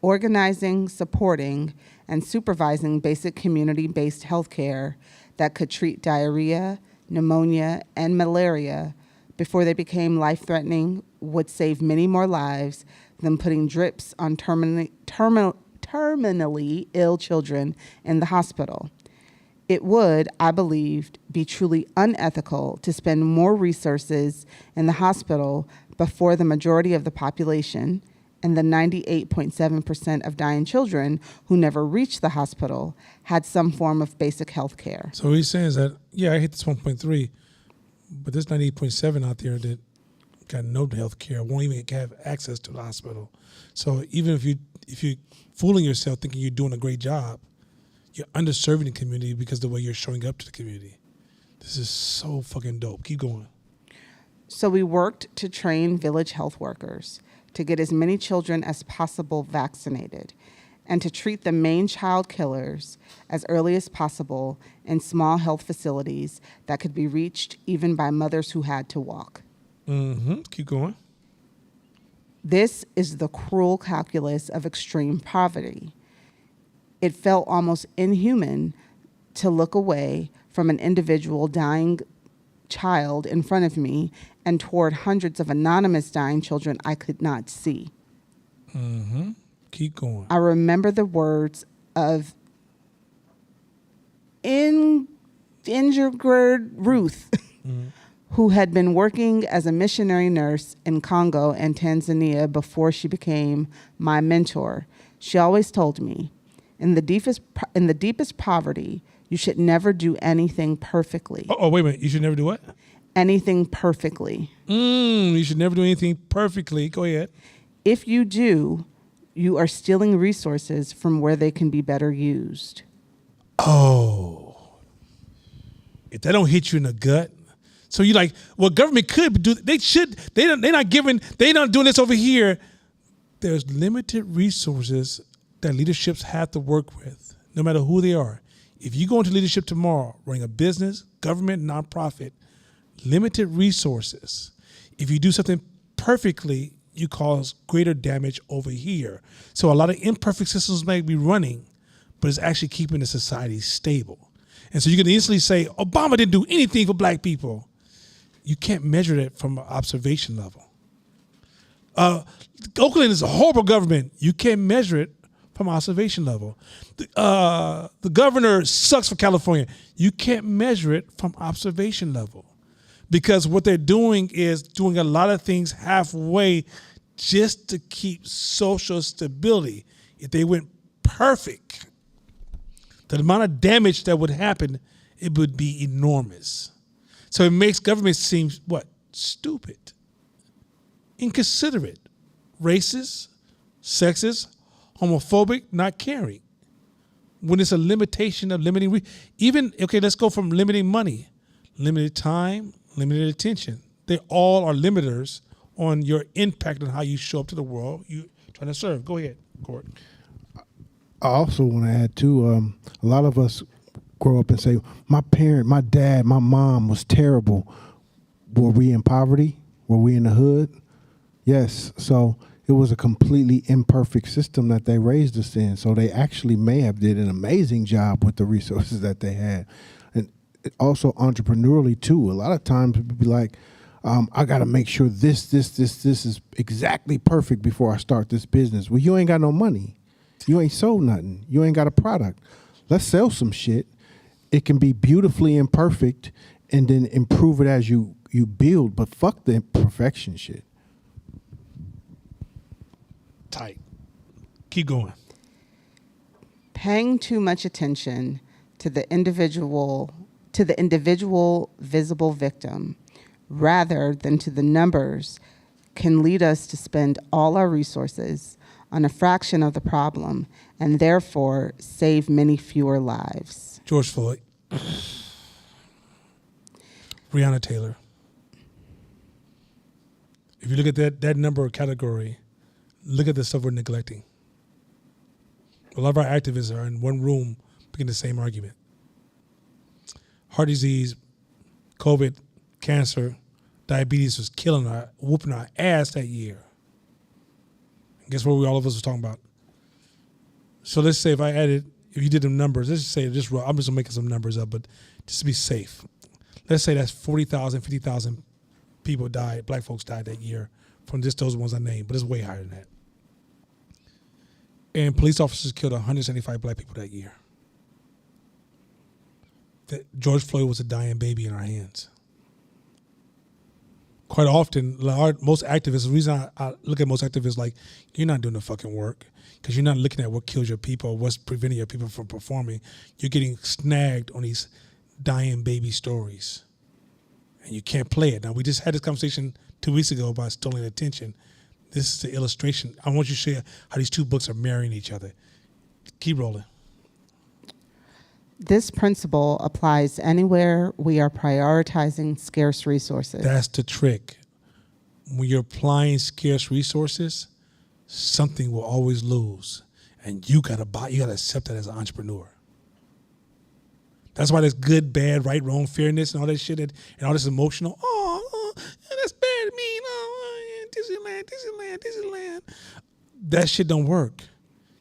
Organizing, supporting, and supervising basic community-based health care that could treat diarrhea, pneumonia, and malaria before they became life-threatening would save many more lives than putting drips on terminally ill children in the hospital. It would, I believed, be truly unethical to spend more resources in the hospital before the majority of the population and the 98.7% of dying children who never reached the hospital had some form of basic health care. So what he's saying is that, yeah, I hit this 1.3, but there's 98.7 out there that got no health care, won't even have access to the hospital. So even if you're fooling yourself thinking you're doing a great job, you're underserving the community because of the way you're showing up to the community. This is so fucking dope. Keep going. So we worked to train village health workers to get as many children as possible vaccinated and to treat the main child killers as early as possible in small health facilities that could be reached even by mothers who had to walk. Keep going. This is the cruel calculus of extreme poverty. It felt almost inhuman to look away from an individual dying child in front of me and toward hundreds of anonymous dying children I could not see. Keep going. I remember the words of Ingrid Ruth, who had been working as a missionary nurse in Congo and Tanzania before she became my mentor. She always told me, in the deepest poverty, you should never do anything perfectly. Oh, wait a minute. You should never do what? Anything perfectly. You should never do anything perfectly. Go ahead. If you do, you are stealing resources from where they can be better used. Oh. If that don't hit you in the gut, so you're like, well, government could do, they should, they're not doing this over here. There's limited resources that leaderships have to work with, no matter who they are. If you go into leadership tomorrow, running a business, government, nonprofit, limited resources. If you do something perfectly, you cause greater damage over here. So a lot of imperfect systems may be running, but it's actually keeping the society stable. And so you can easily say, Obama didn't do anything for black people. You can't measure that from an observation level. Oakland is a horrible government. You can't measure it from observation level. The governor sucks for California. You can't measure it from observation level. Because what they're doing is doing a lot of things halfway just to keep social stability. If they went perfect, the amount of damage that would happen, it would be enormous. So it makes government seem, what? Stupid, inconsiderate, racist, sexist, homophobic, not caring. When it's a limitation of limiting, let's go from limiting money, limited time, limited attention. They all are limiters on your impact on how you show up to the world you're trying to serve. Go ahead, Court. I also want to add too, a lot of us grow up and say, my parent, my dad, my mom was terrible. Were we in poverty? Were we in the hood? Yes. So it was a completely imperfect system that they raised us in. So they actually may have did an amazing job with the resources that they had. And also entrepreneurially too. A lot of times people be like, I got to make sure this is exactly perfect before I start this business. Well, you ain't got no money. You ain't sold nothing. You ain't got a product. Let's sell some shit. It can be beautifully imperfect and then improve it as you you build, but fuck the imperfection shit. Tight. Keep going. Paying too much attention to the individual visible victim rather than to the numbers can lead us to spend all our resources on a fraction of the problem and therefore save many fewer lives. George Floyd. Breonna Taylor. If you look at that number category, look at the stuff we're neglecting. A lot of our activists are in one room making the same argument. Heart disease, COVID, cancer, diabetes was whooping our ass that year. And guess what all of us was talking about? So let's say if you did the numbers, let's just say, I'm just making some numbers up, but just to be safe. Let's say that's 40,000, 50,000 people died, black folks died that year from just those ones I named, but it's way higher than that. And police officers killed 175 black people that year. George Floyd was a dying baby in our hands. Quite often, most activists, the reason I look at most activists like, you're not doing the fucking work because you're not looking at what kills your people, what's preventing your people from performing. You're getting snagged on these dying baby stories. And you can't play it. Now, we just had this conversation 2 weeks ago about stolen attention. This is the illustration. I want you to share how these two books are marrying each other. Keep rolling. This principle applies anywhere we are prioritizing scarce resources. That's the trick. When you're applying scarce resources, something will always lose. And you gotta accept that as an entrepreneur. That's why there's good, bad, right, wrong, fairness, and all that shit, and all this emotional, that's bad, mean, Disneyland. That shit don't work.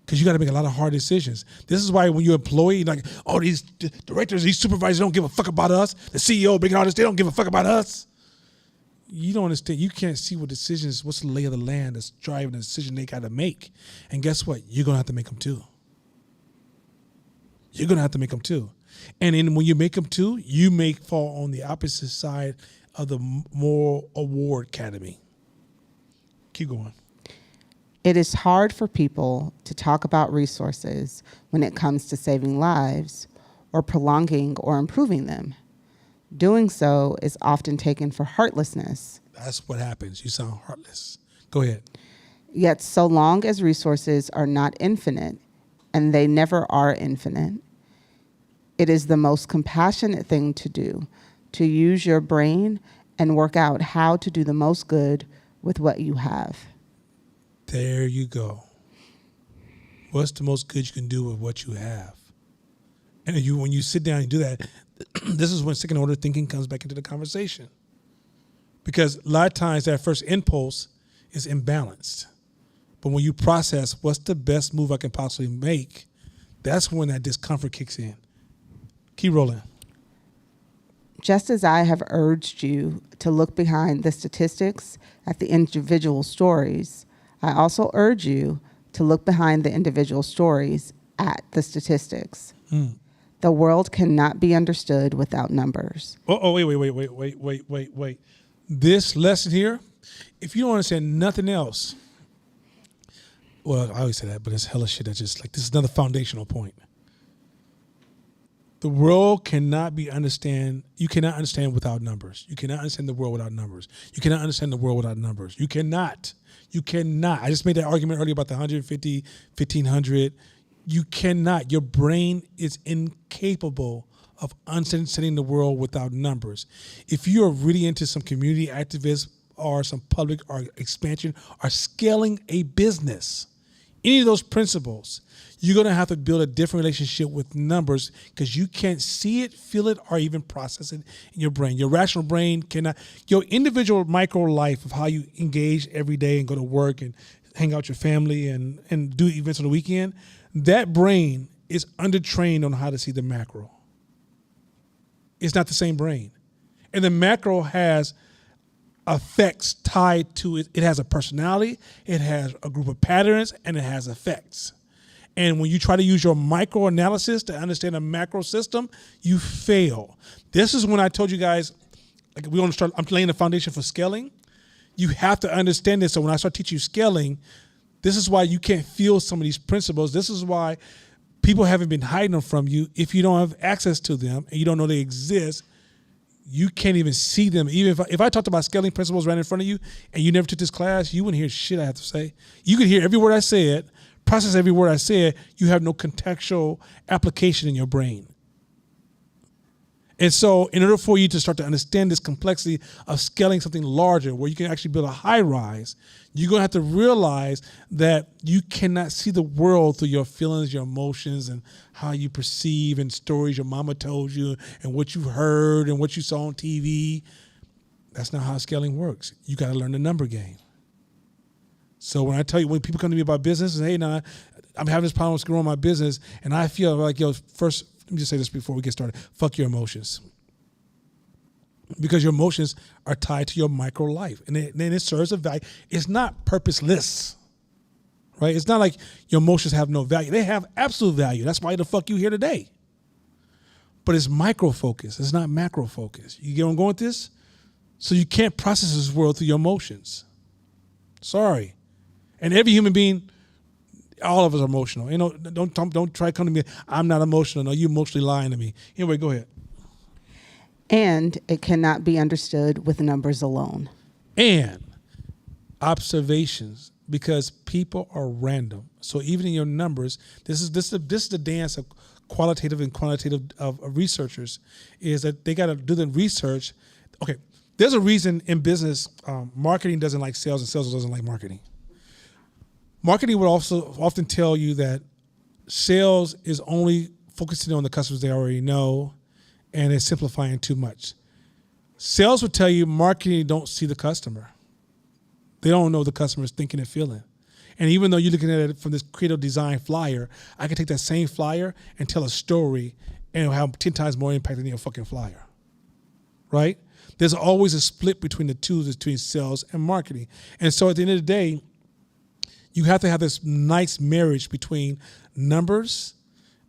Because you got to make a lot of hard decisions. This is why when you're employee, like, these directors, these supervisors don't give a fuck about us. The CEO, big artists, they don't give a fuck about us. You don't understand. You can't see what's the lay of the land that's driving the decision they got to make. And guess what? You're going to have to make them too. You're going to have to make them too. And then when you make them too, you may fall on the opposite side of the moral award academy. Keep going. It is hard for people to talk about resources when it comes to saving lives or prolonging or improving them. Doing so is often taken for heartlessness. That's what happens. You sound heartless. Go ahead. Yet so long as resources are not infinite, and they never are infinite, it is the most compassionate thing to do, to use your brain and work out how to do the most good with what you have. There you go. What's the most good you can do with what you have? And when you sit down and do that, this is when second order thinking comes back into the conversation. Because a lot of times that first impulse is imbalanced. But when you process what's the best move I can possibly make, that's when that discomfort kicks in. Keep rolling. Just as I have urged you to look behind the statistics at the individual stories, I also urge you to look behind the individual stories at the statistics. The world cannot be understood without numbers. Wait. This lesson here, if you don't understand nothing else, well, I always say that, but it's hella shit that's just like, this is another foundational point. The world cannot be you cannot understand without numbers. You cannot understand the world without numbers. You cannot understand the world without numbers. You cannot. I just made that argument earlier about the 150, 1,500. You cannot. Your brain is incapable of understanding the world without numbers. If you are really into some community activists or some public or expansion or scaling a business, any of those principles, you're going to have to build a different relationship with numbers because you can't see it, feel it, or even process it in your brain. Your rational brain cannot. Your individual micro life of how you engage every day and go to work and hang out with your family and do events on the weekend, that brain is undertrained on how to see the macro. It's not the same brain. And the macro has effects tied to it. It has a personality, it has a group of patterns, and it has effects. And when you try to use your micro analysis to understand a macro system, you fail. This is when I told you guys like we want to start. I'm laying the foundation for scaling. You have to understand this. So when I start teaching you scaling, this is why you can't feel some of these principles. This is why people haven't been hiding them from you. If you don't have access to them and you don't know they exist, you can't even see them. Even if I talked about scaling principles right in front of you and you never took this class, you wouldn't hear shit I have to say. You could hear every word I said, process every word I said. You have no contextual application in your brain. And so in order for you to start to understand this complexity of scaling something larger where you can actually build a high rise, you're going to have to realize that you cannot see the world through your feelings, your emotions, and how you perceive and stories your mama told you and what you heard and what you saw on TV. That's not how scaling works. You got to learn the number game. So when I tell you, when people come to me about business and, hey, nah, I'm having this problem with growing my business, and I feel like, yo, first, let me just say this before we get started. Fuck your emotions. Because your emotions are tied to your micro life. And then it serves a value. It's not purposeless, right? It's not like your emotions have no value. They have absolute value. That's why the fuck you here today. But it's micro focus. It's not macro focus. You get where I'm going with this? So you can't process this world through your emotions. Sorry. And every human being, all of us are emotional. You know, don't try to come to me. I'm not emotional. No, you emotionally lying to me. Anyway, go ahead. And it cannot be understood with numbers alone. And observations, because people are random. So even in your numbers, this is the dance of qualitative and quantitative of researchers, is that they got to do the research. Okay, there's a reason in business, marketing doesn't like sales and sales doesn't like marketing. Marketing would also often tell you that sales is only focusing on the customers they already know and it's simplifying too much. Sales would tell you marketing don't see the customer. They don't know the customer's thinking and feeling. And even though you're looking at it from this creative design flyer, I can take that same flyer and tell a story and it'll have 10 times more impact than your fucking flyer, right? There's always a split between the two, between sales and marketing. And so at the end of the day, you have to have this nice marriage between numbers,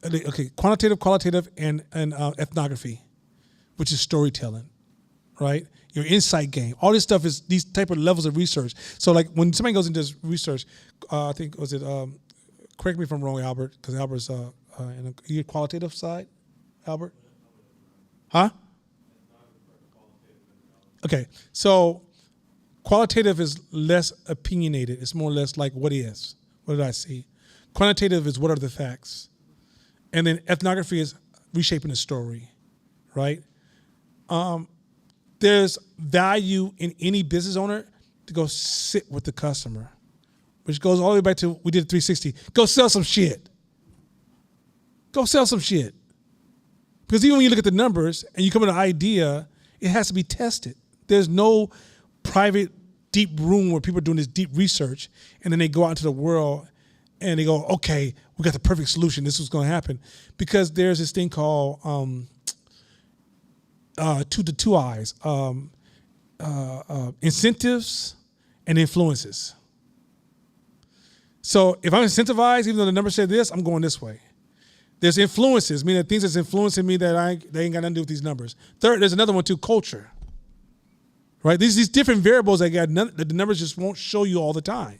okay, quantitative, qualitative, and ethnography, which is storytelling, right? Your insight game. All this stuff is these type of levels of research. So like when somebody goes into research, I think, was it, correct me if I'm wrong, Albert, because Albert's in the qualitative side, Albert? Huh? Okay, so qualitative is less opinionated. It's more or less like, what is? What did I see? Quantitative is, what are the facts? And then ethnography is reshaping the story, right? There's value in any business owner to go sit with the customer, which goes all the way back to, we did 360. Go sell some shit. Go sell some shit. Because even when you look at the numbers and you come with an idea, it has to be tested. There's no private deep room where people are doing this deep research and then they go out into the world and they go, okay, we got the perfect solution. This is going to happen. Because there's this thing called two eyes, incentives and influences. So if I'm incentivized, even though the numbers say this, I'm going this way. There's influences, meaning things that's influencing me that they ain't got nothing to do with these numbers. Third, there's another one too, culture. Right? These different variables that the numbers just won't show you all the time.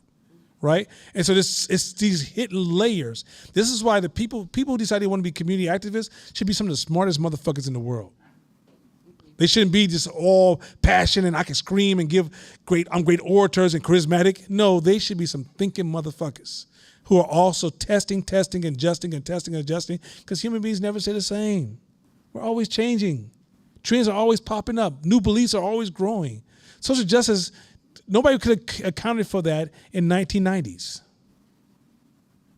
Right? And so it's these hidden layers. This is why the people who decide they want to be community activists should be some of the smartest motherfuckers in the world. They shouldn't be just all passion and I can scream and I'm great orators and charismatic. No, they should be some thinking motherfuckers who are also testing, and adjusting, because human beings never stay the same. We're always changing. Trends are always popping up. New beliefs are always growing. Social justice, nobody could have accounted for that in 1990s.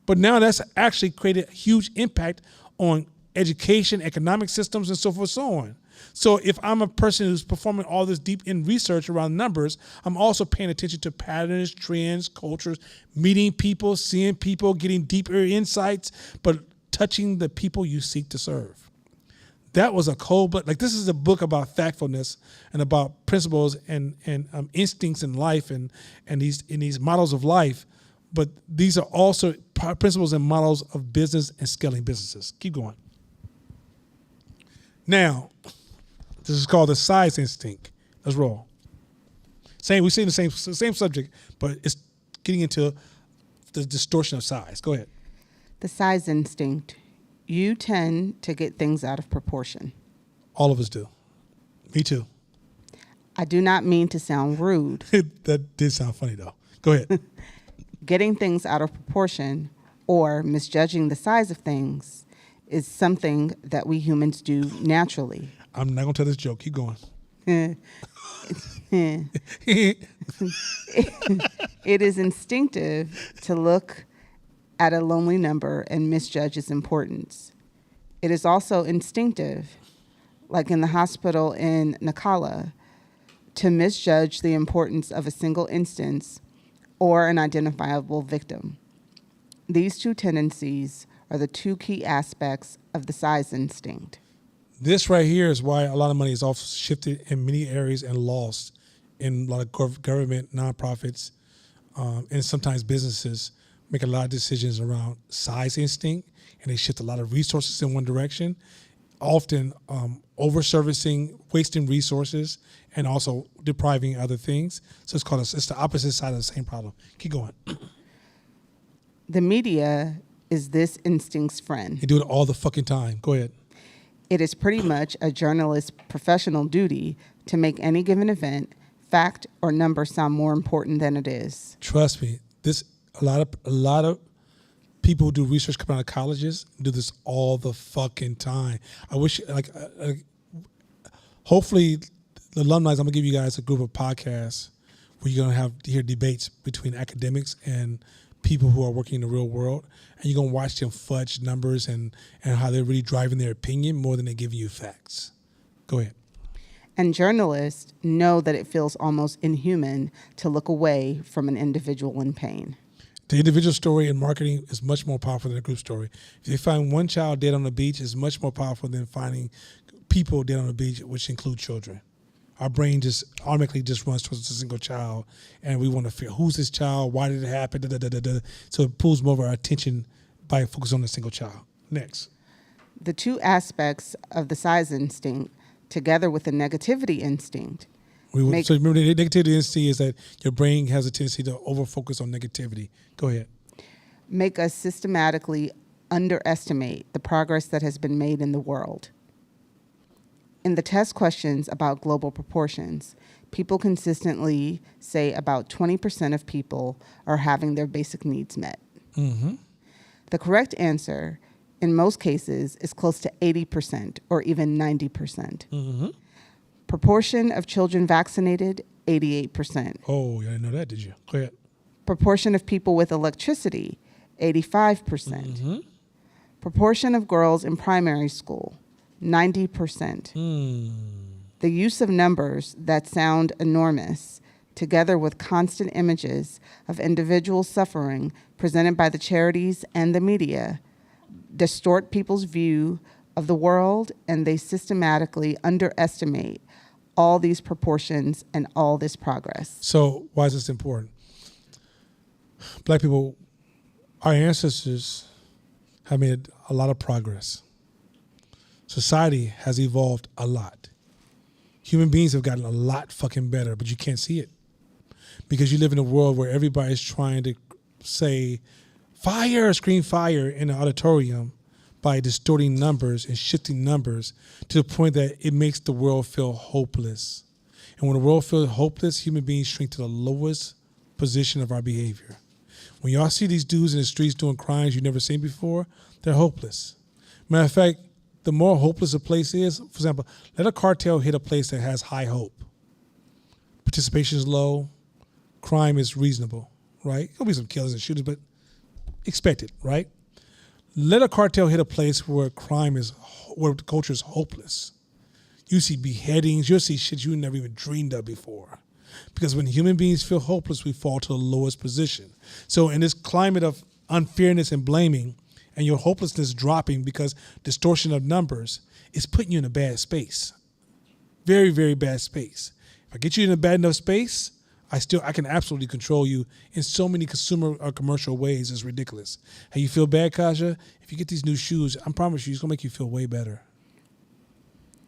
But now that's actually created a huge impact on education, economic systems, and so forth and so on. So if I'm a person who's performing all this deep in research around numbers, I'm also paying attention to patterns, trends, cultures, meeting people, seeing people, getting deeper insights, but touching the people you seek to serve. That was a cold, but like this is a book about factfulness and about principles and instincts in life and these models of life. But these are also principles and models of business and scaling businesses. Keep going. Now, this is called the size instinct. Let's roll. We're saying the same subject, but it's getting into the distortion of size. Go ahead. The size instinct. You tend to get things out of proportion. All of us do. Me too. I do not mean to sound rude. That did sound funny though. Go ahead. Getting things out of proportion or misjudging the size of things is something that we humans do naturally. I'm not gonna tell this joke. Keep going. It is instinctive to look at a lonely number and misjudge its importance. It is also instinctive, like in the hospital in Nacala, to misjudge the importance of a single instance or an identifiable victim. These two tendencies are the two key aspects of the size instinct. This right here is why a lot of money is also shifted in many areas and lost in a lot of government, nonprofits, and sometimes businesses make a lot of decisions around size instinct, and they shift a lot of resources in one direction, often over-servicing, wasting resources, and also depriving other things. So it's the opposite side of the same problem. Keep going. The media is this instinct's friend. You do it all the fucking time. Go ahead. It is pretty much a journalist's professional duty to make any given event, fact, or number sound more important than it is. Trust me, a lot of people who do research coming out of colleges do this all the fucking time. I wish, hopefully, the alumni, I'm gonna give you guys a group of podcasts where you're gonna hear debates between academics and people who are working in the real world, and you're gonna watch them fudge numbers and how they're really driving their opinion more than they're giving you facts. Go ahead. And journalists know that it feels almost inhuman to look away from an individual in pain. The individual story in marketing is much more powerful than a group story. If you find one child dead on the beach, it's much more powerful than finding people dead on the beach, which include children. Our brain just automatically just runs towards a single child, and we want to figure who's this child, why did it happen, So it pulls more of our attention by focusing on a single child. Next. The two aspects of the size instinct, together with the negativity instinct, So remember, the negativity instinct is that your brain has a tendency to over-focus on negativity. Go ahead. make us systematically underestimate the progress that has been made in the world. In the test questions about global proportions, people consistently say about 20% of people are having their basic needs met. Mm-hmm. The correct answer, in most cases, is close to 80% or even 90%. Mm-hmm. Proportion of children vaccinated, 88%. Oh, you didn't know that, did you? Go ahead. Proportion of people with electricity, 85%. Mm-hmm. Proportion of girls in primary school, 90%. The use of numbers that sound enormous, together with constant images of individuals suffering presented by the charities and the media, distort people's view of the world, and they systematically underestimate all these proportions and all this progress. So why is this important? Black people, our ancestors have made a lot of progress. Society has evolved a lot. Human beings have gotten a lot fucking better, but you can't see it. Because you live in a world where everybody's trying to say, fire, scream fire in the auditorium by distorting numbers and shifting numbers to the point that it makes the world feel hopeless. And when the world feels hopeless, human beings shrink to the lowest position of our behavior. When y'all see these dudes in the streets doing crimes you've never seen before, they're hopeless. Matter of fact, the more hopeless a place is, for example, let a cartel hit a place that has high hope. Participation is low, crime is reasonable, right? There'll be some killers and shooters, but expected, right? Let a cartel hit a place where where the culture is hopeless. You see beheadings, you'll see shit you never even dreamed of before. Because when human beings feel hopeless, we fall to the lowest position. So in this climate of unfairness and blaming, and your hopelessness dropping because distortion of numbers is putting you in a bad space. Very, very bad space. If I get you in a bad enough space, I can absolutely control you in so many consumer or commercial ways. It's ridiculous. Hey, you feel bad, Kaja? If you get these new shoes, I promise you, it's gonna make you feel way better.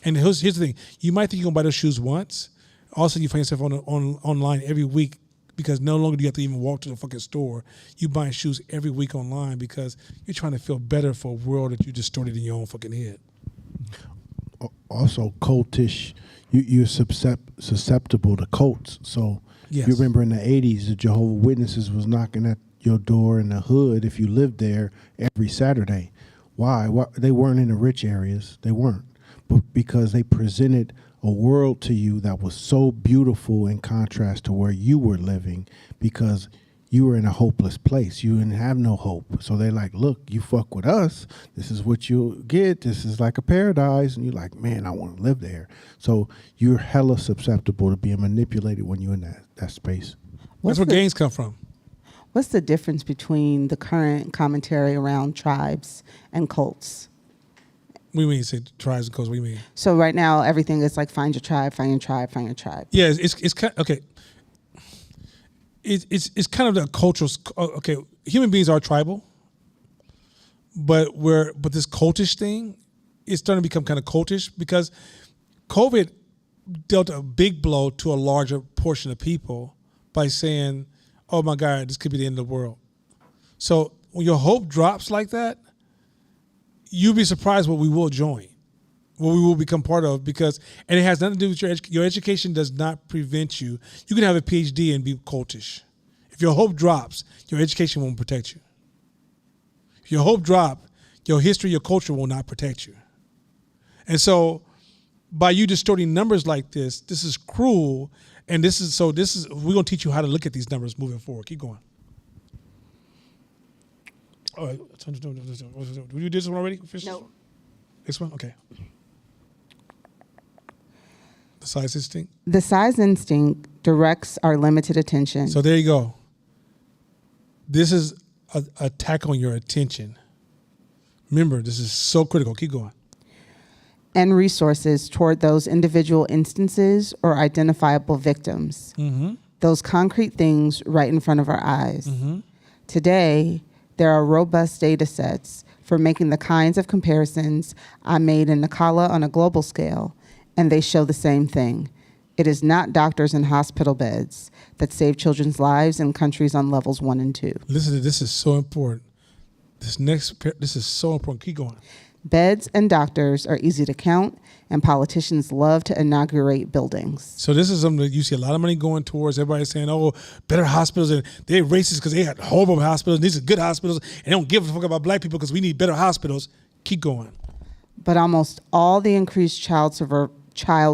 And here's the thing: you might think you're gonna buy those shoes once, Also, you find yourself online every week because no longer do you have to even walk to the fucking store. You buying shoes every week online because you're trying to feel better for a world that you distorted in your own fucking head. Also, cultish. You're susceptible to cults. So Yes. you remember in the 80s, the Jehovah's Witnesses was knocking at your door in the hood if you lived there every Saturday. Why? They weren't in the rich areas. They weren't. But because they presented a world to you that was so beautiful in contrast to where you were living, because you were in a hopeless place. You didn't have no hope. So they're like, look, you fuck with us. This is what you'll get. This is like a paradise. And you're like, man, I want to live there. So you're hella susceptible to being manipulated when you're in that space. That's where gangs come from. What's the difference between the current commentary around tribes and cults? What do you mean you say tribes and cults? What do you mean? So right now, everything is like find your tribe, find your tribe, find your tribe. Yeah, it's kind of, okay. It's kind of the cultural. Okay, human beings are tribal, but this cultish thing is starting to become kind of cultish because COVID dealt a big blow to a larger portion of people by saying, "Oh my God, this could be the end of the world." So when your hope drops like that, you'll be surprised what we will join, what we will become part of, because, and it has nothing to do with your education does not prevent you. You can have a PhD and be cultish. If your hope drops, your education won't protect you. If your hope drops, your history, your culture will not protect you. And so by you distorting numbers like this is cruel. And we're going to teach you how to look at these numbers moving forward. Keep going. All right. Did you do this one already? No. This one? Okay. The size instinct. The size instinct directs our limited attention. So there you go. This is an attack on your attention. Remember, this is so critical. Keep going. And resources toward those individual instances or identifiable victims. Mm-hmm. Those concrete things right in front of our eyes. Mm-hmm. Today, there are robust data sets for making the kinds of comparisons I made in Nacala on a global scale, and they show the same thing. It is not doctors and hospital beds that save children's lives in countries on levels 1 and 2. Listen to this. Is so important. This is so important. Keep going. Beds and doctors are easy to count, and politicians love to inaugurate buildings. So this is something that you see a lot of money going towards. Everybody saying, "Oh, better hospitals," and they're racist because they had horrible hospitals. And these are good hospitals, and they don't give a fuck about black people because we need better hospitals. Keep going. But almost all the increased child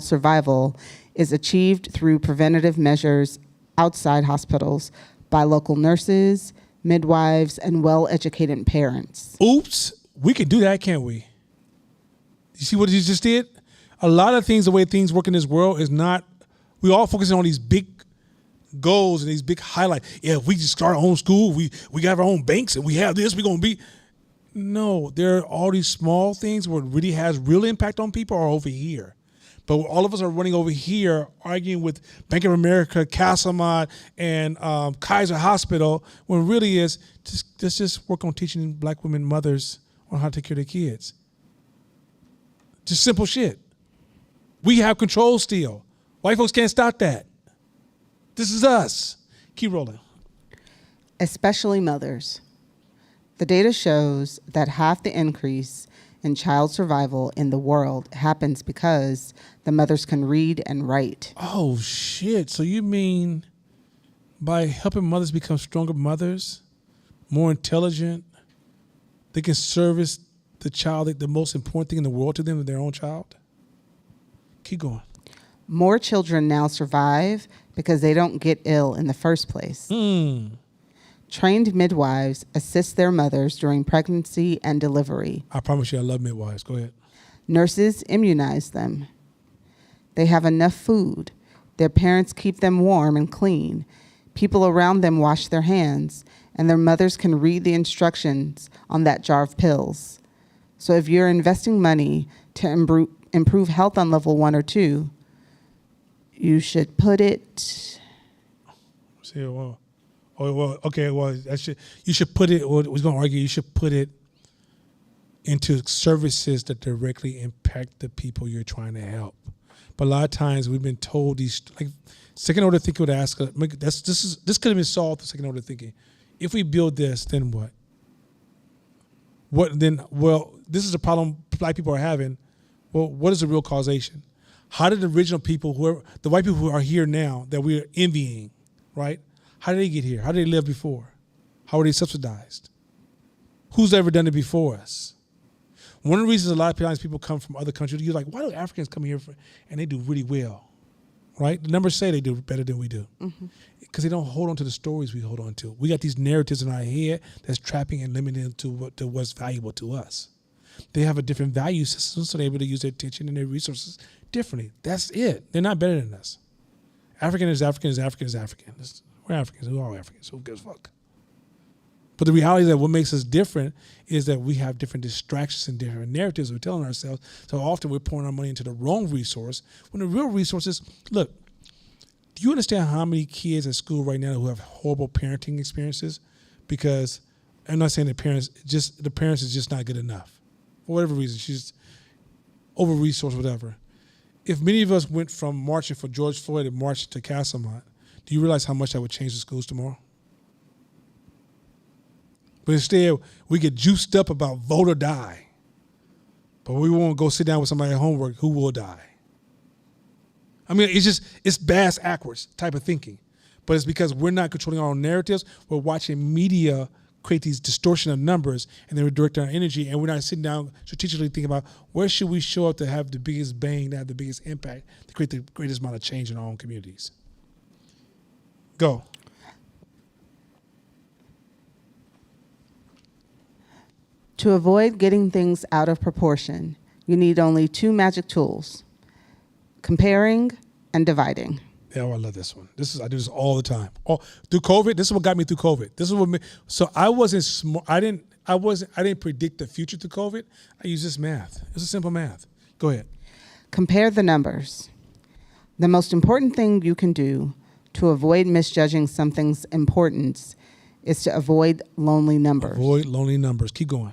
survival is achieved through preventative measures outside hospitals by local nurses, midwives, and well-educated parents. Oops, we can do that, can't we? You see what you just did? A lot of things, the way things work in this world is not, we all focusing on these big goals and these big highlights. Yeah, if we just start our own school, we got our own banks and we have this, we're going to be. No, there are all these small things where it really has real impact on people are over here. But all of us are running over here arguing with Bank of America, Castlemont, and Kaiser Hospital, when really is just work on teaching black women mothers on how to take care of their kids. Just simple shit. We have control still. White folks can't stop that. This is us. Keep rolling. Especially mothers. The data shows that half the increase in child survival in the world happens because the mothers can read and write. Oh, shit. So you mean by helping mothers become stronger mothers, more intelligent, they can service the child, the most important thing in the world to them, their own child? Keep going. More children now survive because they don't get ill in the first place. Trained midwives assist their mothers during pregnancy and delivery. I promise you I love midwives. Go ahead. Nurses immunize them. They have enough food. Their parents keep them warm and clean. People around them wash their hands, and their mothers can read the instructions on that jar of pills. So if you're investing money to improve health on level 1 or 2, you should put it... See, well, okay, well, you should put it, we're going to argue, you should put it into services that directly impact the people you're trying to help. But a lot of times we've been told these, like, second order thinking would ask us, this could have been solved with second order thinking. If we build this, then what? What then? Well, this is a problem black people are having. Well, what is the real causation? How did the original people, the white people who are here now that we're envying, right? How did they get here? How did they live before? How were they subsidized? Who's ever done it before us? One of the reasons a lot of times people come from other countries, you're like, why do Africans come here and they do really well, right? The numbers say they do better than we do. Because they don't hold on to the stories we hold on to. We got these narratives in our head that's trapping and limiting to what's valuable to us. They have a different value system, so they're able to use their attention and their resources differently. That's it. They're not better than us. African is African is African is African. We're Africans. We're all Africans. Who gives a fuck? But the reality is that what makes us different is that we have different distractions and different narratives we're telling ourselves. So often we're pouring our money into the wrong resource when the real resource is, look, do you understand how many kids at school right now who have horrible parenting experiences? Because I'm not saying the parents is just not good enough. For whatever reason, she's over-resourced, whatever. If many of us went from marching for George Floyd and marching to Castlemont, do you realize how much that would change the schools tomorrow? But instead, we get juiced up about vote or die. But we won't go sit down with somebody at homework who will die. I mean, it's bass backwards type of thinking. But it's because we're not controlling our own narratives. We're watching media create these distortion of numbers, and then we're directing our energy, and we're not sitting down strategically thinking about where should we show up to have the biggest bang, to have the biggest impact, to create the greatest amount of change in our own communities. Go. To avoid getting things out of proportion, you need only two magic tools: comparing and dividing. Yeah, I love this one. I do this all the time. Through COVID, this is what got me through COVID. This is what so I wasn't smart. I didn't predict the future through COVID. I used this math. It's a simple math. Go ahead. Compare the numbers. The most important thing you can do to avoid misjudging something's importance is to avoid lonely numbers. Avoid lonely numbers. Keep going.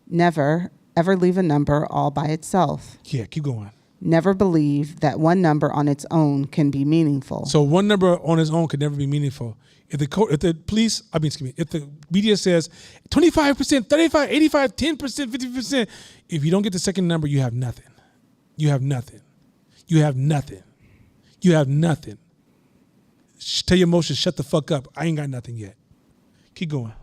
Never, ever leave a number all by itself. Yeah, keep going. Never believe that one number on its own can be meaningful. So one number on its own could never be meaningful. If the media says 25%, 35, 85, 10%, 50%, if you don't get the second number, you have nothing. You have nothing. You have nothing. You have nothing. Tell your emotions, shut the fuck up. I ain't got nothing yet. Keep going.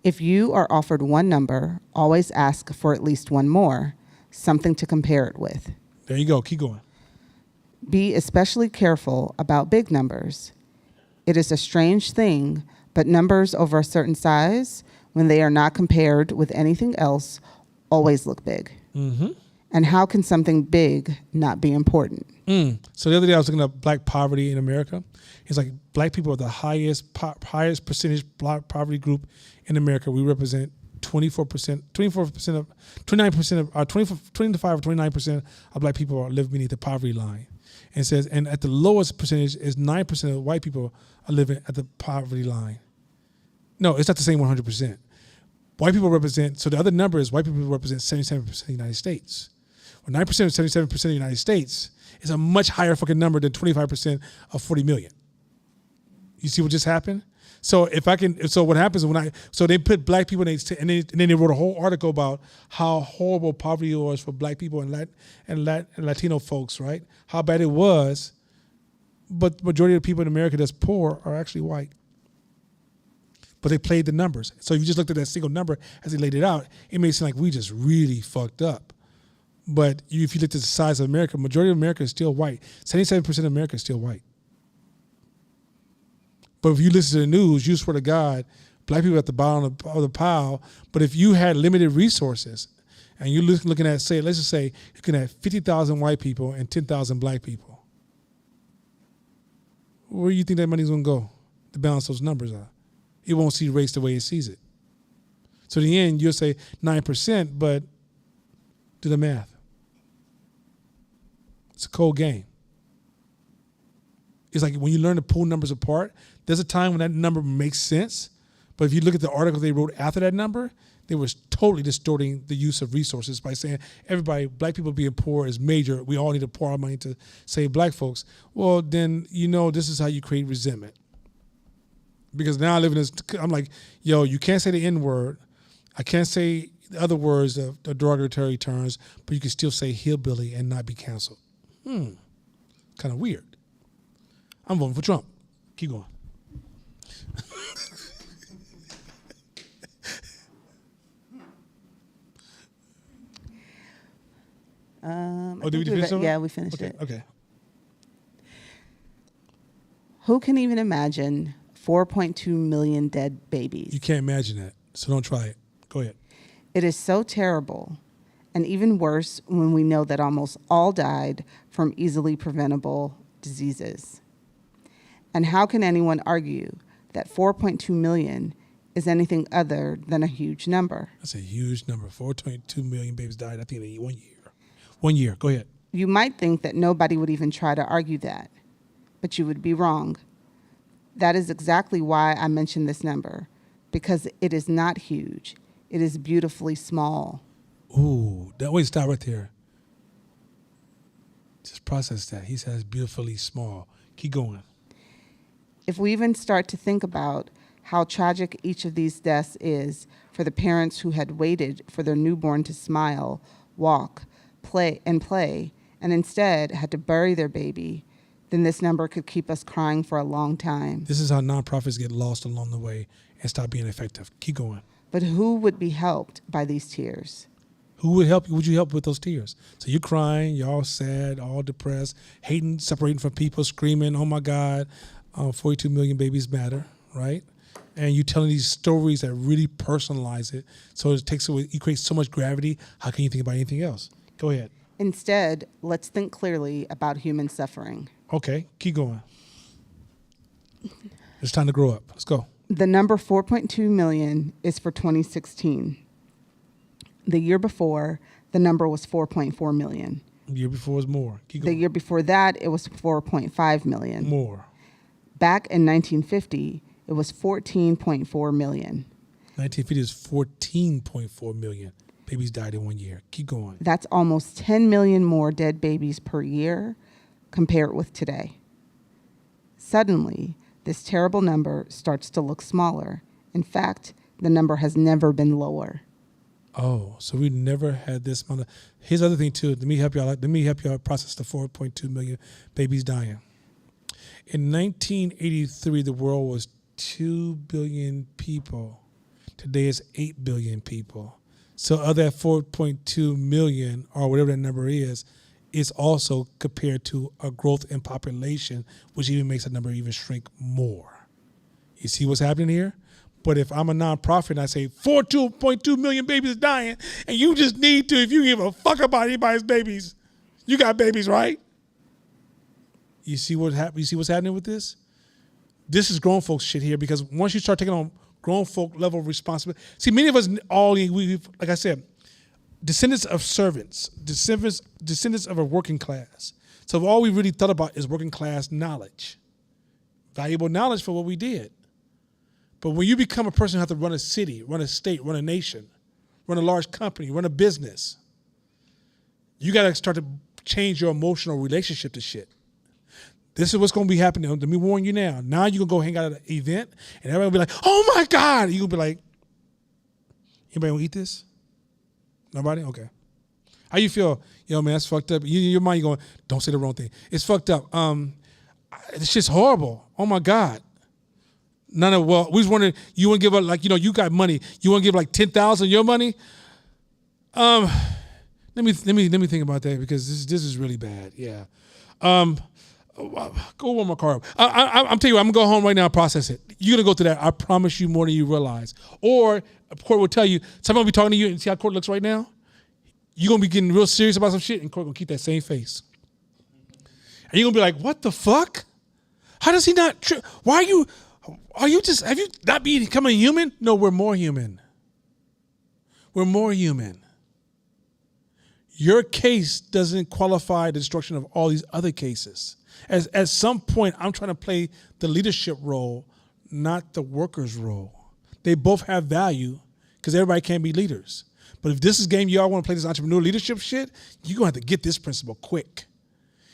If you are offered one number, always ask for at least one more, something to compare it with. There you go. Keep going. Be especially careful about big numbers. It is a strange thing, but numbers over a certain size, when they are not compared with anything else, always look big. Mm-hmm. And how can something big not be important? So the other day I was looking at black poverty in America. It's like black people are the highest percentage black poverty group in America. We represent 25% of 29% of black people live beneath the poverty line. And it says, and at the lowest percentage is 9% of white people are living at the poverty line. No, it's not the same 100%. White people represent, so the other number is white people represent 77% of the United States. Well, 9% of 77% of the United States is a much higher fucking number than 25% of 40 million. You see what just happened? So what happens so they put black people and then they wrote a whole article about how horrible poverty was for black people and Latino folks, right? How bad it was, but the majority of the people in America that's poor are actually white. But they played the numbers. So if you just looked at that single number as they laid it out, it made it seem like we just really fucked up. But if you looked at the size of America, majority of America is still white. 77% of America is still white. But if you listen to the news, you swear to God, black people at the bottom of the pile. But if you had limited resources and you're looking at, say, let's just say, you're looking at 50,000 white people and 10,000 black people, where do you think that money's going to go to balance those numbers out? It won't see race the way it sees it. So in the end, you'll say 9%, but do the math. It's a cold game. It's like when you learn to pull numbers apart, there's a time when that number makes sense. But if you look at the article they wrote after that number, they were totally distorting the use of resources by saying everybody, black people being poor is major. We all need to pour our money to save black folks. Well, then this is how you create resentment. Because now I live in this, I'm like, yo, you can't say the N word. I can't say the other words of derogatory terms, but you can still say hillbilly and not be canceled. Kind of weird. I'm voting for Trump. Keep going. Did we finish? Yeah, we finished it. Okay. Who can even imagine 4.2 million dead babies? You can't imagine that, so don't try it. Go ahead. It is so terrible, and even worse when we know that almost all died from easily preventable diseases. And how can anyone argue that 4.2 million is anything other than a huge number? That's a huge number. 4.2 million babies died, I think, in 1 year. 1 year. Go ahead. You might think that nobody would even try to argue that, but you would be wrong. That is exactly why I mentioned this number, because it is not huge. It is beautifully small. Ooh, wait, stop right there. Just process that. He says beautifully small. Keep going. If we even start to think about how tragic each of these deaths is for the parents who had waited for their newborn to smile, walk, play, and instead had to bury their baby, then this number could keep us crying for a long time. This is how nonprofits get lost along the way and stop being effective. Keep going. But who would be helped by these tears? Who would help you? Would you help with those tears? So you're crying, you're all sad, all depressed, hating, separating from people, screaming, oh my God, 42 million babies matter, right? And you're telling these stories that really personalize it. So it takes away, you create so much gravity. How can you think about anything else? Go ahead. Instead, let's think clearly about human suffering. Okay, keep going. It's time to grow up. Let's go. The number 4.2 million is for 2016. The year before, the number was 4.4 million. The year before was more. Keep The going. year before that, it was 4.5 million. More. Back in 1950, it was 14.4 million. 1950 is 14.4 million babies died in 1 year. Keep going. That's almost 10 million more dead babies per year compared with today. Suddenly, this terrible number starts to look smaller. In fact, the number has never been lower. Oh, so we never had this amount of. Here's the other thing too. Let me help y'all process the 4.2 million babies dying. In 1983, the world was 2 billion people. Today it's 8 billion people. So of that 4.2 million, or whatever that number is also compared to a growth in population, which even makes that number even shrink more. You see what's happening here? But if I'm a nonprofit and I say 4.2 million babies dying, and you just need to, if you give a fuck about anybody's babies, you got babies, right? You see what you see what's happening with this? This is grown folks shit here, because once you start taking on grown folk level of responsibility, see, many of us like I said, descendants of servants, descendants of a working class. So all we really thought about is working class knowledge, valuable knowledge for what we did. But when you become a person who has to run a city, run a state, run a nation, run a large company, run a business, you got to start to change your emotional relationship to shit. This is what's going to be happening. Let me warn you now. Now you're going to go hang out at an event, and everybody will be like, oh my God. You're going to be like, anybody want to eat this? Nobody? Okay. How you feel? Yo, man, that's fucked up. Your mind, you're going, don't say the wrong thing. It's fucked up. This shit's horrible. Oh my God. We was wondering, you want to give up, you got money. You want to give like 10,000 your money? Let me think about that, because this is really bad. Yeah. Go one more card. I'm telling you, I'm gonna go home right now and process it. You're gonna go through that. I promise you, more than you realize. Or Court will tell you, somebody will be talking to you and see how Court looks right now. You're gonna be getting real serious about some shit, and Court gonna keep that same face. And you're gonna be like, what the fuck? How does he not? Why have you not become a human? No, we're more human. We're more human. Your case doesn't qualify the destruction of all these other cases. At some point, I'm trying to play the leadership role, not the worker's role. They both have value. because everybody can't be leaders. But if this is game y'all want to play this entrepreneur leadership shit, you're going to have to get this principle quick.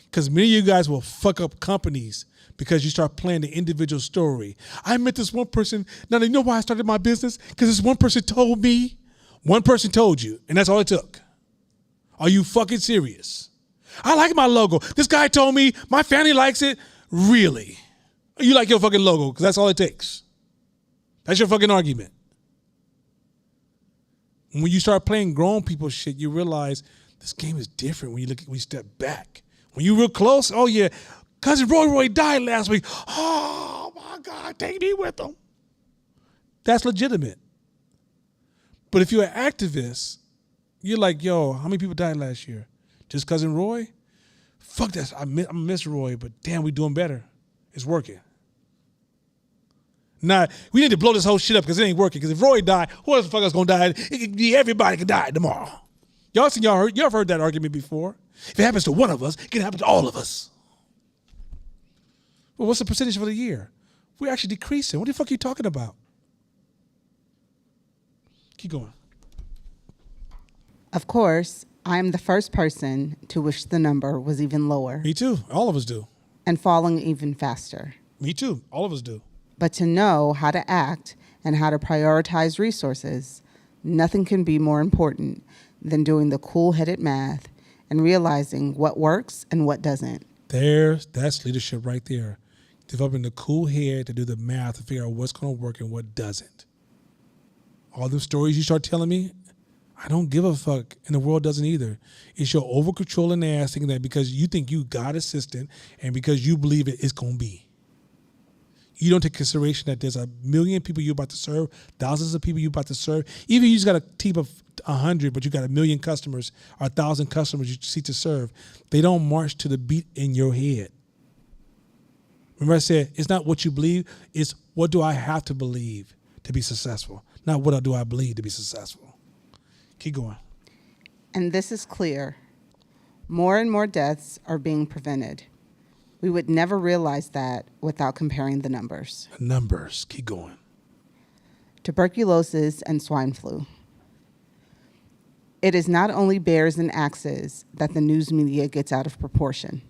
Because many of you guys will fuck up companies because you start playing the individual story. I met this one person. Now, you know why I started my business? Because this one person told me. One person told you, and that's all it took. Are you fucking serious? I like my logo. This guy told me my family likes it. Really? You like your fucking logo because that's all it takes. That's your fucking argument. When you start playing grown people shit, you realize this game is different when you step back. When you real close, oh yeah, Cousin Roy died last week. Oh my God, take me with him. That's legitimate. But if you're an activist, you're like, yo, how many people died last year? Just Cousin Roy? Fuck that. I miss Roy, but damn, we doing better. It's working. Nah, we need to blow this whole shit up because it ain't working. Because if Roy died, who else the fuck is gonna die? It could be everybody could die tomorrow. Y'all have heard that argument before. If it happens to one of us, it can happen to all of us. Well, what's the percentage for the year? We're actually decreasing. What the fuck are you talking about? Keep going. Of course, I am the first person to wish the number was even lower Me too. All of us do. and falling even faster. Me too. All of us do. But to know how to act and how to prioritize resources, nothing can be more important than doing the cool-headed math and realizing what works and what doesn't. That's leadership right there. Developing the cool head to do the math to figure out what's going to work and what doesn't. All the stories you start telling me, I don't give a fuck, and the world doesn't either. It's your over-controlling ass thinking that because you think you got assistant and because you believe it's going to be. You don't take consideration that there's 1 million people you're about to serve, thousands of people you're about to serve. Even if you just got a team of 100, but you got 1 million customers or 1,000 customers you seek to serve, they don't march to the beat in your head. Remember I said, it's not what you believe, it's what do I have to believe to be successful, not what do I believe to be successful. Keep going. And this is clear. More and more deaths are being prevented. We would never realize that without comparing the numbers. Numbers. Keep going. Tuberculosis and swine flu. It is not only bears and axes that the news media gets out of proportion.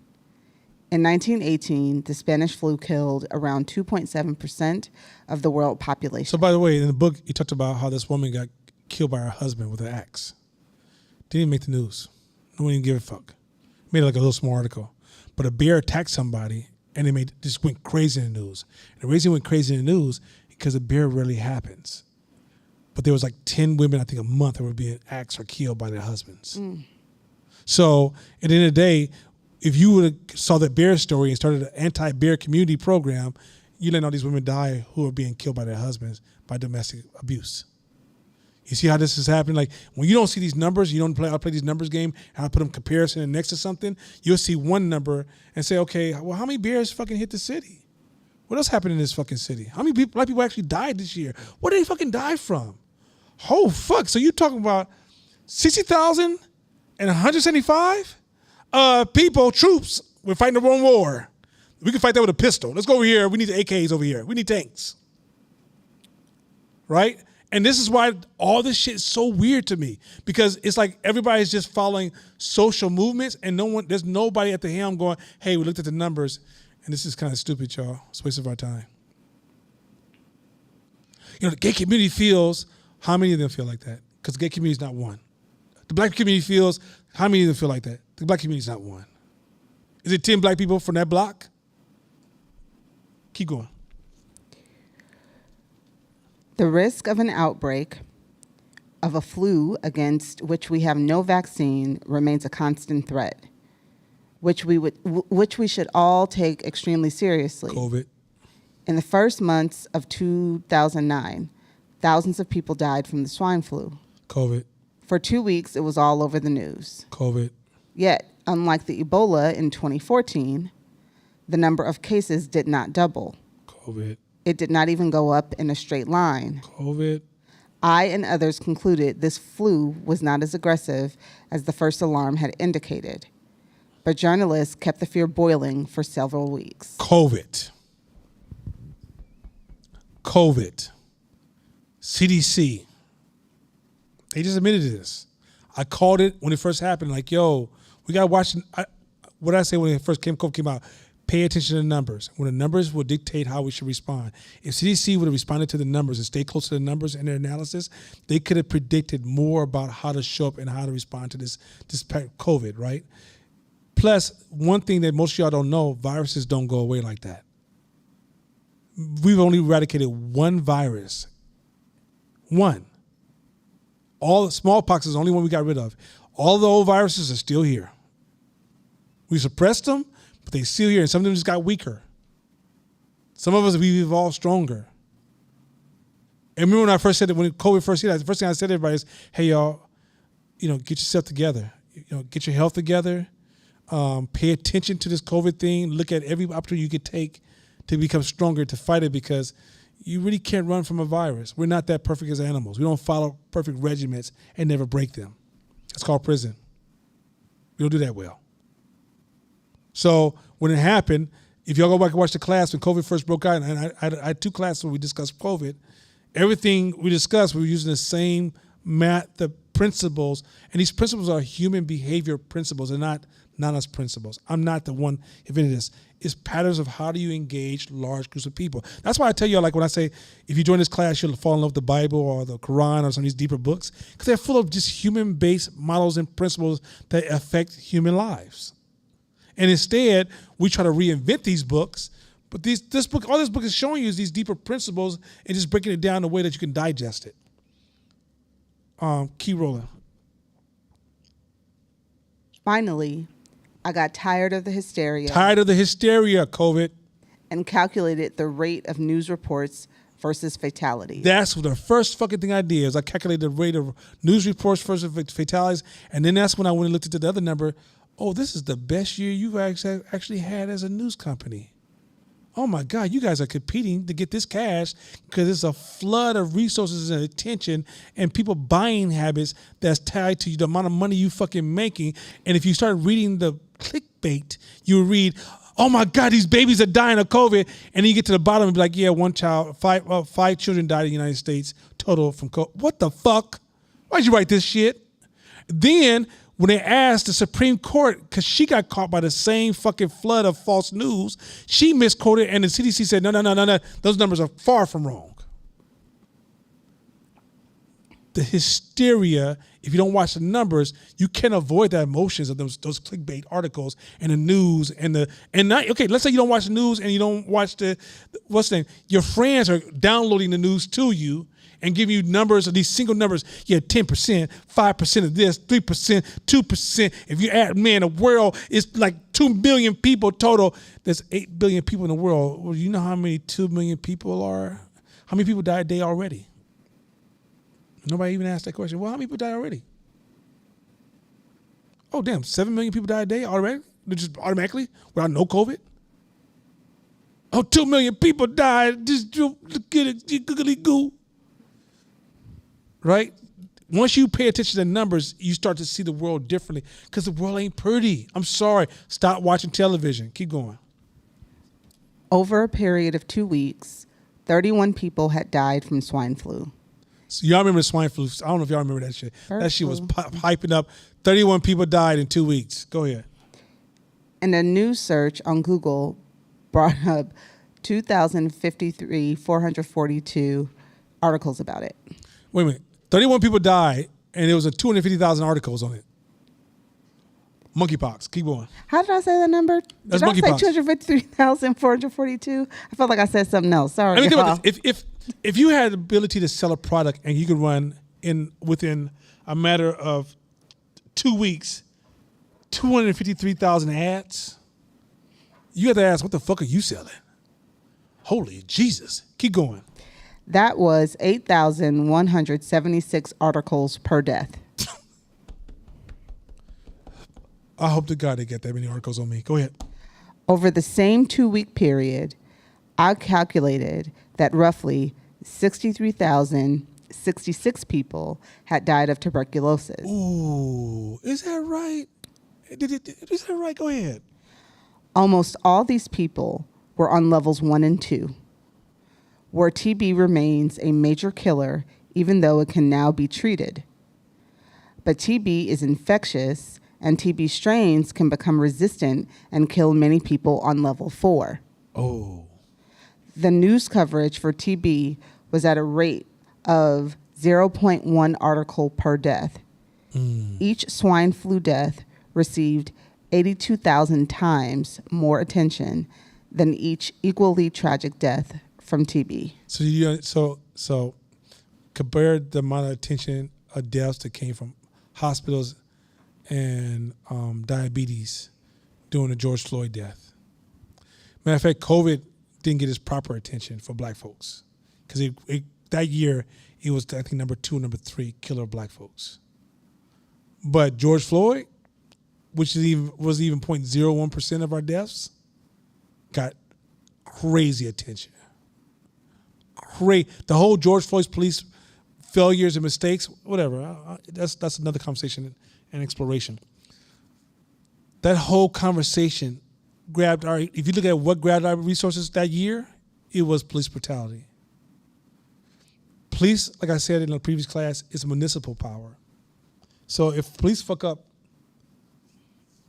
In 1918, the Spanish flu killed around 2.7% of the world population. So by the way, in the book, you talked about how this woman got killed by her husband with an axe. Didn't even make the news. No one even give a fuck. Made it like a little small article. But a bear attacked somebody, and it just went crazy in the news. And the reason it went crazy in the news because a bear rarely happens. But there was like 10 women, I think, a month that were being axed or killed by their husbands. So at the end of the day, if you would have saw that bear story and started an anti-bear community program, you let all these women die who are being killed by their husbands by domestic abuse. You see how this is happening? Like when you don't see these numbers, you don't play. I play these numbers game and I put them comparison next to something. You'll see one number and say, okay, well, how many bears fucking hit the city? What else happened in this fucking city? How many black people actually died this year? Where did they fucking die from? Oh fuck! So you talking about 60,000 and 175 people, troops? We're fighting the wrong war. We can fight that with a pistol. Let's go over here. We need the AKs over here. We need tanks, right? And this is why all this shit is so weird to me because it's like everybody's just following social movements and there's nobody at the helm going, hey, we looked at the numbers and this is kind of stupid, y'all. It's a waste of our time. You know, the gay community feels, how many of them feel like that? Because the gay community is not one. The black community feels, how many of them feel like that? The black community is not one. Is it 10 black people from that block? Keep going. The risk of an outbreak of a flu against which we have no vaccine remains a constant threat, which we should all take extremely seriously. COVID. In the first months of 2009, thousands of people died from the swine flu. COVID. For 2 weeks, it was all over the news. COVID. Yet, unlike the Ebola in 2014, the number of cases did not double. COVID. It did not even go up in a straight line. COVID. I and others concluded this flu was not as aggressive as the first alarm had indicated. But journalists kept the fear boiling for several weeks. COVID. COVID. CDC. They just admitted to this. I called it when it first happened. Like, yo, we got to watch. What did I say when it first came out? Pay attention to the numbers. When the numbers will dictate how we should respond. If CDC would have responded to the numbers and stayed close to the numbers in their analysis, they could have predicted more about how to show up and how to respond to this COVID, right? Plus, one thing that most of y'all don't know, viruses don't go away like that. We've only eradicated one virus. One. All smallpox is the only one we got rid of. All the old viruses are still here. We suppressed them, but they still here, and some of them just got weaker. Some of us, we've evolved stronger. And remember when I first said it, when COVID first hit, the first thing I said to everybody is, hey, y'all, get yourself together. Get your health together. Pay attention to this COVID thing. Look at every opportunity you could take to become stronger, to fight it, because you really can't run from a virus. We're not that perfect as animals. We don't follow perfect regimens and never break them. It's called prison. We don't do that well. So when it happened, if y'all go back and watch the class when COVID first broke out, and I had two classes where we discussed COVID, everything we discussed, we were using the same math, the principles, and these principles are human behavior principles. They're not us principles. I'm not the one inventing this. It's patterns of how do you engage large groups of people. That's why I tell you, like when I say, if you join this class, you'll fall in love with the Bible or the Quran or some of these deeper books, because they're full of just human-based models and principles that affect human lives. And instead, we try to reinvent these books, but all this book is showing you is these deeper principles and just breaking it down in a way that you can digest it. Keep rolling. Finally, I got tired of the hysteria. Tired of the hysteria, COVID. And calculated the rate of news reports versus fatalities. That's the first fucking thing I did, is I calculated the rate of news reports versus fatalities, and then that's when I went and looked into the other number. Oh, this is the best year you've actually had as a news company. Oh my God, you guys are competing to get this cash because it's a flood of resources and attention and people buying habits that's tied to the amount of money you fucking making. And if you start reading the clickbait, you read, oh my God, these babies are dying of COVID. And then you get to the bottom and be like, yeah, five children died in the United States total from COVID. What the fuck? Why'd you write this shit? Then when they asked the Supreme Court, because she got caught by the same fucking flood of false news, she misquoted, and the CDC said, no, those numbers are far from wrong. The hysteria, if you don't watch the numbers, you can't avoid the emotions of those clickbait articles and the news let's say you don't watch the news and you don't watch your friends are downloading the news to you and giving you numbers of these single numbers. Yeah, 10%, 5% of this, 3%, 2%. If you add, the world is like 2 billion people total. There's 8 billion people in the world. Well, you know how many 2 million people are? How many people died a day already? Nobody even asked that question. Well, how many people died already? Oh, damn, 7 million people died a day already? Just automatically without no COVID? Oh, 2 million people died. Just look at it, googly goo. Right? Once you pay attention to the numbers, you start to see the world differently because the world ain't pretty. I'm sorry. Stop watching television. Keep going. Over a period of 2 weeks, 31 people had died from swine flu. So y'all remember the swine flu? I don't know if y'all remember that shit. Bird that shit was flu. hyping up. 31 people died in 2 weeks. Go ahead. And a news search on Google brought up 442 articles about it. Wait a minute. 31 people died, and there was 250,000 articles on it. Monkeypox. Keep going. How did I say that number? That's did I say monkeypox. 253,442? I felt like I said something else. Sorry. I mean, think y'all. about this. If you had the ability to sell a product and you could run within a matter of 2 weeks, 253,000 ads, you have to ask, what the fuck are you selling? Holy Jesus. Keep going. That was 8,176 articles per death. I hope to God they get that many articles on me. Go ahead. Over the same 2-week period, I calculated that roughly 63,066 people had died of tuberculosis. Ooh, is that right? Is that right? Go ahead. Almost all these people were on levels 1 and 2, where TB remains a major killer even though it can now be treated. but TB is infectious, and TB strains can become resistant and kill many people on level 4. Oh. The news coverage for TB was at a rate of 0.1 article per death. Each swine flu death received 82,000 times more attention than each equally tragic death from TB. So compare the amount of attention of deaths that came from hospitals and diabetes during the George Floyd death. Matter of fact, COVID didn't get its proper attention for black folks because that year it was, I think, number 2, number 3 killer of black folks. But George Floyd, which was even 0.01% of our deaths, got crazy attention. The whole George Floyd's police failures and mistakes, whatever. That's another conversation and exploration. That whole conversation grabbed our. If you look at what grabbed our resources that year, it was police brutality. Police, like I said in the previous class, is municipal power. So if police fuck up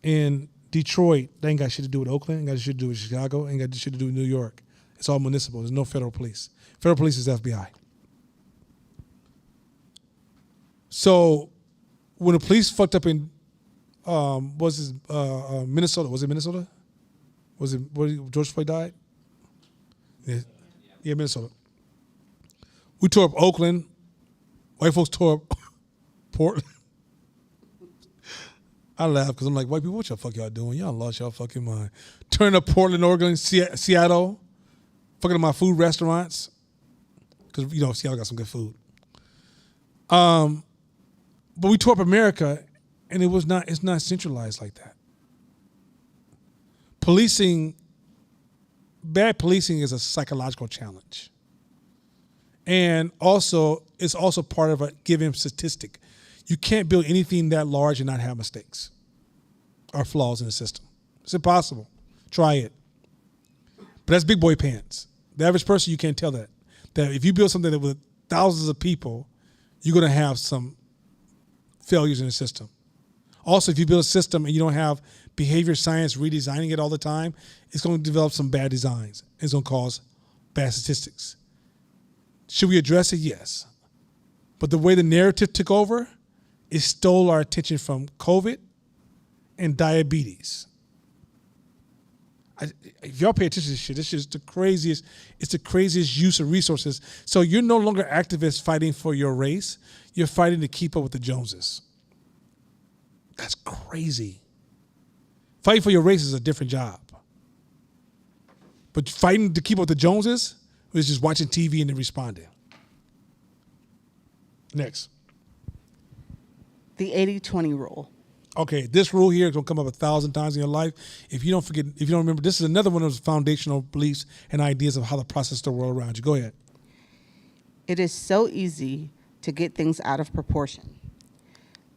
in Detroit, they ain't got shit to do with Oakland, ain't got shit to do with Chicago, ain't got shit to do with New York. It's all municipal. There's no federal police. Federal police is FBI. So when the police fucked up in Minnesota? Was it Minnesota? Was it where George Floyd died? Yeah, Minnesota. We tore up Oakland. White folks tore up Portland. I laugh because I'm like, white people, what y'all fuck y'all doing? Y'all lost y'all fucking mind. Turn up Portland, Oregon, Seattle, fucking up my food restaurants. Because, Seattle got some good food. But we tore up America, and it's not centralized like that. Bad policing is a psychological challenge. And also, it's also part of a given statistic. You can't build anything that large and not have mistakes or flaws in the system. It's impossible. Try it. But that's big boy pants. The average person, you can't tell that. That if you build something that with thousands of people, you're going to have some failures in the system. Also, if you build a system and you don't have behavior science redesigning it all the time, it's going to develop some bad designs. It's going to cause bad statistics. Should we address it? Yes. But the way the narrative took over, it stole our attention from COVID and diabetes. If y'all pay attention to this shit, this is the craziest. It's the craziest use of resources. So you're no longer activists fighting for your race. You're fighting to keep up with the Joneses. That's crazy. Fighting for your race is a different job. But fighting to keep up with the Joneses is just watching TV and then responding. Next. The 80-20 rule. Okay, this rule here is going to come up 1,000 times in your life. If you don't remember, this is another one of those foundational beliefs and ideas of how to process the world around you. Go ahead. It is so easy to get things out of proportion.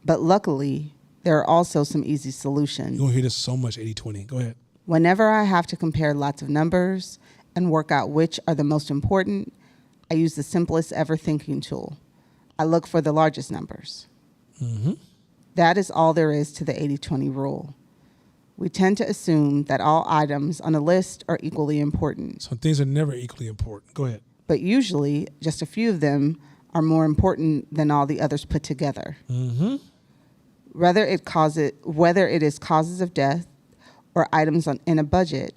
But luckily, there are also some easy solutions. You're going to hear this so much, 80-20. Go ahead. Whenever I have to compare lots of numbers and work out which are the most important, I use the simplest ever thinking tool. I look for the largest numbers. Mm-hmm. That is all there is to the 80-20 rule. We tend to assume that all items on a list are equally important. So things are never equally important. Go ahead. But usually, just a few of them are more important than all the others put together. Mm-hmm. Whether it is causes of death or items in a budget,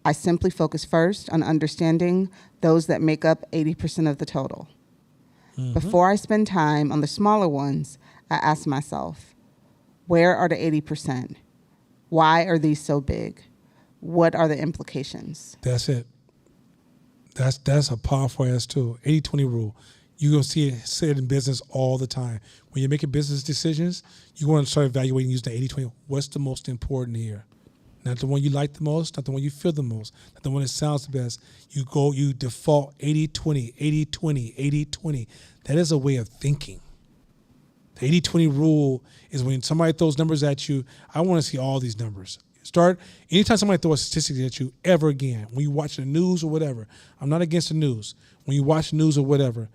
I simply focus first on understanding those that make up 80% of the total. Mm-hmm. Before I spend time on the smaller ones, I ask myself, where are the 80%? Why are these so big? What are the implications? That's it. That's a powerful ass tool. 80-20 rule. You're going to see it in business all the time. When you're making business decisions, you want to start evaluating using the 80-20. What's the most important here? Not the one you like the most, not the one you feel the most, not the one that sounds the best. You default 80-20, 80-20, 80-20. That is a way of thinking. The 80-20 rule is when somebody throws numbers at you, I want to see all these numbers. Anytime somebody throws a statistic at you ever again, when you watch the news or whatever, I'm not against the news. When you watch the news or whatever,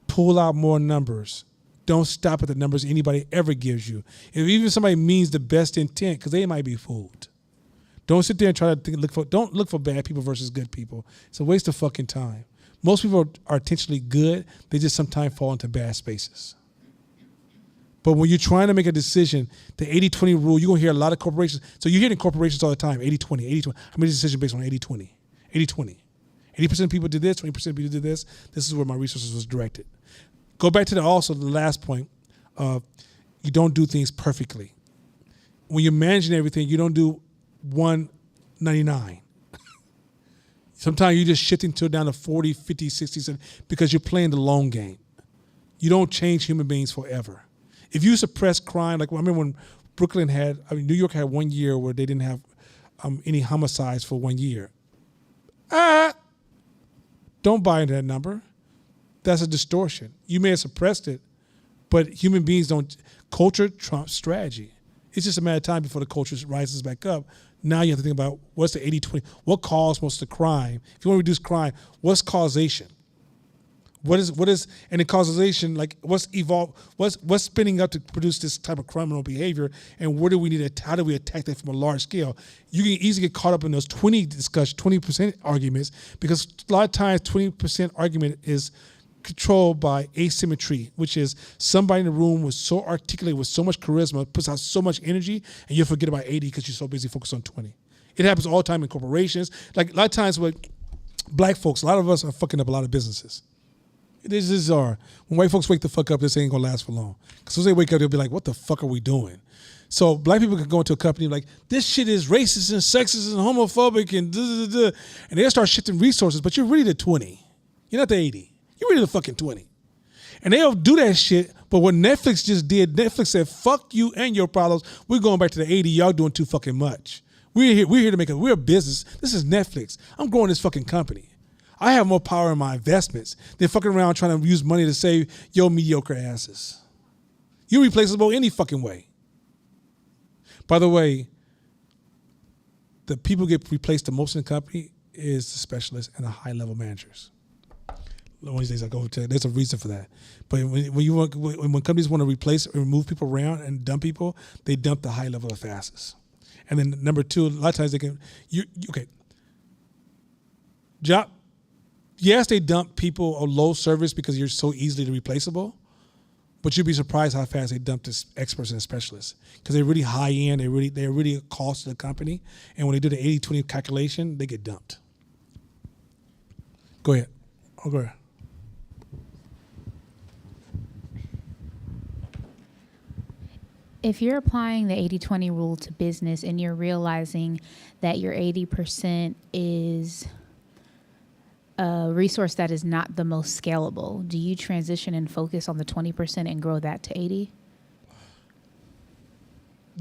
pull out more numbers. don't stop at the numbers anybody ever gives you. If even somebody means the best intent, because they might be fooled. Don't sit there and try to don't look for bad people versus good people. It's a waste of fucking time. Most people are intentionally good. They just sometimes fall into bad spaces. But when you're trying to make a decision, the 80-20 rule, you're going to hear a lot of corporations. So you're hearing corporations all the time, 80-20, 80-20. I made a decision based on 80-20, 80-20. 80% of people did this, 20% of people did this. This is where my resources was directed. Go back to the last point of you don't do things perfectly. When you're managing everything, you don't do 199. Sometimes you're just shifting down to 40, 50, 60, 70 because you're playing the long game. You don't change human beings forever. If you suppress crime, like I remember when New York had 1 year where they didn't have any homicides for 1 year. Don't buy into that number. That's a distortion. You may have suppressed it, but human beings don't. Culture trumps strategy. It's just a matter of time before the culture rises back up. Now you have to think about what's the 80-20, what caused most of the crime? If you want to reduce crime, what's causation? What is and the causation, like what's evolved, what's spinning up to produce this type of criminal behavior, and where do we need to, how do we attack that from a large scale? You can easily get caught up in those 20% arguments, because a lot of times 20% argument is controlled by asymmetry, which is somebody in the room was so articulate with so much charisma, puts out so much energy, and you forget about 80 because you're so busy focused on 20. It happens all the time in corporations. Like a lot of times with black folks, a lot of us are fucking up a lot of businesses. This is when white folks wake the fuck up, this ain't gonna last for long. Because once they wake up, they'll be like, what the fuck are we doing? So black people can go into a company like, this shit is racist and sexist and homophobic and da-da-da-da, and they'll start shifting resources, but you're really the 20. You're not the 80. You're really the fucking 20. And they'll do that shit, but what Netflix just did, Netflix said, fuck you and your problems. We're going back to the 80. Y'all doing too fucking much. We're here to make we're a business. This is Netflix. I'm growing this fucking company. I have more power in my investments than fucking around trying to use money to save your mediocre asses. You're replaceable any fucking way. By the way, the people who get replaced the most in the company is the specialists and the high-level managers. One of these days I go to, there's a reason for that. But when companies want to replace or remove people around and dump people, they dump the high level the fastest. And then number two, a lot of times they can, yes, they dump people on low service because you're so easily replaceable, but you'd be surprised how fast they dump this experts and specialists, because they're really high end, they're really a cost to the company, and when they do the 80-20 calculation, they get dumped. Go ahead. Go ahead. If you're applying the 80-20 rule to business and you're realizing that your 80% is a resource that is not the most scalable, do you transition and focus on the 20% and grow that to 80?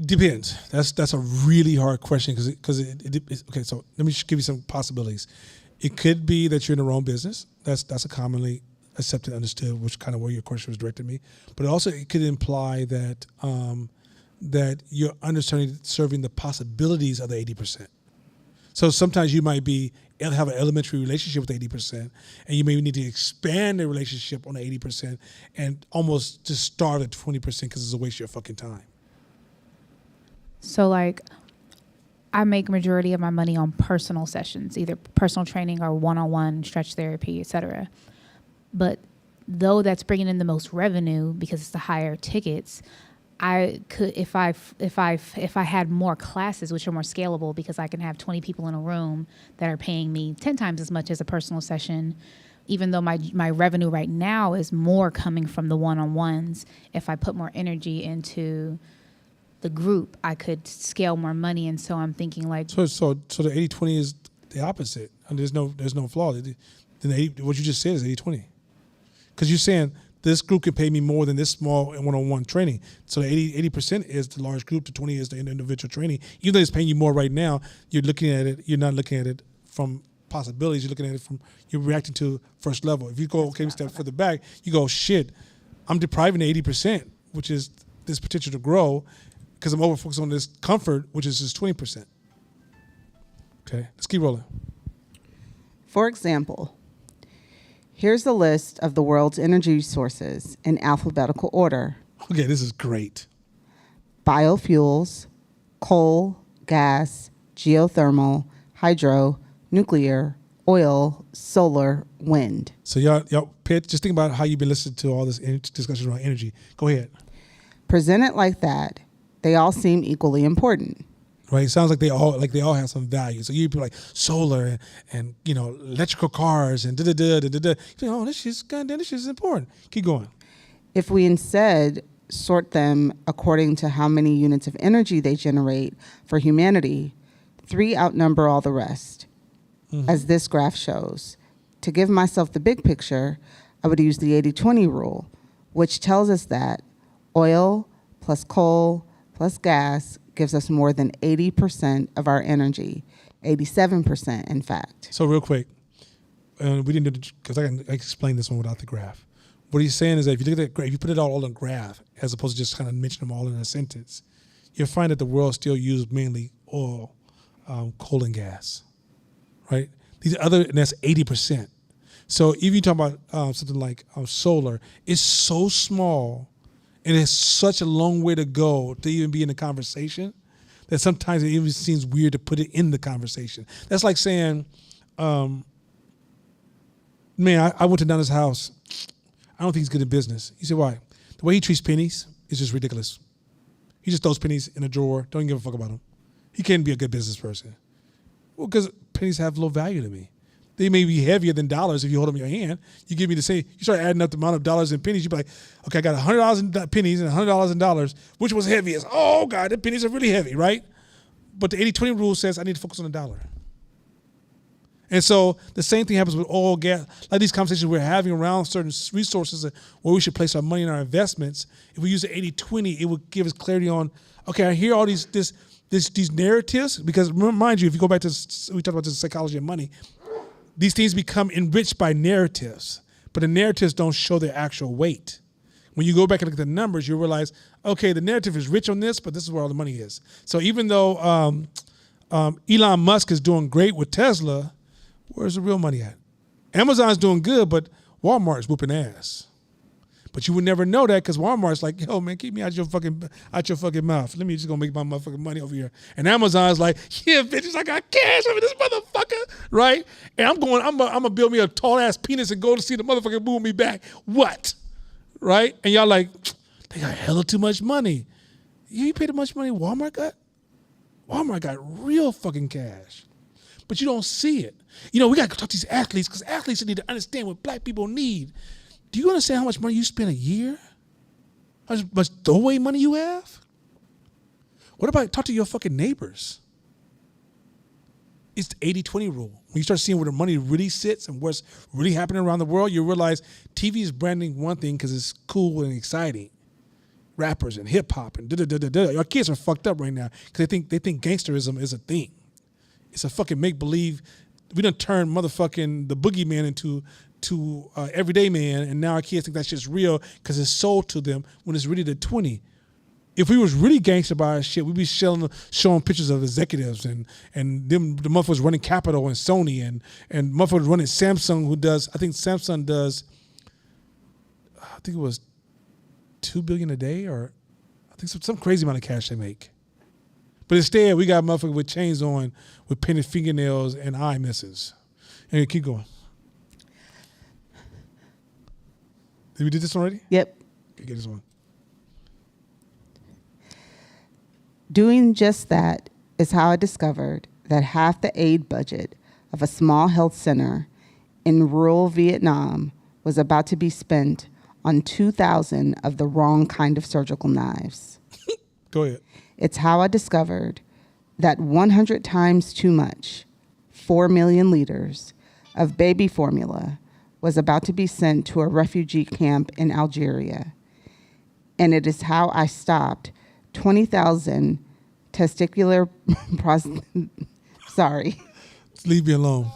Depends. That's a really hard question because okay. So let me just give you some possibilities. It could be that you're in the wrong business. That's a commonly accepted, understood, which kind of where your question was directed me. But also it could imply that that you're understanding serving the possibilities of the 80%. So sometimes you might have an elementary relationship with 80%, and you may need to expand the relationship on the 80% and almost just start at 20% because it's a waste of your fucking time. So like, I make majority of my money on personal sessions, either personal training or one-on-one stretch therapy, et cetera. But though that's bringing in the most revenue because it's the higher tickets, I could, if I had more classes, which are more scalable, because I can have 20 people in a room that are paying me 10 times as much as a personal session, even though my revenue right now is more coming from the one-on-ones. If I put more energy into the group, I could scale more money. And so I'm thinking like, so the 80-20 is the opposite, and there's no flaw. Then what you just said is 80-20, because you're saying this group can pay me more than this small and one-on-one training. So the 80% is the large group, the 20 is the individual training. Even though it's paying you more right now, you're not looking at it from possibilities. You're looking at it from, you're reacting to first level. If you go, okay, we step further back, you go, shit, I'm depriving the 80%, which is this potential to grow, because I'm over-focused on this comfort, which is just 20%. Okay, let's keep rolling. For example, Here's a list of the world's energy sources in alphabetical order: Okay, this is great. biofuels, coal, gas, geothermal, hydro, nuclear, oil, solar, wind. So y'all just think about how you've been listening to all this discussion around energy. Go ahead. Presented like that, they all seem equally important. Right? It sounds like they all have some value. So you'd be like solar and electrical cars and da da da da da. You think, oh, this shit's important. Keep going. If we instead sort them according to how many units of energy they generate for humanity, 3 outnumber all the rest, as this graph shows. To give myself the big picture, I would use the 80-20 rule, which tells us that oil plus coal plus gas gives us more than 80% of our energy, 87% in fact. So real quick, we didn't do because I explained this one without the graph. What he's saying is that if you look at that graph, if you put it all in a graph, as opposed to just kind of mention them all in a sentence, you'll find that the world still uses mainly oil, coal, and gas, right? And that's 80%. So if you talk about something like solar, it's so small and it's such a long way to go to even be in the conversation that sometimes it even seems weird to put it in the conversation. That's like saying, man, I went to Donna's house. I don't think he's good in business. You say, why? The way he treats pennies is just ridiculous. He just throws pennies in a drawer. Don't give a fuck about them. He can't be a good business person. Well, because pennies have low value to me. They may be heavier than dollars if you hold them in your hand. You give me the same. You start adding up the amount of dollars and pennies. You be like, okay, I got $100 in pennies and $100 in dollars. Which was heaviest? Oh God, the pennies are really heavy, right? But the 80-20 rule says I need to focus on the dollar. And so the same thing happens with oil, gas, like these conversations we're having around certain resources where we should place our money in our investments. If we use the 80-20, it would give us clarity on, okay, I hear all these narratives, because mind you, if you go back to, we talked about the psychology of money, these things become enriched by narratives, but the narratives don't show their actual weight. When you go back and look at the numbers, you realize, okay, the narrative is rich on this, but this is where all the money is. So even though Elon Musk is doing great with Tesla, where's the real money at? Amazon's doing good, but Walmart's whooping ass. But you would never know that because Walmart's like, yo, man, keep me out your fucking mouth. Let me just go make my motherfucking money over here. And Amazon's like, yeah, bitches, I got cash over this motherfucker, right? And I'm gonna build me a tall ass penis and go to see the motherfucker move me back. What, right? And y'all like, they got hella too much money. You paid how much money Walmart got? Walmart got real fucking cash. But you don't see it. We got to talk to these athletes because athletes need to understand what black people need. Do you understand how much money you spend a year? How much throwaway money you have? What about talk to your fucking neighbors? It's the 80-20 rule. When you start seeing where the money really sits and what's really happening around the world, you realize TV is branding one thing because it's cool and exciting. Rappers and hip hop and da-da-da-da-da. Our kids are fucked up right now because they think gangsterism is a thing. It's a fucking make-believe. We done turned motherfucking the boogeyman into everyday man, and now our kids think that shit's real because it's sold to them when it's really the 20. If we was really gangster by our shit, we'd be showing pictures of executives and them, the motherfuckers running Capitol and Sony and motherfuckers running Samsung, I think Samsung does, I think it was $2 billion a day, or I think some crazy amount of cash they make. But instead, we got motherfuckers with chains on, with painted fingernails and eye misses. Anyway, keep going. Did we do this already? Yep. Okay, get this one. Doing just that is how I discovered that half the aid budget of a small health center in rural Vietnam was about to be spent on 2,000 of the wrong kind of surgical knives. Go ahead. It's how I discovered that 100 times too much, 4 million liters of baby formula was about to be sent to a refugee camp in Algeria. And it is how I stopped 20,000 testicular sorry. Leave me alone.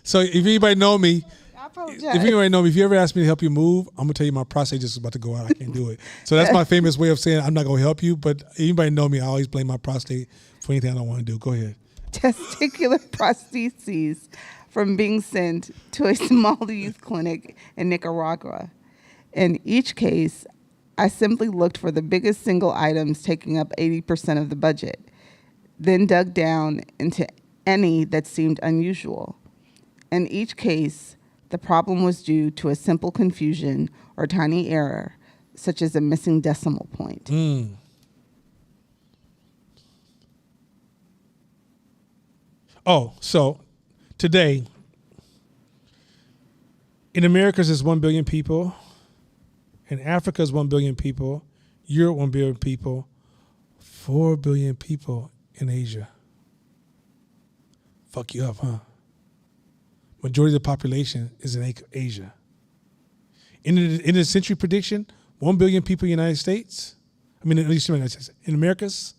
So if anybody know me, I apologize. if you ever ask me to help you move, I'm gonna tell you my prostate just about to go out. I can't do it. So that's my famous way of saying I'm not gonna help you. But anybody know me, I always blame my prostate for anything I don't want to do. Go ahead. Testicular prostheses from being sent to a small youth clinic in Nicaragua. In each case, I simply looked for the biggest single items taking up 80% of the budget, then dug down into any that seemed unusual. In each case, the problem was due to a simple confusion or tiny error, such as a missing decimal point. Oh, so today, in America, there's 1 billion people. In Africa, is 1 billion people. Europe, 1 billion people. 4 billion people in Asia. Fuck you up, huh? Majority of the population is in Asia. In the century prediction, 1 billion people in the United States. I mean, at least in the United States. In Americas,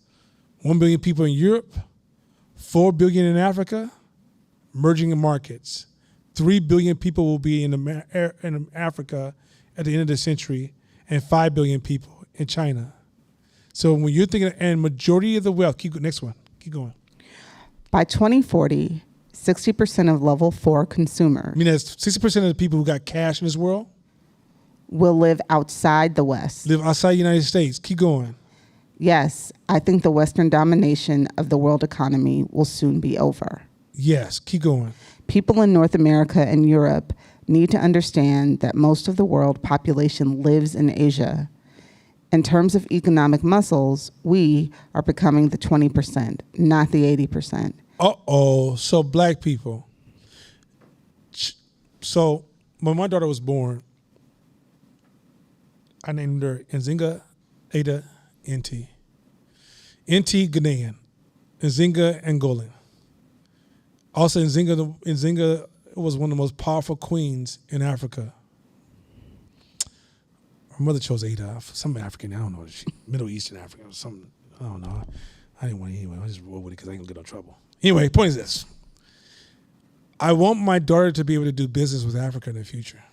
1 billion people in Europe. 4 billion in Africa, emerging markets. 3 billion people will be in Africa at the end of the century, and 5 billion people in China. So when you're thinking, and majority of the wealth, keep going. By 2040, 60% of level 4 consumers I mean, that's 60% of the people who got cash in this world will live outside the West. live outside the United States. Keep going. Yes, I think the Western domination of the world economy will soon be over. Yes, keep going. People in North America and Europe need to understand that most of the world population lives in Asia. In terms of economic muscles, we are becoming the 20%, not the 80%. Uh-oh. So black people. So when my daughter was born, I named her Nzinga Ada NT. NT Ghanaian. Nzinga Angolan. Also, Nzinga was one of the most powerful queens in Africa. Her mother chose Ada, some African, I don't know, Middle Eastern African or something. I don't know. I didn't want it anyway. I just rolled with it because I ain't gonna get no trouble. Anyway, point is this. I want my daughter to be able to do business with Africa in the future.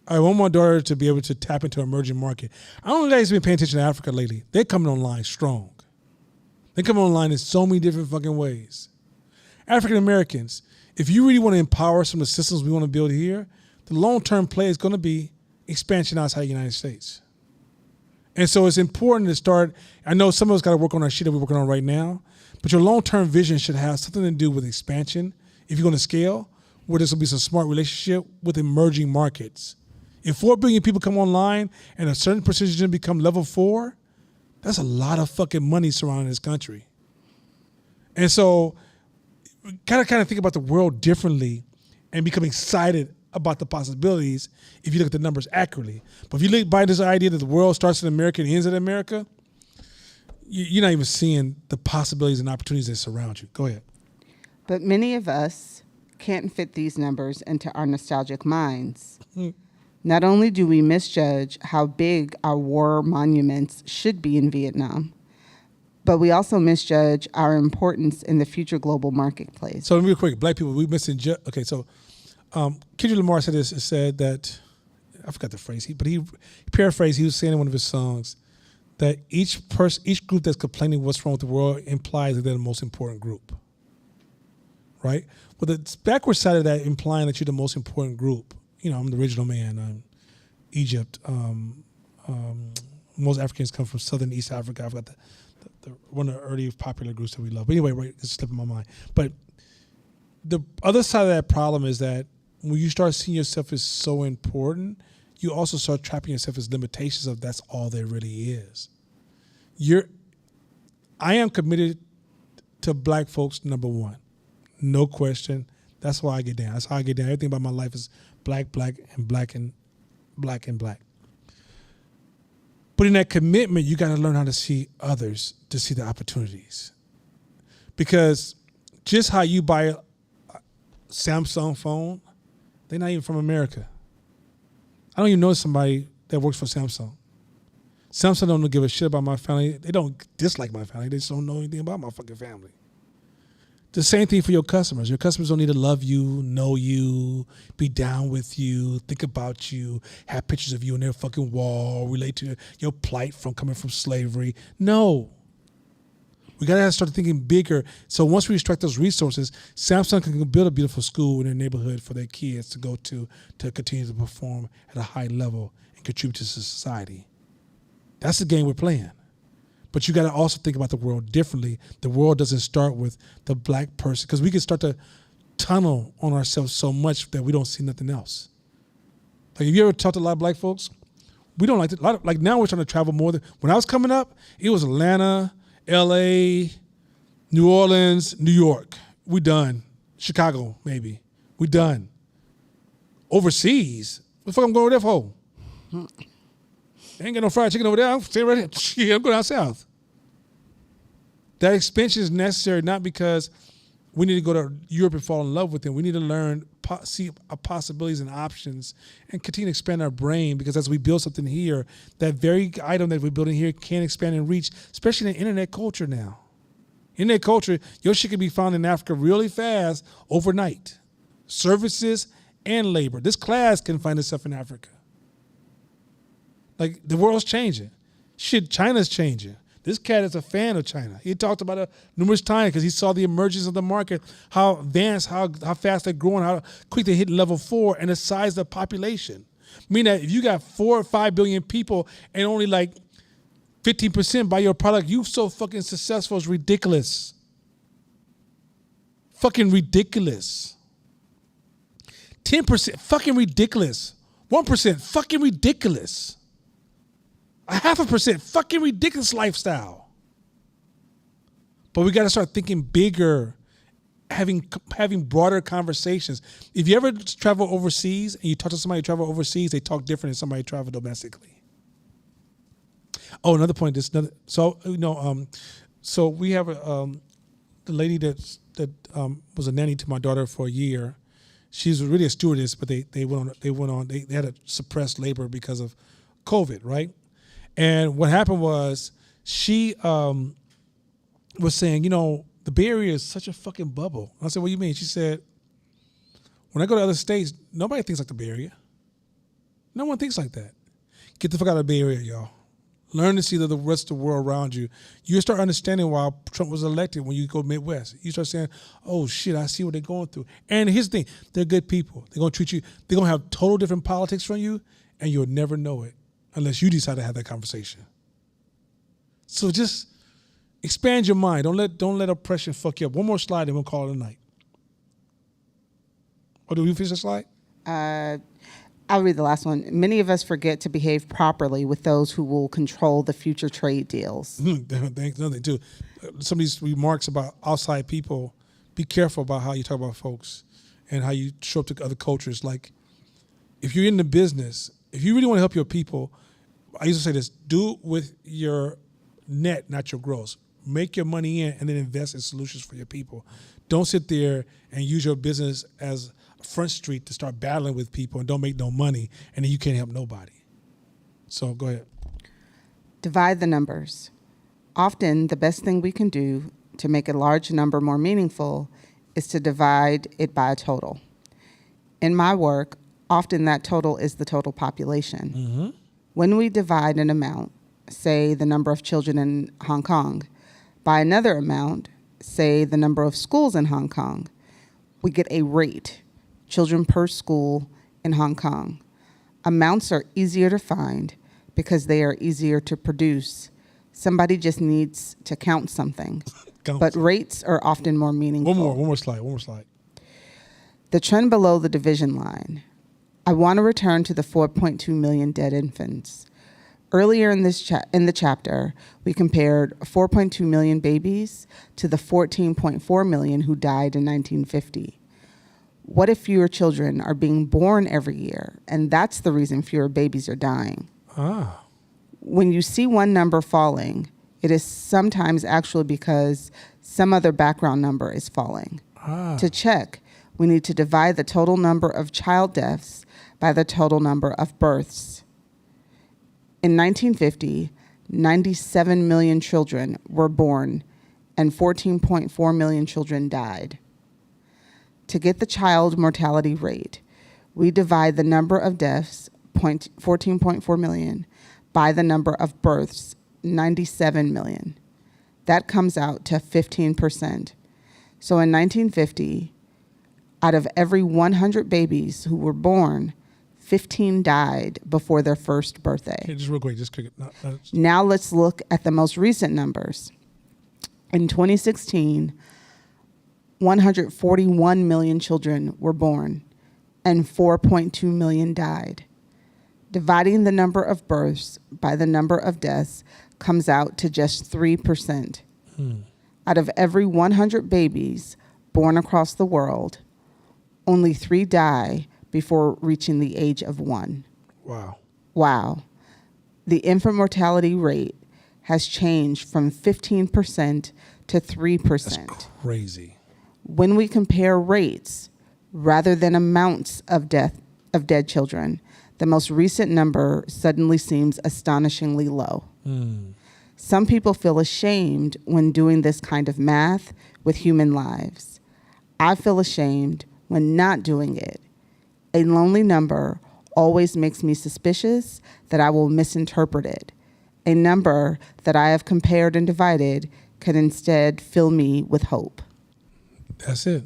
I want my daughter to be able to tap into an emerging market. I don't know if you guys have been paying attention to Africa lately. They're coming online strong. They're coming online in so many different fucking ways. African Americans, if you really want to empower some of the systems we want to build here, the long-term play is going to be expansion outside the United States. And so it's important to start. I know some of us got to work on our shit that we're working on right now, but your long-term vision should have something to do with expansion. If you're going to scale, where there's going to be some smart relationship with emerging markets. If 4 billion people come online and a certain percentage of them become level 4, that's a lot of fucking money surrounding this country. And so kind of think about the world differently and become excited about the possibilities if you look at the numbers accurately. But if you look by this idea that the world starts in America and ends in America, you're not even seeing the possibilities and opportunities that surround you. Go ahead. But many of us can't fit these numbers into our nostalgic minds. Not only do we misjudge how big our war monuments should be in Vietnam, but we also misjudge our importance in the future global marketplace. So real quick, black people, we misjudge. Okay, so Kendrick Lamar said this. It said that, I forgot the phrase, but he paraphrased. He was saying in one of his songs that each group that's complaining what's wrong with the world implies that they're the most important group, right? Well, the backward side of that implying that you're the most important group. You know, I'm the original man. I'm Egypt. Most Africans come from Southern East Africa. I've got the one of the early popular groups that we love. But anyway, right, it's slipping my mind. But the other side of that problem is that when you start seeing yourself as so important, you also start trapping yourself as limitations of that's all there really is. I am committed to black folks, number one. No question. That's why I get down. That's how I get down. Everything about my life is black, black, and black, and black, and black. But in that commitment, you got to learn how to see others, to see the opportunities. Because just how you buy a Samsung phone, they're not even from America. I don't even know somebody that works for Samsung. Samsung don't give a shit about my family. They don't dislike my family. They just don't know anything about my fucking family. The same thing for your customers. Your customers don't need to love you, know you, be down with you, think about you, have pictures of you on their fucking wall, relate to your plight from coming from slavery. No. We got to start thinking bigger. So once we extract those resources, Samsung can build a beautiful school in their neighborhood for their kids to go to continue to perform at a high level and contribute to society. That's the game we're playing. But you got to also think about the world differently. The world doesn't start with the black person, because we can start to tunnel on ourselves so much that we don't see nothing else. Like, if you ever talk to a lot of black folks, we don't like to, like now we're trying to travel more than, when I was coming up, it was Atlanta, LA, New Orleans, New York. We done. Chicago, maybe. We done. Overseas, what the fuck I'm going over there for? Ain't got no fried chicken over there. I'm staying right here. Shit, I'm going down south. That expansion is necessary not because we need to go to Europe and fall in love with them. We need to learn, see possibilities and options, and continue to expand our brain, because as we build something here, that very item that we're building here can expand and reach, especially in the internet culture now. Internet culture, your shit can be found in Africa really fast overnight. Services and labor. This class can find itself in Africa. Like, the world's changing. Shit, China's changing. This cat is a fan of China. He talked about it numerous times because he saw the emergence of the market, how advanced, how fast they're growing, how quick they hit level 4, and the size of the population. Meaning that if you got 4 or 5 billion people and only like 15% buy your product, you so fucking successful, it's ridiculous. Fucking ridiculous. 10%, fucking ridiculous. 1%, fucking ridiculous. 0.5%, fucking ridiculous lifestyle. But we got to start thinking bigger, having broader conversations. If you ever travel overseas and you talk to somebody who travel overseas, they talk different than somebody who travel domestically. Oh, another point. So we have the lady that was a nanny to my daughter for a year. She's really a stewardess, but they had to suppress labor because of COVID, right? And what happened was she was saying, the Bay Area is such a fucking bubble. I said, what do you mean? She said, when I go to other states, nobody thinks like the Bay Area. No one thinks like that. Get the fuck out of the Bay Area, y'all. Learn to see the rest of the world around you. You start understanding why Trump was elected when you go Midwest. You start saying, oh, shit, I see what they're going through. And here's the thing. They're good people. They're going to treat you. They're going to have total different politics from you, and you'll never know it unless you decide to have that conversation. So just expand your mind. Don't let oppression fuck you up. One more slide, and we'll call it a night. Or do we finish the slide? I'll read the last one. Many of us forget to behave properly with those who will control the future trade deals. Thanks. Nothing too. Some of these remarks about outside people. Be careful about how you talk about folks and how you show up to other cultures. Like, if you're in the business, if you really want to help your people, I used to say this: do it with your net, not your gross. Make your money in, and then invest in solutions for your people. Don't sit there and use your business as Front Street to start battling with people and don't make no money, and then you can't help nobody. So go ahead. Divide the numbers. Often the best thing we can do to make a large number more meaningful is to divide it by a total. In my work, often that total is the total population. Mm-hmm. When we divide an amount, say the number of children in Hong Kong, by another amount, say the number of schools in Hong Kong, we get a rate. Children per school in Hong Kong. Amounts are easier to find because they are easier to produce. Somebody just needs to count something. But rates are often more meaningful. One more slide. The trend below the division line. I want to return to the 4.2 million dead infants. Earlier in the chapter, we compared 4.2 million babies to the 14.4 million who died in 1950. What if fewer children are being born every year, and that's the reason fewer babies are dying? When you see one number falling, it is sometimes actually because some other background number is falling. To check, we need to divide the total number of child deaths by the total number of births. In 1950, 97 million children were born, and 14.4 million children died. To get the child mortality rate, we divide the number of deaths, 14.4 million, by the number of births, 97 million. That comes out to 15%. So in 1950, out of every 100 babies who were born, 15 died before their first birthday. Hey, just real quick, just quick. Now let's look at the most recent numbers. In 2016, 141 million children were born and 4.2 million died. Dividing the number of births by the number of deaths comes out to just 3%. Out of every 100 babies born across the world, only 3 die before reaching the age of 1. Wow. Wow. The infant mortality rate has changed from 15% to 3%. That's crazy. When we compare rates rather than amounts of dead children, the most recent number suddenly seems astonishingly low. Some people feel ashamed when doing this kind of math with human lives. I feel ashamed when not doing it. A lonely number always makes me suspicious that I will misinterpret it. A number that I have compared and divided can instead fill me with hope. That's it.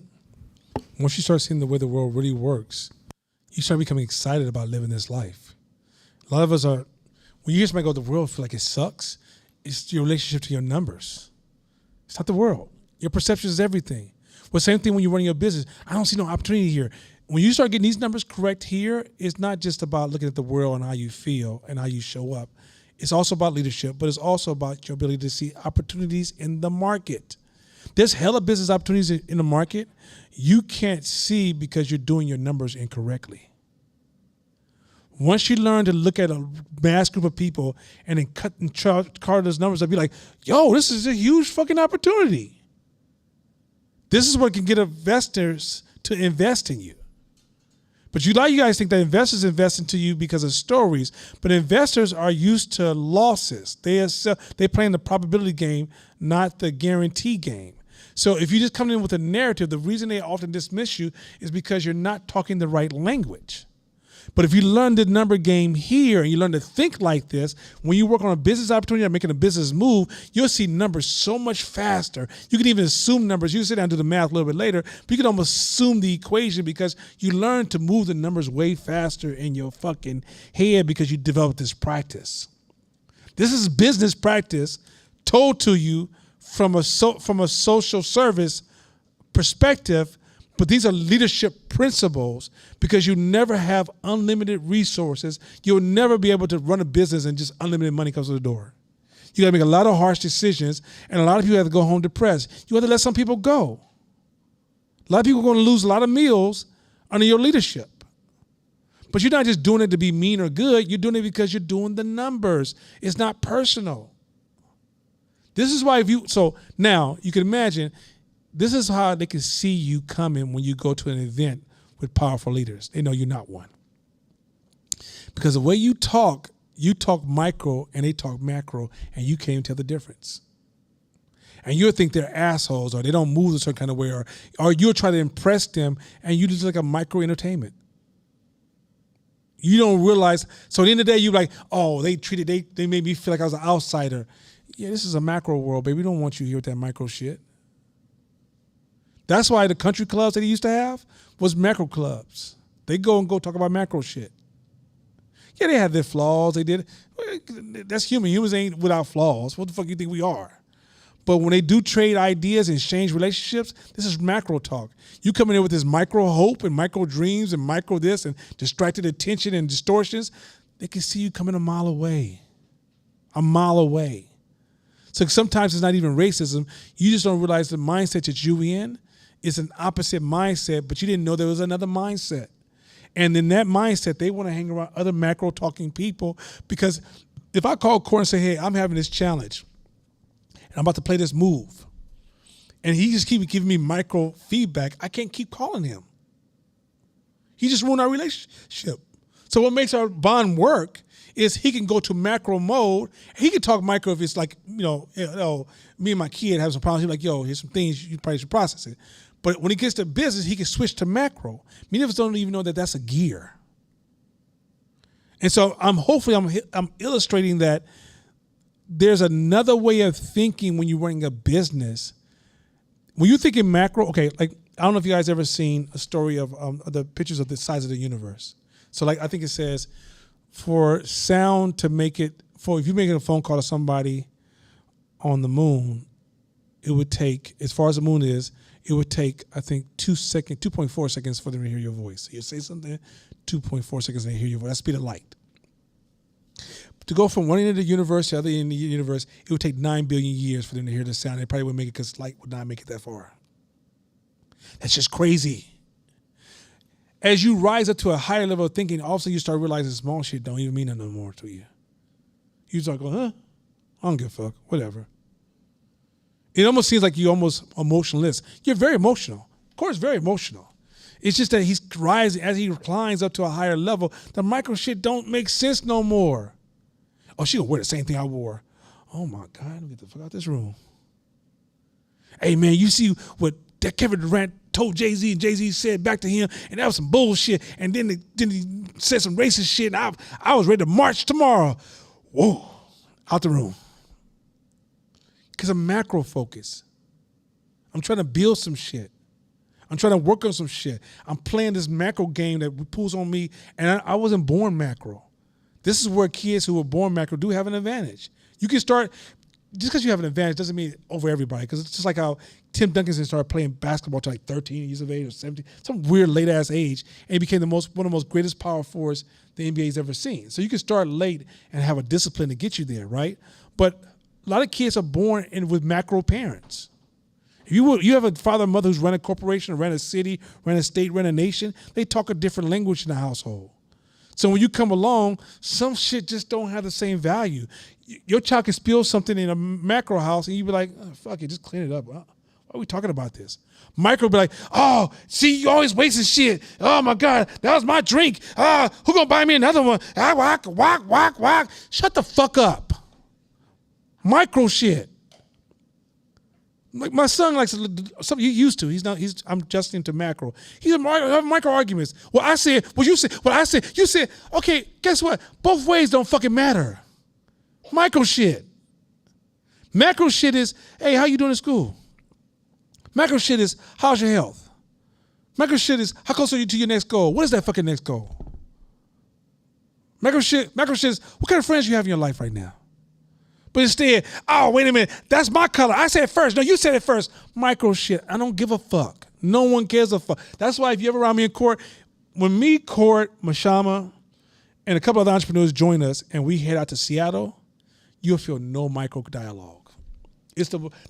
Once you start seeing the way the world really works, you start becoming excited about living this life. A lot of us are, when you hear somebody go, the world feel like it sucks, it's your relationship to your numbers. It's not the world. Your perception is everything. Well, same thing when you're running your business. I don't see no opportunity here. When you start getting these numbers correct here, it's not just about looking at the world and how you feel and how you show up. It's also about leadership, but it's also about your ability to see opportunities in the market. There's hella business opportunities in the market you can't see because you're doing your numbers incorrectly. Once you learn to look at a mass group of people and then cut and chart those numbers, I'd be like, yo, this is a huge fucking opportunity. This is what can get investors to invest in you. But you guys think that investors invest into you because of stories, but investors are used to losses. They play in the probability game, not the guarantee game. So if you just come in with a narrative, the reason they often dismiss you is because you're not talking the right language. But if you learn the number game here and you learn to think like this, when you work on a business opportunity or making a business move, you'll see numbers so much faster. You can even assume numbers. You can sit down and do the math a little bit later, but you can almost assume the equation because you learn to move the numbers way faster in your fucking head because you developed this practice. This is business practice told to you from a social service perspective. But these are leadership principles because you never have unlimited resources. You'll never be able to run a business and just unlimited money comes to the door. You got to make a lot of harsh decisions, and a lot of people have to go home depressed. You have to let some people go. A lot of people are going to lose a lot of meals under your leadership. But you're not just doing it to be mean or good. You're doing it because you're doing the numbers. It's not personal. This is why so now you can imagine, this is how they can see you coming when you go to an event with powerful leaders. They know you're not one. Because the way you talk micro and they talk macro, and you can't tell the difference. And you'll think they're assholes or they don't move a certain kind of way, or you'll try to impress them and you just like a micro entertainment. You don't realize, so at the end of the day, you're like, oh, they made me feel like I was an outsider. Yeah, this is a macro world, baby. We don't want you here with that micro shit. That's why the country clubs that he used to have was macro clubs. They go talk about macro shit. Yeah, they have their flaws. They did. That's human. Humans ain't without flaws. What the fuck you think we are? But when they do trade ideas and exchange relationships, this is macro talk. You come in there with this micro hope and micro dreams and micro this and distracted attention and distortions, they can see you coming a mile away. A mile away. So sometimes it's not even racism. You just don't realize the mindset that you in is an opposite mindset, but you didn't know there was another mindset. And in that mindset, they want to hang around other macro talking people, because if I call Court and say, hey, I'm having this challenge and I'm about to play this move, and he just keeps giving me micro feedback, I can't keep calling him. He just ruined our relationship. So what makes our bond work is he can go to macro mode. He can talk micro if it's like, me and my kid have some problems. He's like, yo, here's some things you probably should process it. But when he gets to business, he can switch to macro. Many of us don't even know that that's a gear. And so I'm illustrating that there's another way of thinking when you're running a business. When you're thinking macro, okay, like I don't know if you guys ever seen a story of the pictures of the size of the universe. So like I think it says for sound to make it, for if you're making a phone call to somebody on the moon, it would take, as far as the moon is, it would take, I think, 2.4 seconds for them to hear your voice. You say something, 2.4 seconds and they hear your voice. That's the speed of light. To go from one end of the universe to the other end of the universe, it would take 9 billion years for them to hear the sound. They probably wouldn't make it because light would not make it that far. That's just crazy. As you rise up to a higher level of thinking, all of a sudden you start realizing small shit don't even mean nothing no more to you. You start going, huh? I don't give a fuck. Whatever. It almost seems like you're almost emotionless. You're very emotional. Of course, very emotional. It's just that he's rising, as he climbs up to a higher level, the micro shit don't make sense no more. Oh, she gonna wear the same thing I wore. Oh my God, let me get the fuck out of this room. Hey man, you see what that Kevin Durant told Jay-Z and Jay-Z said back to him, and that was some bullshit. And then he said some racist shit, and I was ready to march tomorrow. Whoa, out the room. Because I'm macro focused. I'm trying to build some shit. I'm trying to work on some shit. I'm playing this macro game that pulls on me, and I wasn't born macro. This is where kids who were born macro do have an advantage. You can start, just because you have an advantage doesn't mean over everybody, because it's just like how Tim Duncan started playing basketball to like 13 years of age or 17, some weird late ass age, and he became one of the most greatest power forwards the NBA's ever seen. So you can start late and have a discipline to get you there, right? But a lot of kids are born with macro parents. If you have a father and mother who's run a corporation, ran a city, ran a state, ran a nation, they talk a different language in the household. So when you come along, some shit just don't have the same value. Your child can spill something in a macro house and you be like, oh, fuck it, just clean it up. Why are we talking about this? Micro be like, oh, see, you always wasting shit. Oh my God, that was my drink. Who gonna buy me another one? Whack. Shut the fuck up. Micro shit. Like my son likes something he used to. I'm just into macro. He's micro arguments. Well, I said, well, you said, well, I said, you said, okay, guess what? Both ways don't fucking matter. Micro shit. Macro shit is, hey, how you doing in school? Macro shit is, how's your health? Macro shit is, how close are you to your next goal? What is that fucking next goal? Macro shit is, what kind of friends you have in your life right now? But instead, oh, wait a minute, that's my color. I said it first. No, you said it first. Micro shit. I don't give a fuck. No one cares a fuck. That's why if you ever around me in court, when me, Court, Mashama, and a couple other entrepreneurs join us and we head out to Seattle, you'll feel no micro dialogue.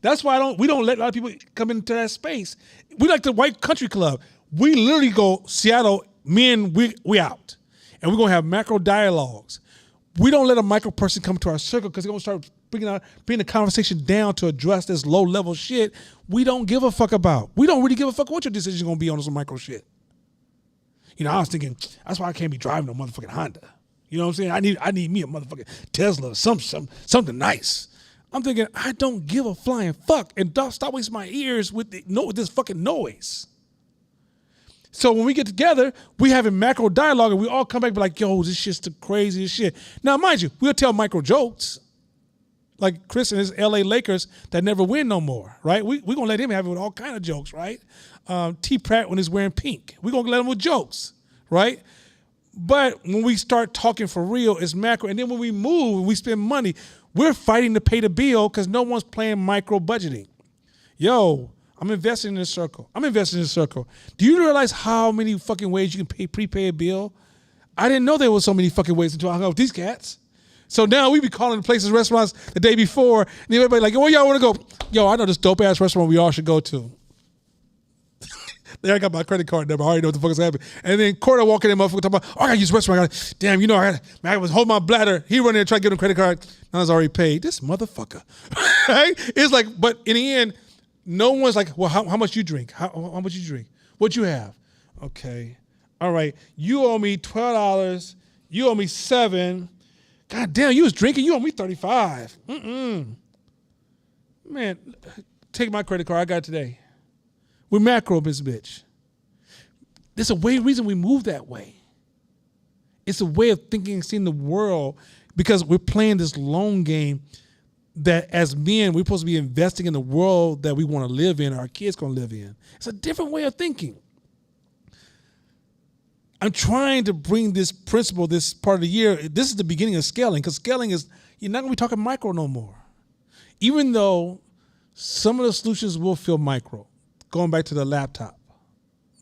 That's why we don't let a lot of people come into that space. We like the white country club. We literally go, Seattle, men, we out. And we're going to have macro dialogues. We don't let a micro person come to our circle because they're going to start bringing the conversation down to address this low level shit we don't give a fuck about. We don't really give a fuck what your decision is going to be on some micro shit. You know, I was thinking, that's why I can't be driving a motherfucking Honda. You know what I'm saying? I need me a motherfucking Tesla or something nice. I'm thinking, I don't give a flying fuck, and stop wasting my ears with this fucking noise. So when we get together, we having macro dialogue, and we all come back and be like, yo, this shit's the craziest shit. Now, mind you, we'll tell micro jokes, like Chris and his LA Lakers that never win no more, right? We're going to let him have it with all kind of jokes, right? T. Pratt when he's wearing pink. We're going to let him with jokes, right? But when we start talking for real, it's macro. And then when we move and we spend money, we're fighting to pay the bill because no one's playing micro budgeting. Yo, I'm investing in a circle. Do you realize how many fucking ways you can prepay a bill? I didn't know there was so many fucking ways until I hung out with these cats. So now we be calling the places, restaurants the day before, and everybody like, where y'all want to go? Yo, I know this dope ass restaurant we all should go to. There I got my credit card number. I already know what the fuck is happening. And then Corda walking in, motherfucker talking about, oh, I gotta use the restaurant. Damn, you know, I was holding my bladder. He running and trying to get him a credit card. Now it's already paid. This motherfucker. Right? It's like, but in the end, no one's like, well, how much you drink? How much you drink? What you have? Okay. All right. You owe me $12. You owe me $7. God damn, you was drinking. You owe me $35. Man, take my credit card. I got it today. We're macro, this bitch. There's a reason we move that way. It's a way of thinking and seeing the world because we're playing this long game. that as men, we're supposed to be investing in the world that we want to live in, our kids going to live in. It's a different way of thinking. I'm trying to bring this principle this part of the year. This is the beginning of scaling, because scaling is, you're not going to be talking micro no more. Even though some of the solutions will feel micro. Going back to the laptop,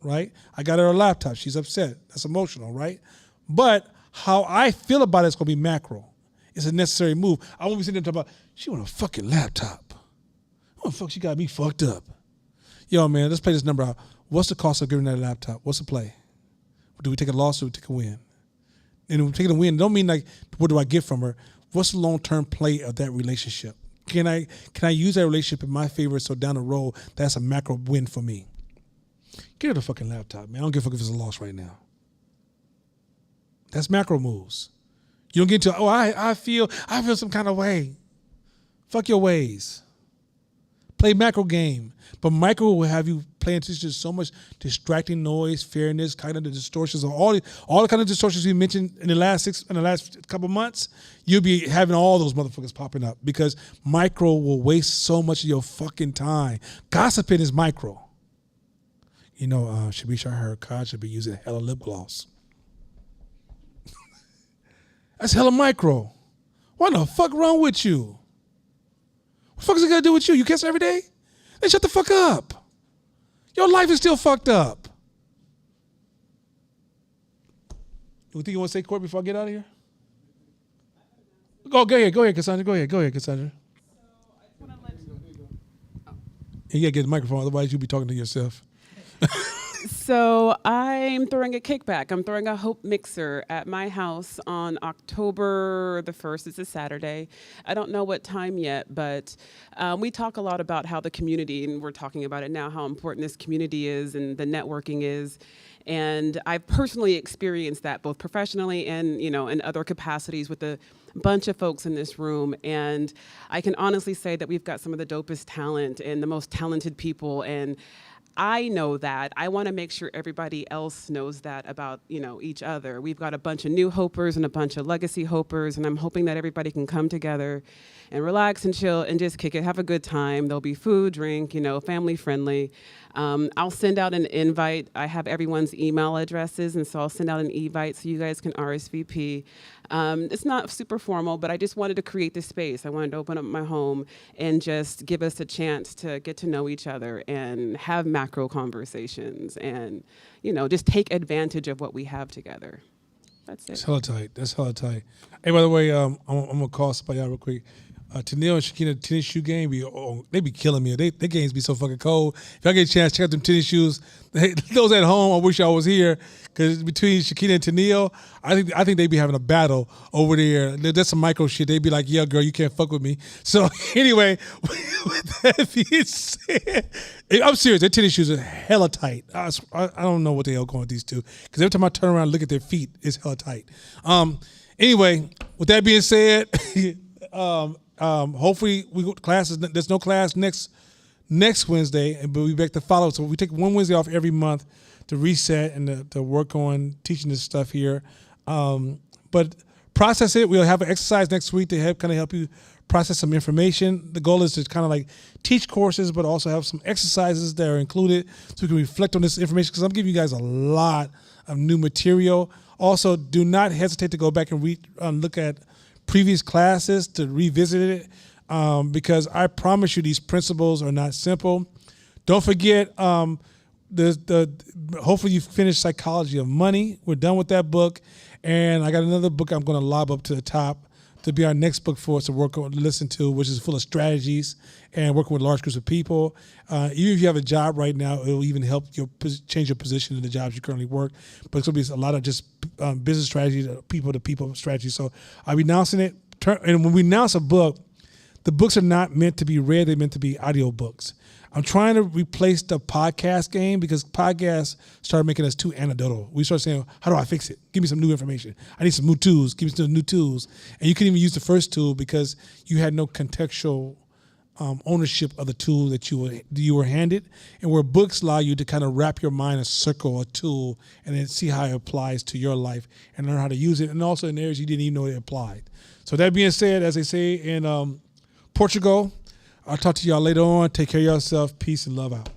right? I got her a laptop. She's upset. That's emotional, right? But how I feel about it is going to be macro. It's a necessary move. I won't be sitting there talking about, she want a fucking laptop. What the fuck she got me fucked up? Yo, man, let's play this number out. What's the cost of giving that a laptop? What's the play? Do we take a loss or do we take a win? And if we take a win, don't mean like, what do I get from her? What's the long-term play of that relationship? Can I use that relationship in my favor so down the road that's a macro win for me? Get her the fucking laptop, man. I don't give a fuck if it's a loss right now. That's macro moves. You don't get into, I feel some kind of way. Fuck your ways. Play macro game. But micro will have you paying attention to so much distracting noise, fairness, kind of the distortions, of all the kind of distortions we mentioned in the last couple months. You'll be having all those motherfuckers popping up because micro will waste so much of your fucking time. Gossiping is micro. You know, Shabisha, I heard Kai should be using hella lip gloss. That's hella micro. What the fuck wrong with you? What the fuck is it gonna do with you? You kiss her every day? Then shut the fuck up. Your life is still fucked up. You think you want to say Court before I get out of here? Go ahead, Cassandra. Go ahead, Cassandra. You gotta get the microphone, otherwise you'll be talking to yourself. So I'm throwing a kickback. I'm throwing a Hope Mixer at my house on October the 1st. It's a Saturday. I don't know what time yet, but we talk a lot about how the community, and we're talking about it now, how important this community is and the networking is. And I've personally experienced that both professionally and, you know, in other capacities with a bunch of folks in this room. And I can honestly say that we've got some of the dopest talent and the most talented people. And I know that. I want to make sure everybody else knows that about, you know, each other. We've got a bunch of new Hopers and a bunch of legacy Hopers, and I'm hoping that everybody can come together and relax and chill and just kick it, have a good time. There'll be food, drink, you know, family friendly. I'll send out an invite. I have everyone's email addresses, and so I'll send out an invite so you guys can RSVP. It's not super formal, but I just wanted to create this space. I wanted to open up my home and just give us a chance to get to know each other and have macro conversations and, you know, just take advantage of what we have together. That's it. That's hella tight. Hey, by the way, I'm gonna call somebody out real quick. Tennille and Shakina tennis shoe game they be killing me. Their games be so fucking cold. If y'all get a chance, check out them tennis shoes. Those at home, I wish I was here because between Shakina and Tennille, I think they be having a battle over there. That's some micro shit. They be like, "Yeah, girl, you can't fuck with me." So anyway, with that being said, I'm serious. Their tennis shoes are hella tight. I don't know what the hell going with these two because every time I turn around and look at their feet, it's hella tight. Anyway, with that being said. Hopefully we go to classes. There's no class next Wednesday, but we'll be back to follow. So we take one Wednesday off every month to reset and to work on teaching this stuff here. But process it. We'll have an exercise next week to help you process some information. The goal is to kind of like teach courses, but also have some exercises that are included so we can reflect on this information because I'm giving you guys a lot of new material. Also, do not hesitate to go back and look at previous classes to revisit it because I promise you these principles are not simple. Don't forget, hopefully you finished Psychology of Money. We're done with that book. And I got another book I'm going to lob up to the top to be our next book for us to listen to, which is full of strategies and working with large groups of people. Even if you have a job right now, it will even help you change your position in the jobs you currently work. But it's going to be a lot of just business strategy, people-to-people strategy. So I'll be announcing it. And when we announce a book, the books are not meant to be read. They're meant to be audio books. I'm trying to replace the podcast game because podcasts started making us too anecdotal. We started saying, how do I fix it? Give me some new information. I need some new tools. Give me some new tools. And you couldn't even use the first tool because you had no contextual ownership of the tool that you were handed. And where books allow you to kind of wrap your mind, circle a tool, and then see how it applies to your life and learn how to use it. And also in areas you didn't even know it applied. So that being said, as they say in Portugal. I'll talk to y'all later on. Take care of yourself. Peace and love out.